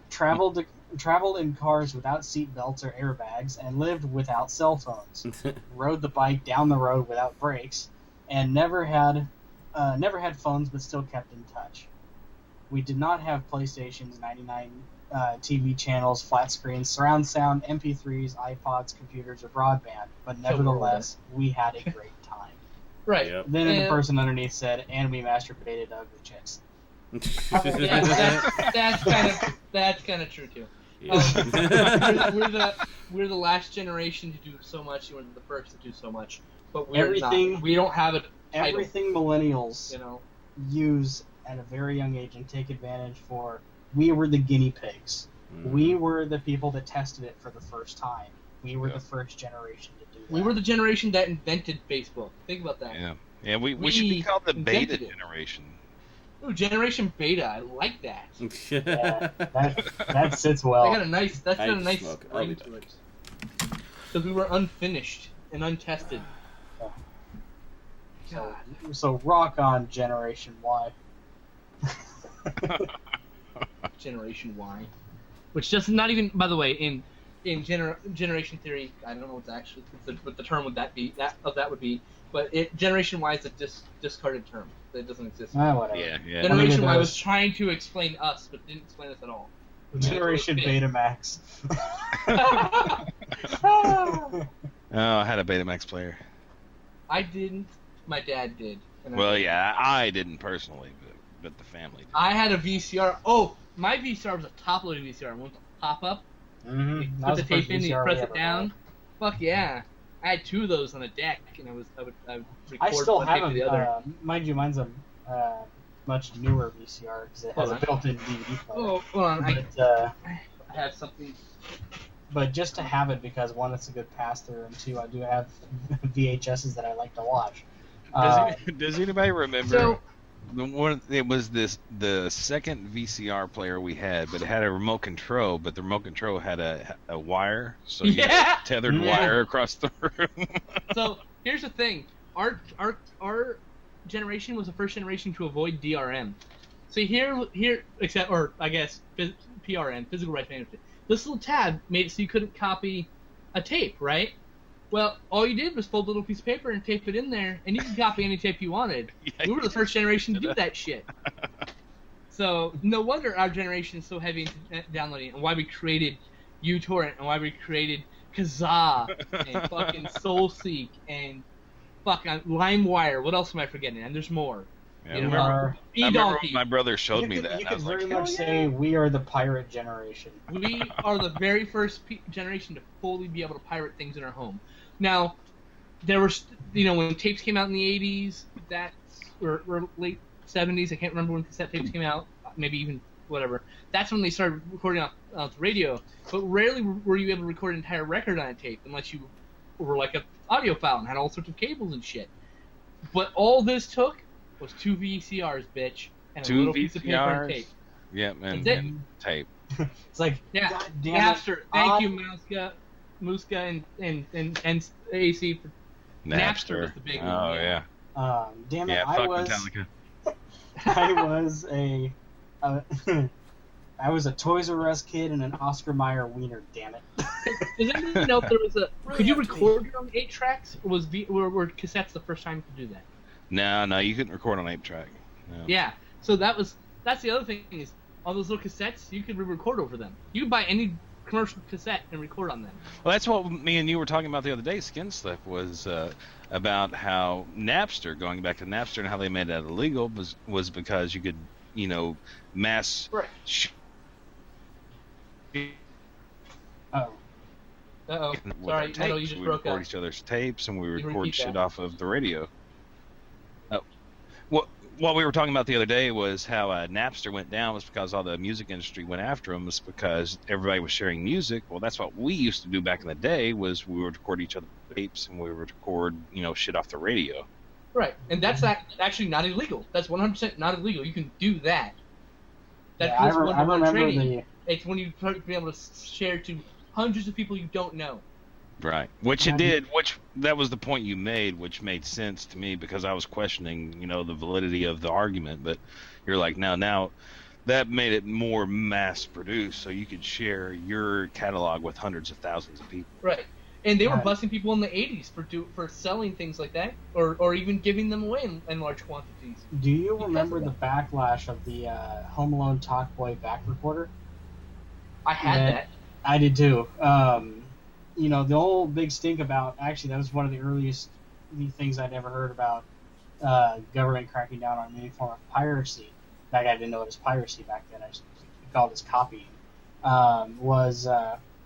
Traveled in cars without seat belts or airbags, and lived without cell phones. Rode the bike down the road without brakes, and never had phones, but still kept in touch. We did not have PlayStations, 99 TV channels, flat screens, surround sound, MP3s, iPods, computers, or broadband, but nevertheless, we had a great time. Right. Yep. Then the person underneath said, and we masturbated ugly chicks. Yeah, that's kind of true too. Yeah. We're the last generation to do so much. We're the first to do so much, but we're Everything- not. We don't have it. Everything millennials use at a very young age and take advantage for, we were the guinea pigs. We were the people that tested it for the first time. We were the first generation to do that. We were the generation that invented Facebook. Think about that. Yeah, we should be called the beta invented it. generation. Ooh, Generation Beta. I like that. Yeah, that sits well. That's got a nice smoke. I'll be ring to it. Because we were unfinished and untested. So rock on Generation Y. Generation Y, which does not even, by the way, in generation theory, I don't know what the term would that be. That would be, but Generation Y is a discarded term. That doesn't exist. Whatever. Yeah. Generation Y was trying to explain us, but didn't explain us at all. Generation Betamax. Oh, I had a Betamax player. I didn't. My dad did. Well, yeah, I didn't personally, but the family did. I had a VCR. Oh, my VCR was a top-loading VCR. One pop up. Mm-hmm. You put the tape in, you press it down. Fuck yeah! I had 2 of those on a deck, and I would record I still one tape have to the other. mind you, mine's a much newer VCR because it has a built-in DVD player. Oh, hold on. But, I had something. but just to have it, because 1, it's a good pass-through, and 2, I do have VHSs that I like to watch. Does anybody remember the one? It was the second VCR player we had, but it had a remote control. But the remote control had a wire, so you had a tethered wire across the room. So here's the thing: our generation was the first generation to avoid DRM. So here, except, or I guess PRM, physical rights management. This little tab made it so you couldn't copy a tape, right? Well, all you did was fold a little piece of paper and tape it in there, and you could copy any tape you wanted. We were the first generation to do that shit. So no wonder our generation is so heavy into downloading, and why we created uTorrent, and why we created Kazaa, and fucking SoulSeek, and fucking LimeWire. What else am I forgetting? And there's more. Yeah, You I know, remember when my brother showed me that. You And I could was very like, much say we are the pirate generation. We are the very first generation to fully be able to pirate things in our home. Now, there were, when tapes came out in the 80s, or late 70s, I can't remember when cassette tapes came out, maybe even whatever. That's when they started recording off the radio. But rarely were you able to record an entire record on a tape unless you were like an audiophile and had all sorts of cables and shit. But all this took was 2 VCRs, bitch, and a little piece of paper and tape. Yeah, man, and tape. It's like, yeah, God damn it. Napster. Thank you, Muska, and AC for Napster was the big one. Oh yeah. Damn it! Yeah, I fuck was Metallica. I was a Toys R Us kid and an Oscar Mayer wiener. Damn it! Does anyone know if there was a? Could you record your own 8 tracks, or were cassettes the first time you could do that? No, you couldn't record on 8-track. No. Yeah, so that's the other thing is all those little cassettes you could re-record over them. You could buy any commercial cassette and record on them. Well, that's what me and you were talking about the other day. Skin Slip was about how Napster, going back to Napster and how they made that illegal was because you could, mass. Right. Oh. Sorry, no, you just we broke record up. each other's tapes and we record repeat shit that? off of the radio. What we were talking about the other day was how Napster went down was because all the music industry went after them was because everybody was sharing music. Well, that's what we used to do back in the day was we would record each other's tapes and we would record, shit off the radio. Right, and that's actually not illegal. That's 100% not illegal. You can do that. That's I remember trading. It's when you be able to share to hundreds of people you don't know. Right, which it did, that was the point you made, which made sense to me because I was questioning, the validity of the argument, but you're like, now that made it more mass-produced, so you could share your catalog with hundreds of thousands of people. Right, and they were busting people in the 80s for selling things like that, or even giving them away in large quantities. Do you remember the backlash of the Home Alone Talkboy back recorder? I had that. I did too. The whole big stink about, actually, that was one of the earliest things I'd ever heard about government cracking down on any form of piracy. In fact, I didn't know it was piracy back then. I just called it copying.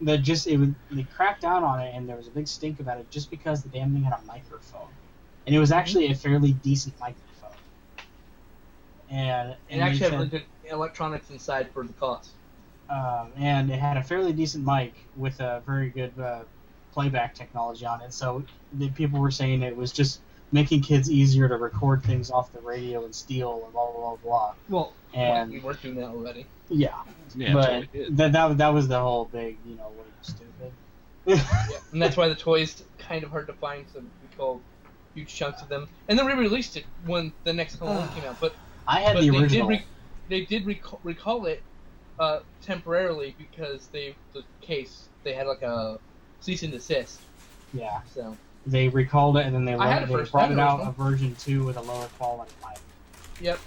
They cracked down on it, and there was a big stink about it just because the damn thing had a microphone. And it was actually a fairly decent microphone. And it actually had really good electronics inside for the cost. And it had a fairly decent mic with a very good playback technology on it. So the people were saying it was just making kids easier to record things off the radio and steal and blah, blah, blah, blah. Well, and we weren't doing that already. Yeah. But that was the whole big, what are you, stupid? Yeah, and that's why the toys kind of hard to find, so we called huge chunks of them. And then we released it when the next Home Alone came out. But I had the original. They did recall it temporarily because they had like a cease and desist. Yeah. So they recalled it and then they brought it out a version 2 with a lower quality mic. Yep.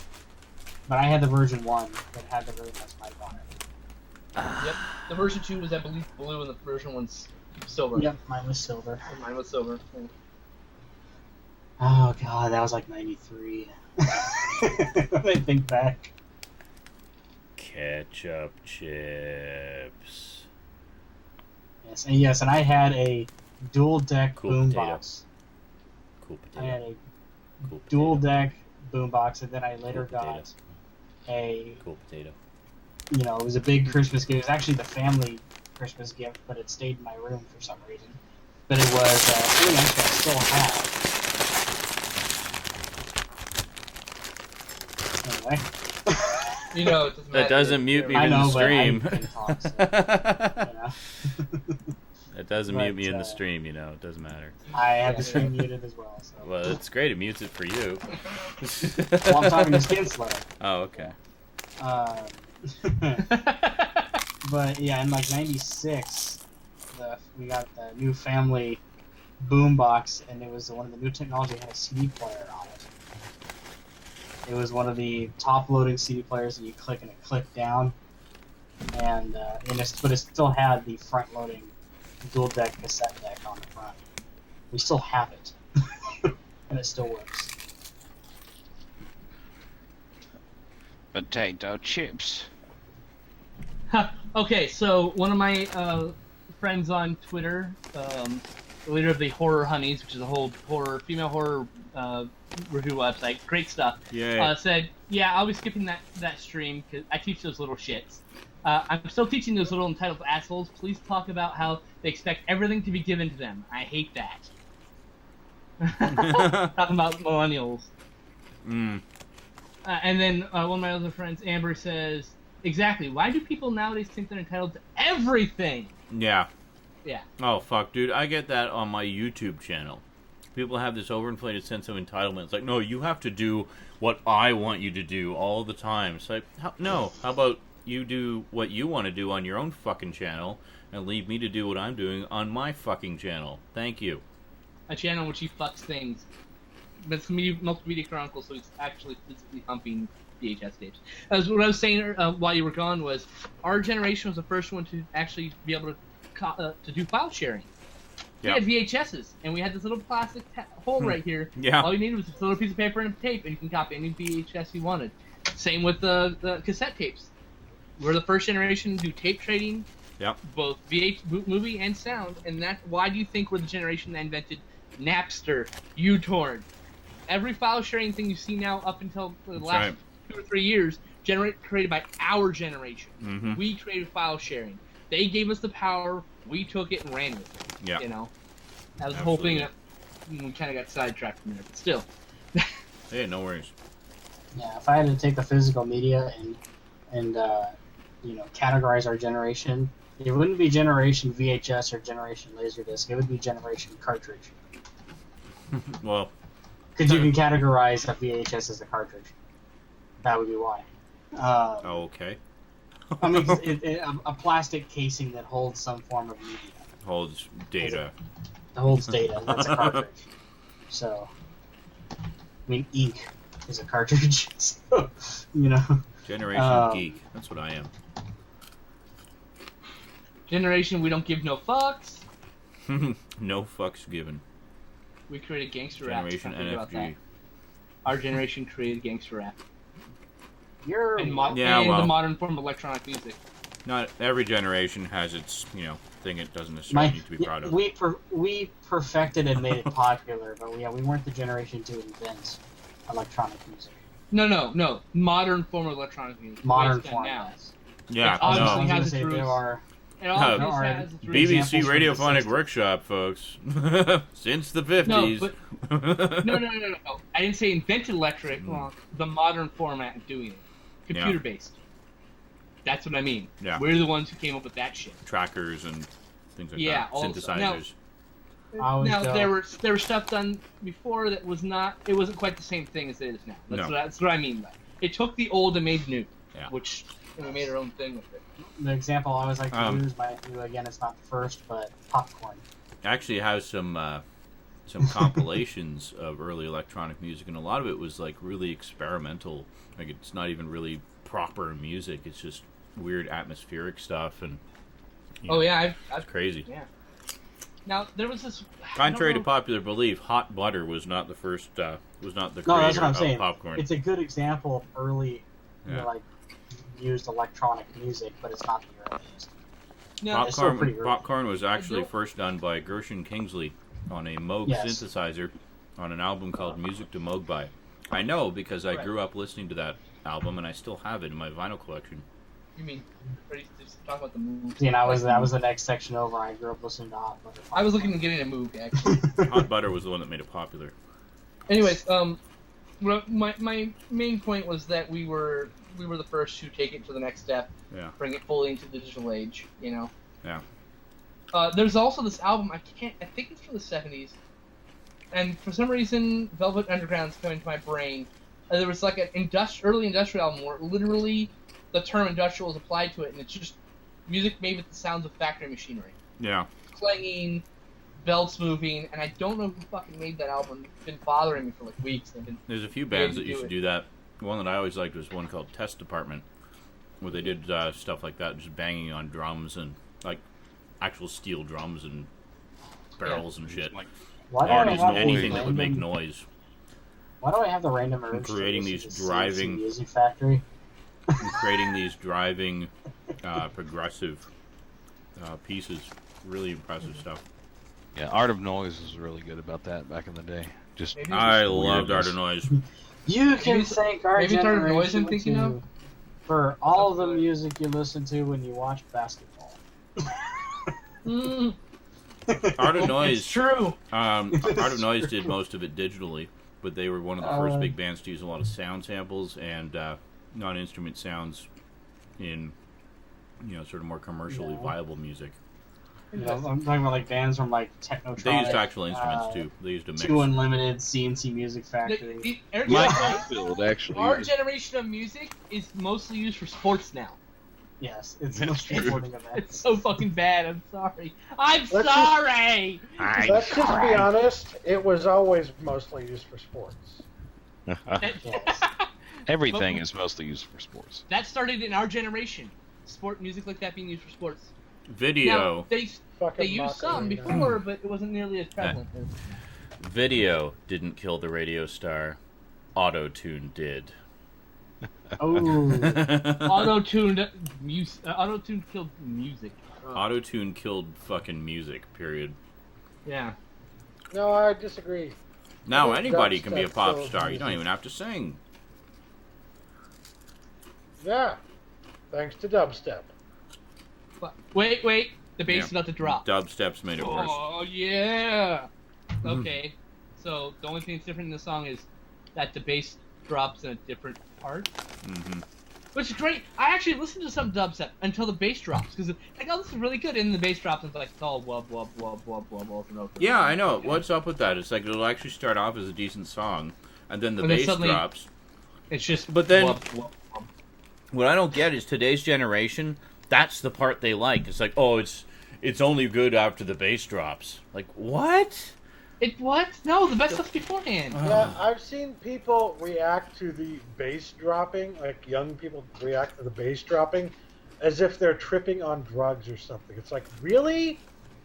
But I had the version 1 that had the really nice mic on it. Yep. The version 2 was, I believe, blue, and the version 1's silver. Yep, mine was silver. And mine was silver. Yeah. Oh god, that was like 93. When I think back. Ketchup chips. Yes, and I had a dual deck boombox. Cool potato. I had a dual deck boombox, and then I later got a cool potato. It was a big Christmas gift. It was actually the family Christmas gift, but it stayed in my room for some reason. But it was something else that I still have. Anyway. It doesn't matter. That doesn't mute me in the stream. It doesn't mute me in the stream, it doesn't matter. I have the stream muted as well. So. Well, it's great. It mutes it for you. Well, I'm talking to Skin Slip. Oh, okay. But yeah, in like '96, we got the new family boombox, and it was one of the new technology that had a CD player on it. It was one of the top loading CD players that you click and it clicked down, but it still had the front loading dual deck cassette deck on the front. We still have it, and it still works. Potato chips. Okay, so one of my friends on Twitter, the leader of the Horror Honeys, which is a whole female horror review website, great stuff, said, yeah, I'll be skipping that stream because I teach those little shits. I'm still teaching those little entitled assholes. Please talk about how they expect everything to be given to them. I hate that. Talking about millennials. Mm. And then one of my other friends, Amber, says, exactly, why do people nowadays think they're entitled to everything? Yeah. Yeah. Oh, fuck, dude. I get that on my YouTube channel. People have this overinflated sense of entitlement. It's like, no, you have to do what I want you to do all the time. It's like, no. How about you do what you want to do on your own fucking channel and leave me to do what I'm doing on my fucking channel? Thank you. A channel in which he fucks things. But it's Multimedia Chronicles, so he's actually physically humping VHS tapes. As what I was saying while you were gone was, our generation was the first one to actually be able to do file sharing. Yeah. We had VHSs, and we had this little plastic hole right here. Yeah. All you needed was a little piece of paper and a tape, and you can copy any VHS you wanted. Same with the cassette tapes. We're the first generation to do tape trading, both movie and sound, and that's why do you think we're the generation that invented Napster, uTorrent? Every file sharing thing you see now up until the last 2 or 3 years created by our generation. Mm-hmm. We created file sharing. They gave us the power. We took it and ran with it. Yeah. You know, that was the whole thing. That we kind of got sidetracked from there, but still. Hey, no worries. Yeah, if I had to take the physical media and categorize our generation, it wouldn't be generation VHS or generation Laserdisc. It would be generation cartridge. Well, because you can categorize a VHS as a cartridge. That would be why. Okay. I mean, a plastic casing that holds some form of media. Holds data. It holds data. That's a cartridge. So, I mean, ink is a cartridge. So, Generation geek. That's what I am. Generation we don't give no fucks. No fucks given. We created gangster rap. Generation NFG. Our generation created gangster rap. You're the modern form of electronic music. Not every generation has its, thing it doesn't necessarily need to be proud of. We perfected and made it popular, but we weren't the generation to invent electronic music. No. Modern form of electronic music. Modern form. Now. Yeah, it obviously has its roots. BBC Radiophonic Workshop, folks. Since the 50s. No. I didn't say invented electric. Well, the modern format of doing it. Computer-based. That's what I mean. Yeah. We're the ones who came up with that shit. Trackers and things like that. Synthesizers. Now there was stuff done before that it wasn't quite the same thing as it is now. That's what I mean by it. It took the old and made new. Yeah. Which we made our own thing with it. The example I always like to use, again, it's not the first, but popcorn. Actually has some compilations of early electronic music, and a lot of it was like really experimental. Like it's not even really proper music. It's just weird atmospheric stuff, and it's crazy. Yeah. Now there was this. Contrary to popular belief, Hot Butter was not the first. Was not the creator that's what I'm saying. Of popcorn. It's a good example of early, used electronic music, but it's not the earliest. No, popcorn was actually first done by Gershon Kingsley on a Moog synthesizer on an album called Music to Moog By. I know because I grew up listening to that album, and I still have it in my vinyl collection. You mean? Just talk about the Moog. That was the next section over. I grew up listening to Hot Butter. I was looking at getting a Moog actually. Hot Butter was the one that made it popular. Anyways, my main point was that we were the first to take it to the next step, bring it fully into the digital age, Yeah. There's also this album, I think it's from the 70s, and for some reason, Velvet Underground's coming to my brain. There was like an early industrial album where literally the term industrial is applied to it, and it's just music made with the sounds of factory machinery. Yeah. Clanging, belts moving, and I don't know who fucking made that album. It's been bothering me for like weeks. There's a few bands that used to do that. one that I always liked was one called Test Department, where they did stuff like that, just banging on drums and like actual steel drums and barrels and shit. Like Why do I Artists, have anything the that would make random- noise. Why do I have the random urge Creating to these listen to driving- CNC Music Factory? And creating these driving, progressive pieces. Really impressive stuff. Yeah, Art of Noise was really good about that back in the day. Just Maybe I just loved Art of weirdness. Noise. You can Maybe- thank our maybe Turn of Noise generation I'm thinking of? for all the music you listen to when you watch basketball. Mm, Art of it's Noise. true. Art of Noise did most of it digitally, but they were one of the first big bands to use a lot of sound samples and non-instrument sounds in, sort of more commercially viable music. You know, I'm talking about like bands from like Technotronic. They used actual instruments too. They used a mix. 2 Unlimited, CNC Music Factory. Mike Oldfield actually. Our generation of music is mostly used for sports now. Yes, it's That's most true. sporting events. It's so fucking bad. I'm sorry. I'm Let's sorry. Let's just be honest. It was always mostly used for sports. Yes. Everything is mostly used for sports. That started in our generation. Sport music like that being used for sports. Video. Now, they Fucking used some Macarena. before, but it wasn't nearly as prevalent. Video didn't kill the radio star. Auto-tune did. Oh, Auto-tuned music. Auto-tune killed music. Auto-tune killed fucking music, period. Yeah. No, I disagree. Now I think anybody can be a dubstep pop killed star. You don't music. even have to sing. Yeah, thanks to dubstep. But wait. The bass Yeah. is about to drop. Dubstep's made it worse. Oh, yeah. Okay. So the only thing that's different in the song is that the bass drops in a different part. Mm-hmm. Which is great. I actually listened to some dubstep until the bass drops because like, oh, this is really good. And then the bass drops and it's like it's all wub wub wub wub wub over and over. Yeah, I know. What's up with that? It's like it'll actually start off as a decent song, and then the And then bass suddenly- drops. It's just. But then- wub, wub, wub. What I don't get is today's generation. That's the part they like. It's like, oh, it's only good after the bass drops. Like what? It what? No, the best stuff's beforehand. Yeah, I've seen people react to the bass dropping, like young people react to the bass dropping, as if they're tripping on drugs or something. It's like, really?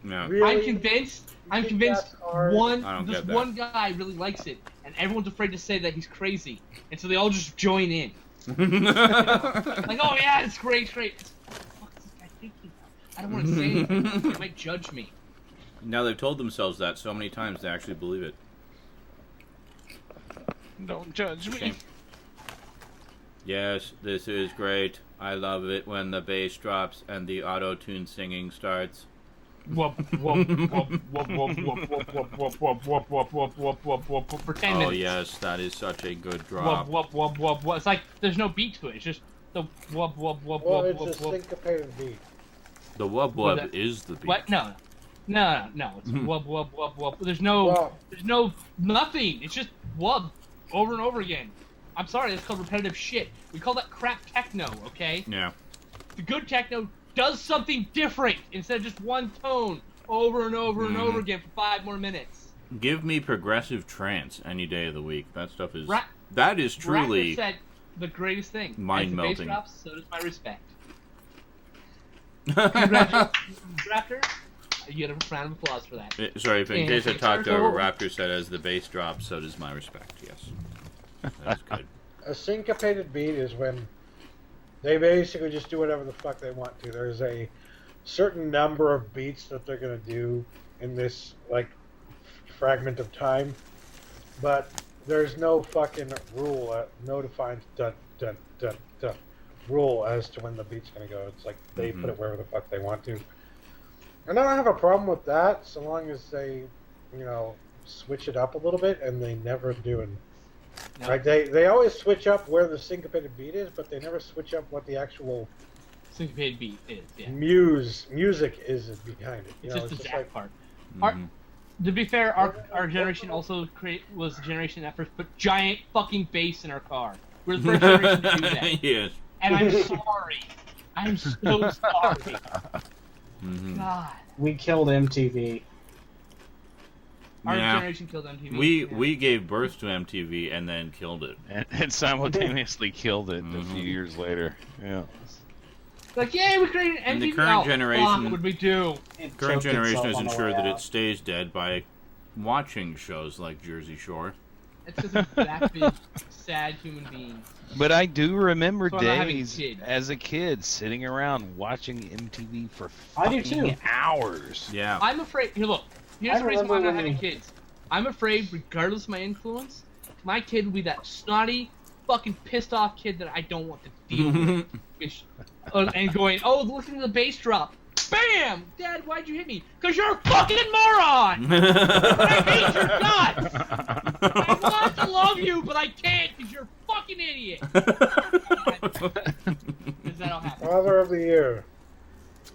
Yeah. Really? I'm convinced You think that's hard? I don't this get that. one guy really likes it, and everyone's afraid to say that he's crazy, and so they all just join in. Like, oh yeah, it's great. What the fuck is this guy thinking? I don't want to say it. They might judge me. Now they've told themselves that so many times they actually believe it. Don't judge me. Shame. Yes, this is great. I love it when the bass drops and the auto-tune singing starts. Whoop, whoop, whoop, whoop, whoop, whoop, whoop, whoop, whoop, whoop, whoop, whoop, whoop, whoop, whoop, whoop, for 10 Oh minutes. yes, that is such a good Whoop, drop. whoop, whoop, whoop, whoop. It's like there's no beat to it. It's just the whoop, whoop, whoop, Well, whoop, it's a whoop, whoop. syncopated beat. The wub Well, wub is the beat. What? No. It's whoop, whoop, whoop, whoop. There's no nothing. It's just whoop over and over again. I'm sorry, that's called repetitive shit. We call that crap techno, okay? Yeah. The good techno does something different instead of just one tone over and over and over again for 5 more minutes. Give me progressive trance any day of the week. That stuff is Ra- that is truly Raptor said the greatest thing. mind-melting. As the bass drops, so does my respect. Congratulations, Raptor. You get a round of applause for that. Sorry, if in And case I it's talked our over, goal. Raptor said as the bass drops, so does my respect. Yes. That's good. A syncopated beat is when they basically just do whatever the fuck they want to. There's a certain number of beats that they're going to do in this, like, fragment of time, but there's no fucking rule, no defined dun, dun, dun, dun, rule as to when the beat's going to go. It's like they put it wherever the fuck they want to. And I don't have a problem with that, so long as they, switch it up a little bit, and they never do. And No. like they always switch up where the syncopated beat is, but they never switch up what the actual Syncopated beat is, yeah. music is behind it. It's just the Zach like, part. Mhm. To be fair, our generation also was the generation that first put giant fucking bass in our car. We're the first generation to do that. Yes. And I'm sorry. I'm so sorry. Mhm. God. we killed MTV. Our Yeah. generation killed MTV. We gave birth to MTV and then killed it. And simultaneously killed it a few years later. Yeah. Like, yeah, we created MTV. And the current generation- What would we do? Current generation is on the ensured way that it out. stays dead by watching shows like Jersey Shore. It's just a vapid, sad human being. But I do remember So I'm not having days kids. as a kid sitting around watching MTV for I do fucking too. hours. Yeah. I'm afraid. Here, look. Here's I the reason why I'm not remember having when kids. I'm afraid, regardless of my influence, my kid will be that snotty, fucking pissed off kid that I don't want to deal with. And going, oh, listen to the bass drop. Bam! Dad, why'd you hit me? Because you're a fucking moron! I hate your guts! I want to love you, but I can't because you're a fucking idiot! Because that'll happen. Father of the Year.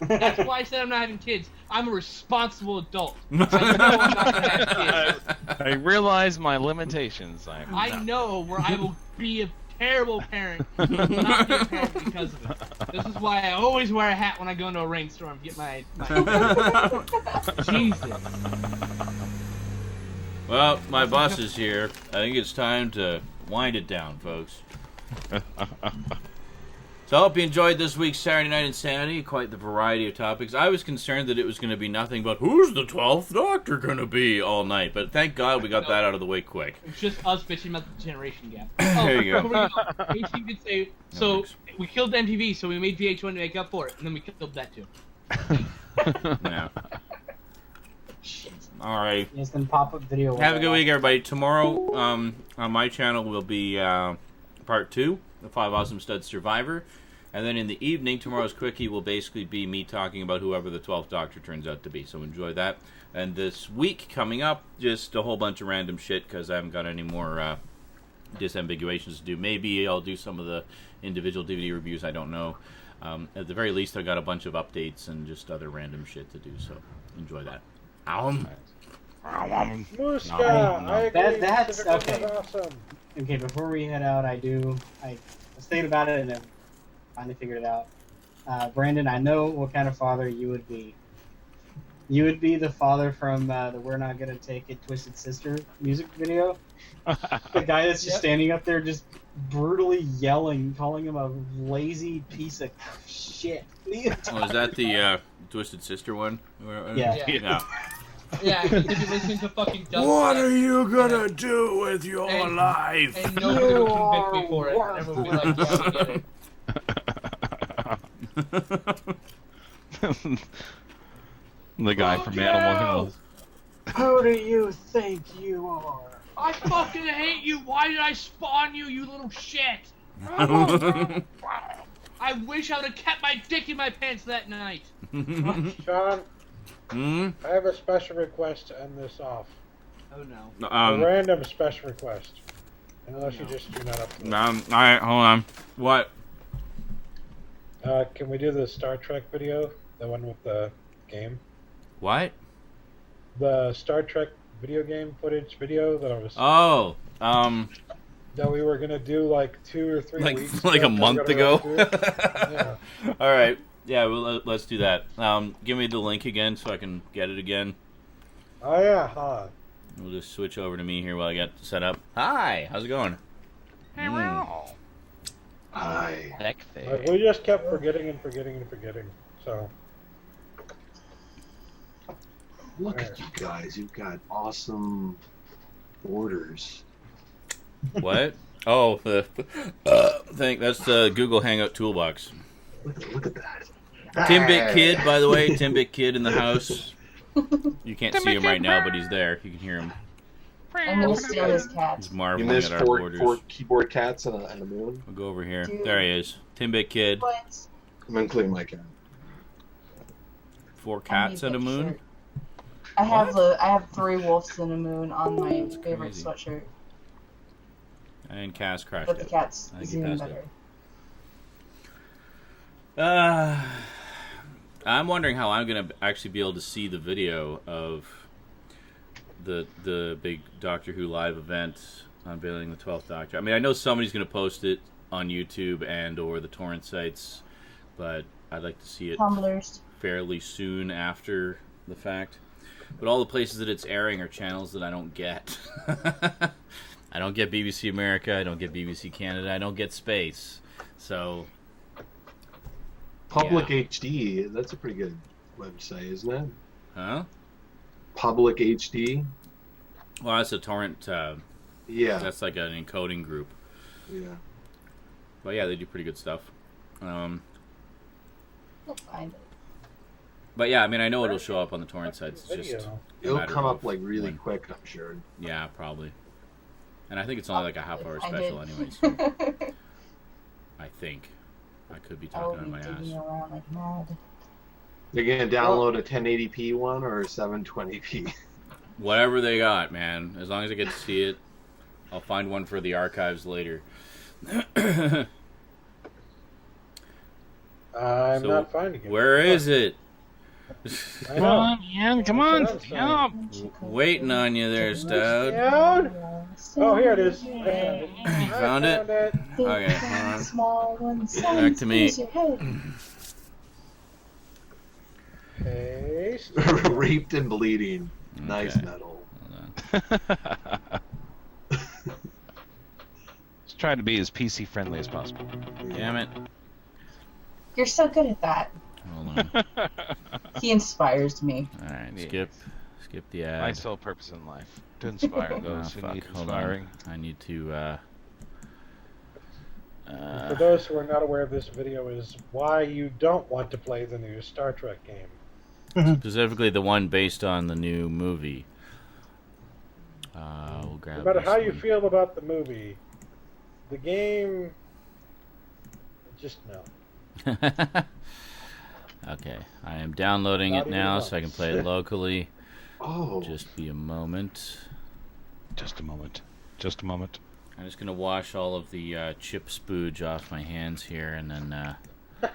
That's why I said I'm not having kids. I'm a responsible adult. I know I'm not going to have kids. I realize my limitations. I know where I will be a terrible parent, not be a parent because of it. This is why I always wear a hat when I go into a rainstorm to get my Jesus. Well, my boss is here. I think it's time to wind it down, folks. So I hope you enjoyed this week's Saturday Night Insanity. Quite the variety of topics. I was concerned that it was going to be nothing but who's the 12th Doctor going to be all night. But thank God we got that out of the way quick. It's just us bitching about the generation gap. There you go. Before we go, HT did say, so we killed MTV, so we made VH1 to make up for it, and then we killed that too. Yeah. All right. Instant pop-up video. Have a good week, everybody. Tomorrow on my channel will be part 2, The 5 Awesome Studs Survivor. And then in the evening, tomorrow's quickie will basically be me talking about whoever the 12th Doctor turns out to be. So enjoy that. And this week coming up, just a whole bunch of random shit because I haven't got any more disambiguations to do. Maybe I'll do some of the individual DVD reviews. I don't know. At the very least, I got a bunch of updates and just other random shit to do. So enjoy that. Muska, No. I agree. That's Pacific Rim okay. is awesome. Okay, before we head out, I was thinking about it and then finally figured it out. Brandon, I know what kind of father you would be. You would be the father from the We're Not Gonna Take It Twisted Sister music video. The guy that's just standing up there just brutally yelling, calling him a lazy piece of shit. Oh, is that the Twisted Sister one? Yeah. Yeah, if you're listening to fucking dubstep. What are you gonna do with your And- life? And nobody's gonna convict me for it. And everyone will be like, yeah, we get it. The guy from Animal Hills. Who do you think you are? I fucking hate you. Why did I spawn you, you little shit? I wish I would have kept my dick in my pants that night. Sean, Hmm? I have a special request to end this off. Oh no. A random special request. Unless you just do not up to it. Alright, hold on. What? Can we do the Star Trek video? The one with the game? What? The Star Trek video game footage video that I was... Oh, that we were gonna do like 2 or 3 like weeks like ago, a that we month gotta ago. run through. Yeah. All right. Yeah, well, let's do that. Give me the link again so I can get it again. Oh yeah, huh. We'll just switch over to me here while I get set up. Hi, how's it going? Hi. Heck Like, we just kept forgetting and forgetting and forgetting. So Look at you guys. You've got awesome borders. What? Oh, the thing. That's the Google Hangout toolbox. Look at that. Timbit Kid, by the way. Timbit Kid in the house. You can't see him right now, but he's there. You can hear him. I'm gonna steal his cat. He's You marveling missed at our four borders. keyboard cats and a moon. We'll go over here. Dude. There he is. Timbit Kid. What? I'm including my cat. 4 cats and a moon. I have 3 wolves and a moon on my favorite crazy. sweatshirt, And Cass crashed but the it. cat's I think he even passed better. I'm wondering how I'm going to actually be able to see the video of the big Doctor Who live event unveiling the 12th Doctor. I mean, I know somebody's going to post it on YouTube and or the torrent sites, but I'd like to see it Tumblers. fairly soon after the fact. But all the places that it's airing are channels that I don't get. I don't get BBC America. I don't get BBC Canada. I don't get Space. So. Public HD, that's a pretty good website, isn't it? Huh? Public HD? Well, that's a torrent. Yeah. That's like an encoding group. Yeah. But yeah, they do pretty good stuff. We'll find it. But yeah, I mean, I know it'll show up on the torrent sites. It's just it'll come up like really quick, I'm sure. Yeah, probably. And I think it's only like a half-hour special, anyways. I think. I could be talking on my ass. Around like mad. They're gonna download a 1080p one or a 720p. Whatever they got, man. As long as I get to see it, I'll find one for the archives later. I'm not finding it. Where is it? Come on, Ian. Come on. Help. Waiting on you there, Stout. Oh, here it is. I found it? Okay, hold on. Back to me. Paste. Raped and bleeding. Okay. Nice metal. Let's try to be as PC friendly as possible. Damn it. You're so good at that. Hold on. He inspires me. Alright, skip the ad. My sole purpose in life. To inspire those who need inspiring. I need to, For those who are not aware of this video, is why you don't want to play the new Star Trek game. Specifically the one based on the new movie. We'll grab no matter how you one. feel about the movie, the game, just no. Okay, I am downloading it now so I can play it locally. Oh. Just be a moment. Just a moment. Just a moment. I'm just going to wash all of the chip spooge off my hands here and then, yeah.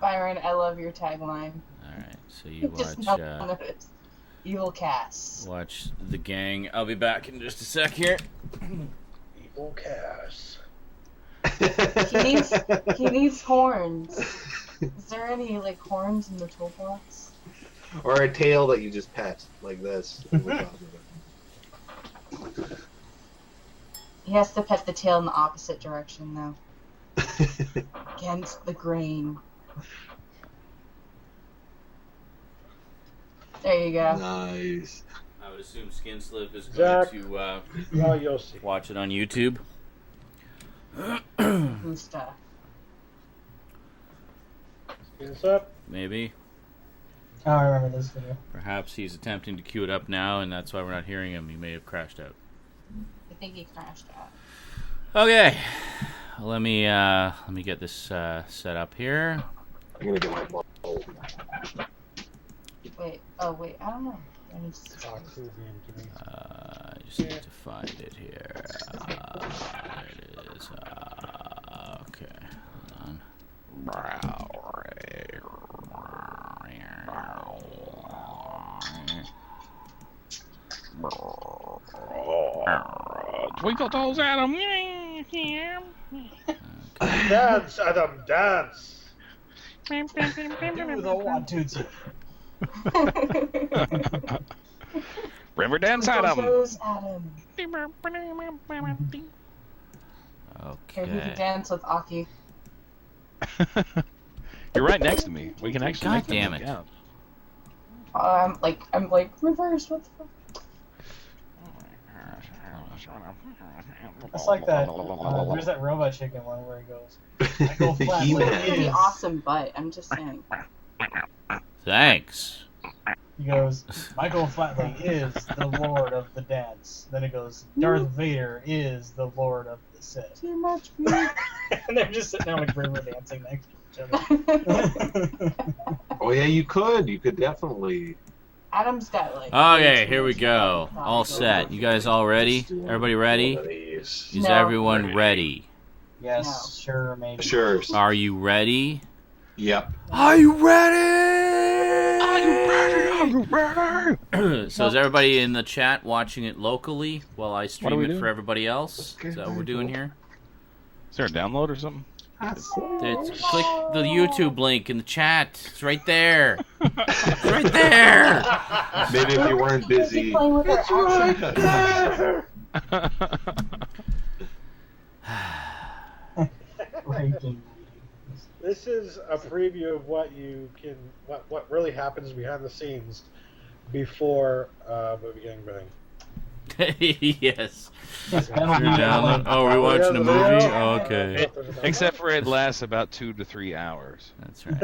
Byron, I love your tagline. Alright, so you Just watch, notice. Evil Cass. watch the gang. I'll be back in just a sec here. Evil Cass. He needs horns. Is there any like horns in the toolbox? Or a tail that you just pet, like this. He has to pet the tail in the opposite direction, though. Against the grain. There you go. Nice. I would assume Skin Slip is Zach, going to you'll see. watch it on YouTube. Stuff. What's up? Maybe. Oh, I remember this video. Perhaps he's attempting to queue it up now, and that's why we're not hearing him. He may have crashed out. I think he crashed out. Okay, let me get this set up here. I'm gonna get my ball. Wait, I don't know. I need to I just need to find it here. There it is. Okay, hold on. Twinkle toes Adam. Dance, Adam, dance. Do the one, two, three. River dance Adam. Adam. Here, he Okay. can dance with Aki. You're right next to me. We can actually God make them damn work it. out. I'm like reverse. What the fuck? It's like that. There's that Robot Chicken one where he goes, I go flat He like went. That'd be is. awesome butt. I'm just saying. Thanks. He goes, Michael Flatley is the Lord of the Dance. Then it goes, Darth Vader is the Lord of the Sith. Too much food. And they're just sitting there like river dancing next to each other. Oh yeah, you could. You could definitely. Adam's got like. Okay, here we go. All set. You guys all ready? Everybody ready? Is No. everyone ready? Yes, No. sure, maybe. Sure. Are you ready? Yep. Are you ready? Are you ready? Are you ready? So is everybody in the chat watching it locally while I stream it doing? for everybody else? Is that what we're doing here? Is there a download or something? Click the YouTube link in the chat. It's right there. It's right there. Maybe if you weren't busy. It's right there. This is a preview of what what really happens behind the scenes before movie gangbang. Yes. Oh, we're watching a movie? Oh, okay. Except for it lasts about 2 to 3 hours. That's right.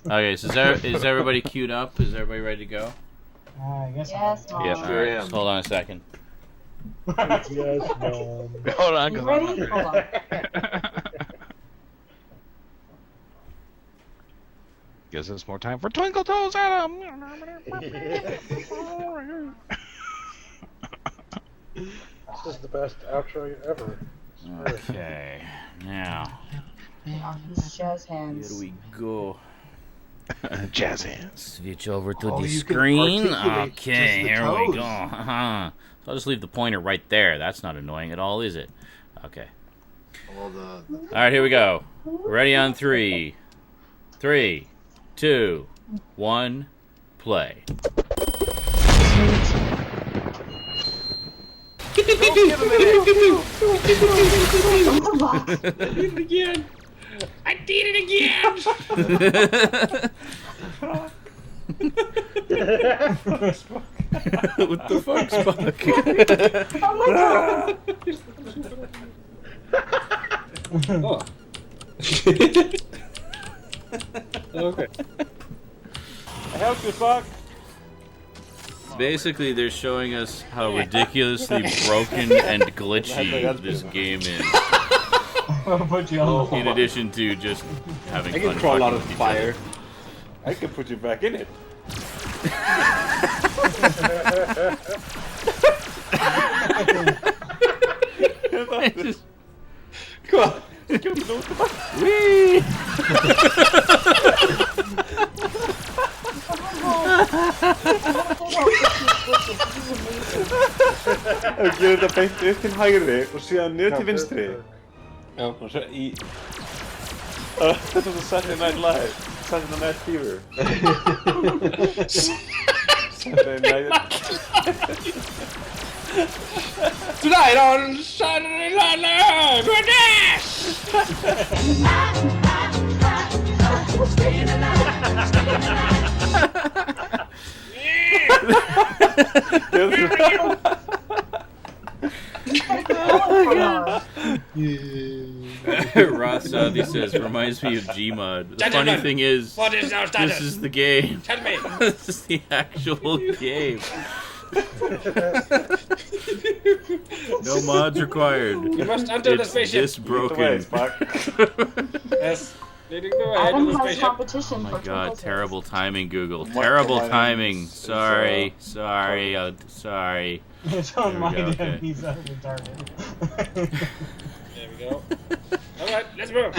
Okay, so is everybody queued up? Is everybody ready to go? I guess. Yes, Mom. Yeah, All right, just hold on a second. Yes, no. Hold on, You 'cause ready? I'm hungry. Hold on. Gives us more time for Twinkle Toes Adam. This is the best outro ever. Okay, now On his jazz hands. here we go. Jazz hands. Switch over to Oh, the you can screen. articulate Okay, just the here we toes. go. So I'll just leave the pointer right there. That's not annoying at all, is it? Okay. All the All right, here we go. Ready on 3. 3, 2, 1, play. Again. I did it again. What the fuck, Spock? Oh. Okay. I help you, Spock. Basically, they're showing us how ridiculously broken and glitchy this game is. I'll put you on the In addition to just having I fun can crawl out fucking of with each fire. I can put you back in it. other. Come on. Come on. Whee! Ef við gerum þetta beint upp til hægri og síðan niður til vinstri. Já. Og svo í... Þetta er svo Saturday Night Live. Saturday Night Fever. Saturday Night... Tonight on Saturday Night Live with this! Ross Southey says, reminds me of Gmod. The funny thing is, What is our status? this is the game. Tell me. This is the actual game. No mods required. You must enter the It's spaceship. this broken. Yes. Leading the way to Adam the has spaceship. competition Oh my for god, Twinkle terrible Toes. timing, Google. What Terrible timing timing. is, Sorry, sorry, sorry. It's on There my we go, okay. he's retarded. There we go. Alright, let's move.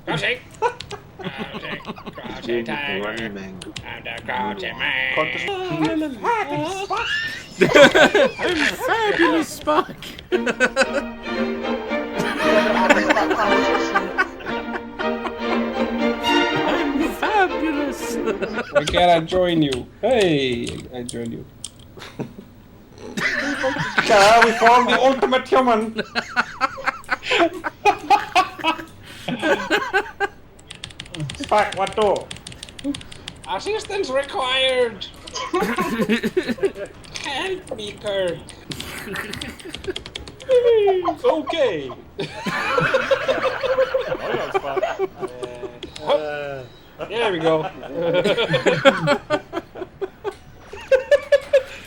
Crouching. Crouching. Crouching tiger. running man. I'm the crouching man. I'm fabulous, Spock. Adam's got competition. I'm fabulous. Why can't I join you? Hey, I joined you. We formed the ultimate human. Fuck, what door? Assistance required. Help me, Kirk. Okay. There we go.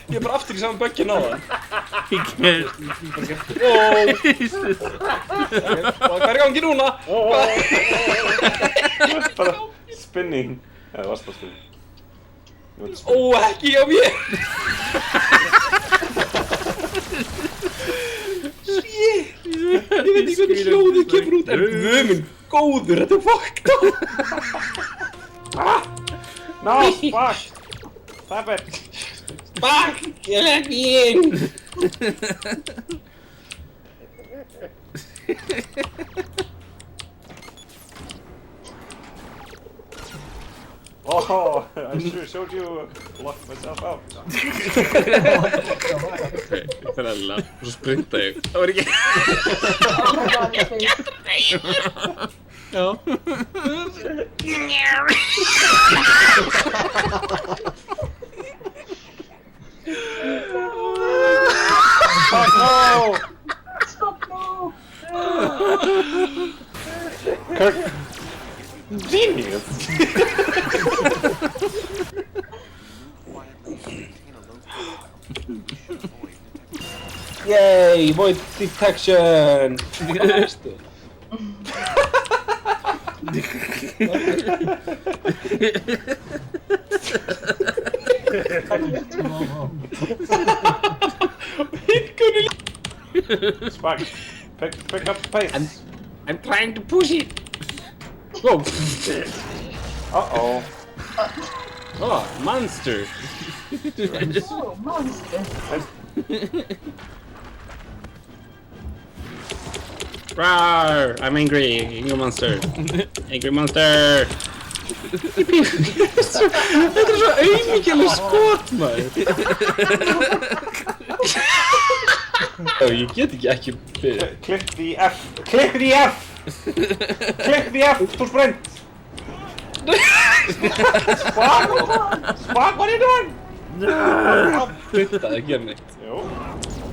Ég er bara aftur í saman böggin á það. He can't. He's just... Hvað er í gangi núna? Bara spinning. Það varst bara spinning. Ó, ekki hjá mér! Shit! Ég veit ekki hvernig hljóðið kemur út, en guðminn góður, þetta er fucked up! No, fuck! Stop it! Fuck! Ég legg í inn! I sure showed you locked myself out. Þrælla, og svo sprinta ég. Það var ekki... Oh my god, his face. Já. Fuck no! Fuck no! Kirk. Genius! Yay, void detection! Spark, pick up the pace. I'm trying to push it. Whoa! Uh-oh. Oh, monster! Oh, monster. Rawr! I'm angry. Angry monster. Angry monster! Þetta svo auðmikið skot, maður! Já, ég get ekki fyrir. Click the F. Click the F! Click the F to sprint! Spark! Spark, what are you doing? Þetta er ekki neitt. Jú.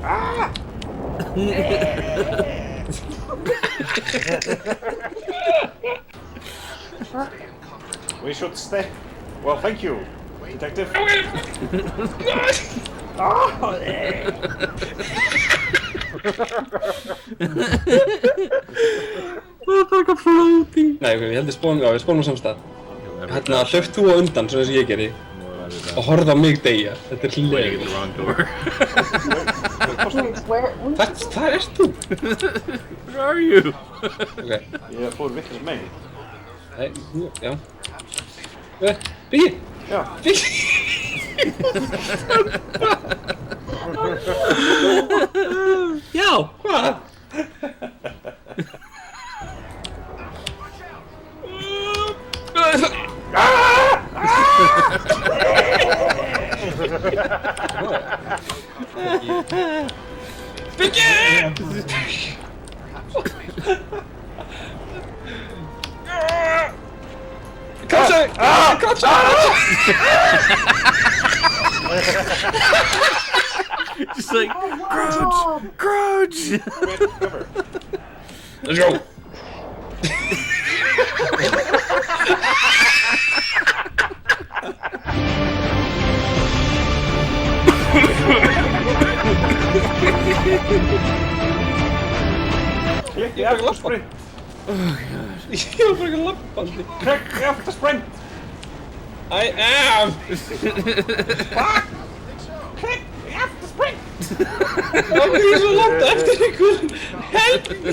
Ah! We should stay. Well, thank you, detective. Oh! Það er eitthvað floating. Nei, við heldum við spónum samstað. Hérna, hlaupt þú á undan, svona eins og ég gerði. Og horfði á mig deyja. Þetta er hlægir. Það ert þú. Where are you? Ok. Ég fór vitlis megin. Nei, já. Biggi! Já. Biggi! Já, hvað? Biggi! Crouch! Crouch! Just like, crouch! Crouch! Cover. Let's go! Click the F to sprint. Oh god. Ég var bara ekki lappandi. Click the F to sprint. I am! Spark! Click the F to sprint. Það er ekki svo langt eftir ykkur. Help me!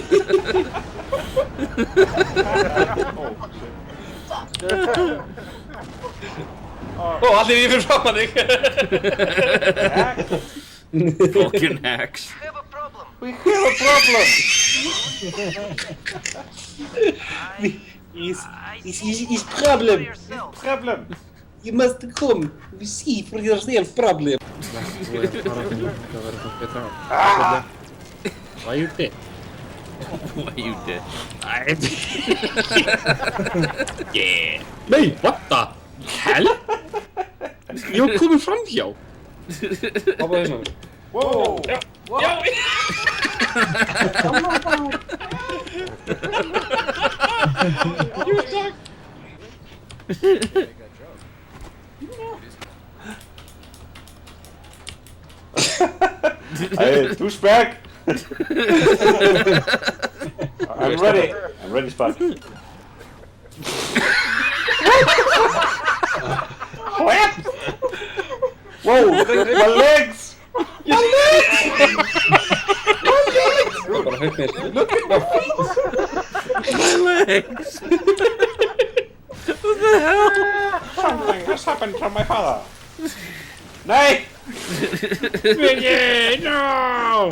Ó, allir ég fyrir framan þig. Fucking hacks. We have a problem. Is problem. Problem. You must come. We see for yourself problem. Why you dead? Why you dead? Yeah. Nei, what the hell? Ég var komin framhjá. Hvað var þessum? Whoa. Já. Oh my god. You were stuck. Hey, douchebag. I'm ready. I'm ready, Spot. What? Whoa, my legs! Your legs! Bara högt mér. Look at my feet! My legs! What the hell? Something has happened to my father. Nei! Biggi, no!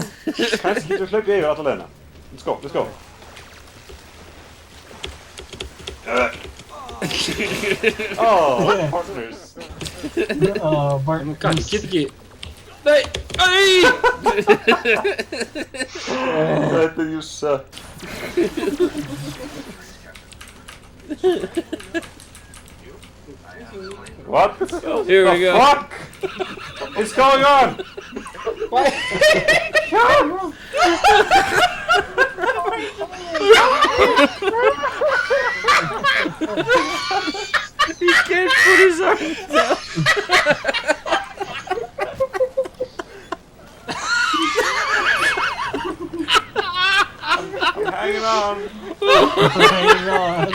Kannski getur hlaupið yfir alla leiðina. Let's go, let's go. Oh, partners. Martin. God, ég get ekki... Nei! Æ! Þetta you suck. What? Here we go. Fuck? What's going on? What? He can't put his arms down. Hanging on. Hanging on.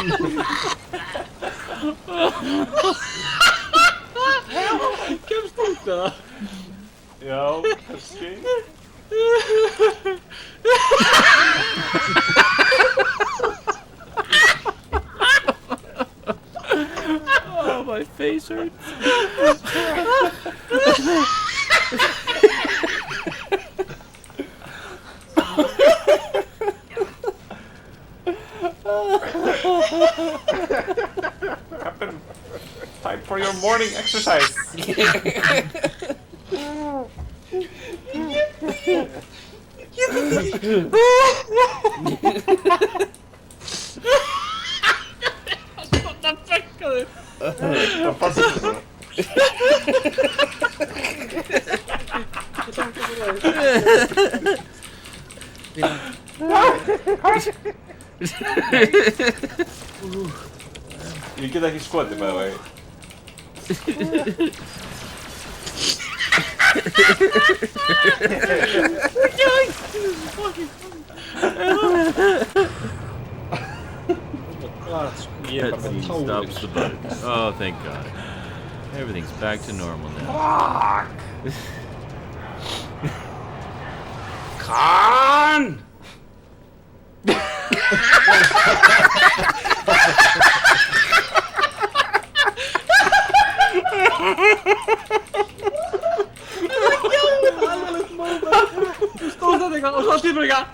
Kemst þetta? Já, kannski. Oh, my face hurts. Captain, time for your morning exercise. Vad passar det så? You get ekki skotið, by the way. Cutscene stops the bugs. Oh, thank God. Everything's back to normal now. Fuck! Khan! Stóð þetta eitthvað og svo týpur eitthvað.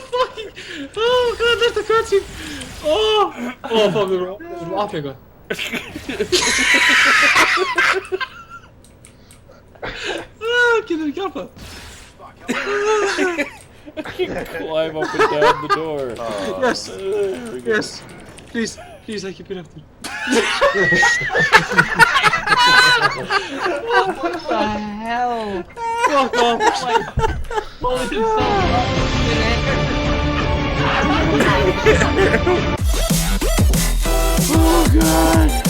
Fucking... Oh, God, þetta cutscene. Oh, fuck, við erum að aflega. Getur við hjálpað? Climb up and down the door. Yes, yes. Please, ekki byrja aftur. What the hell? Fuck off. Oh, God.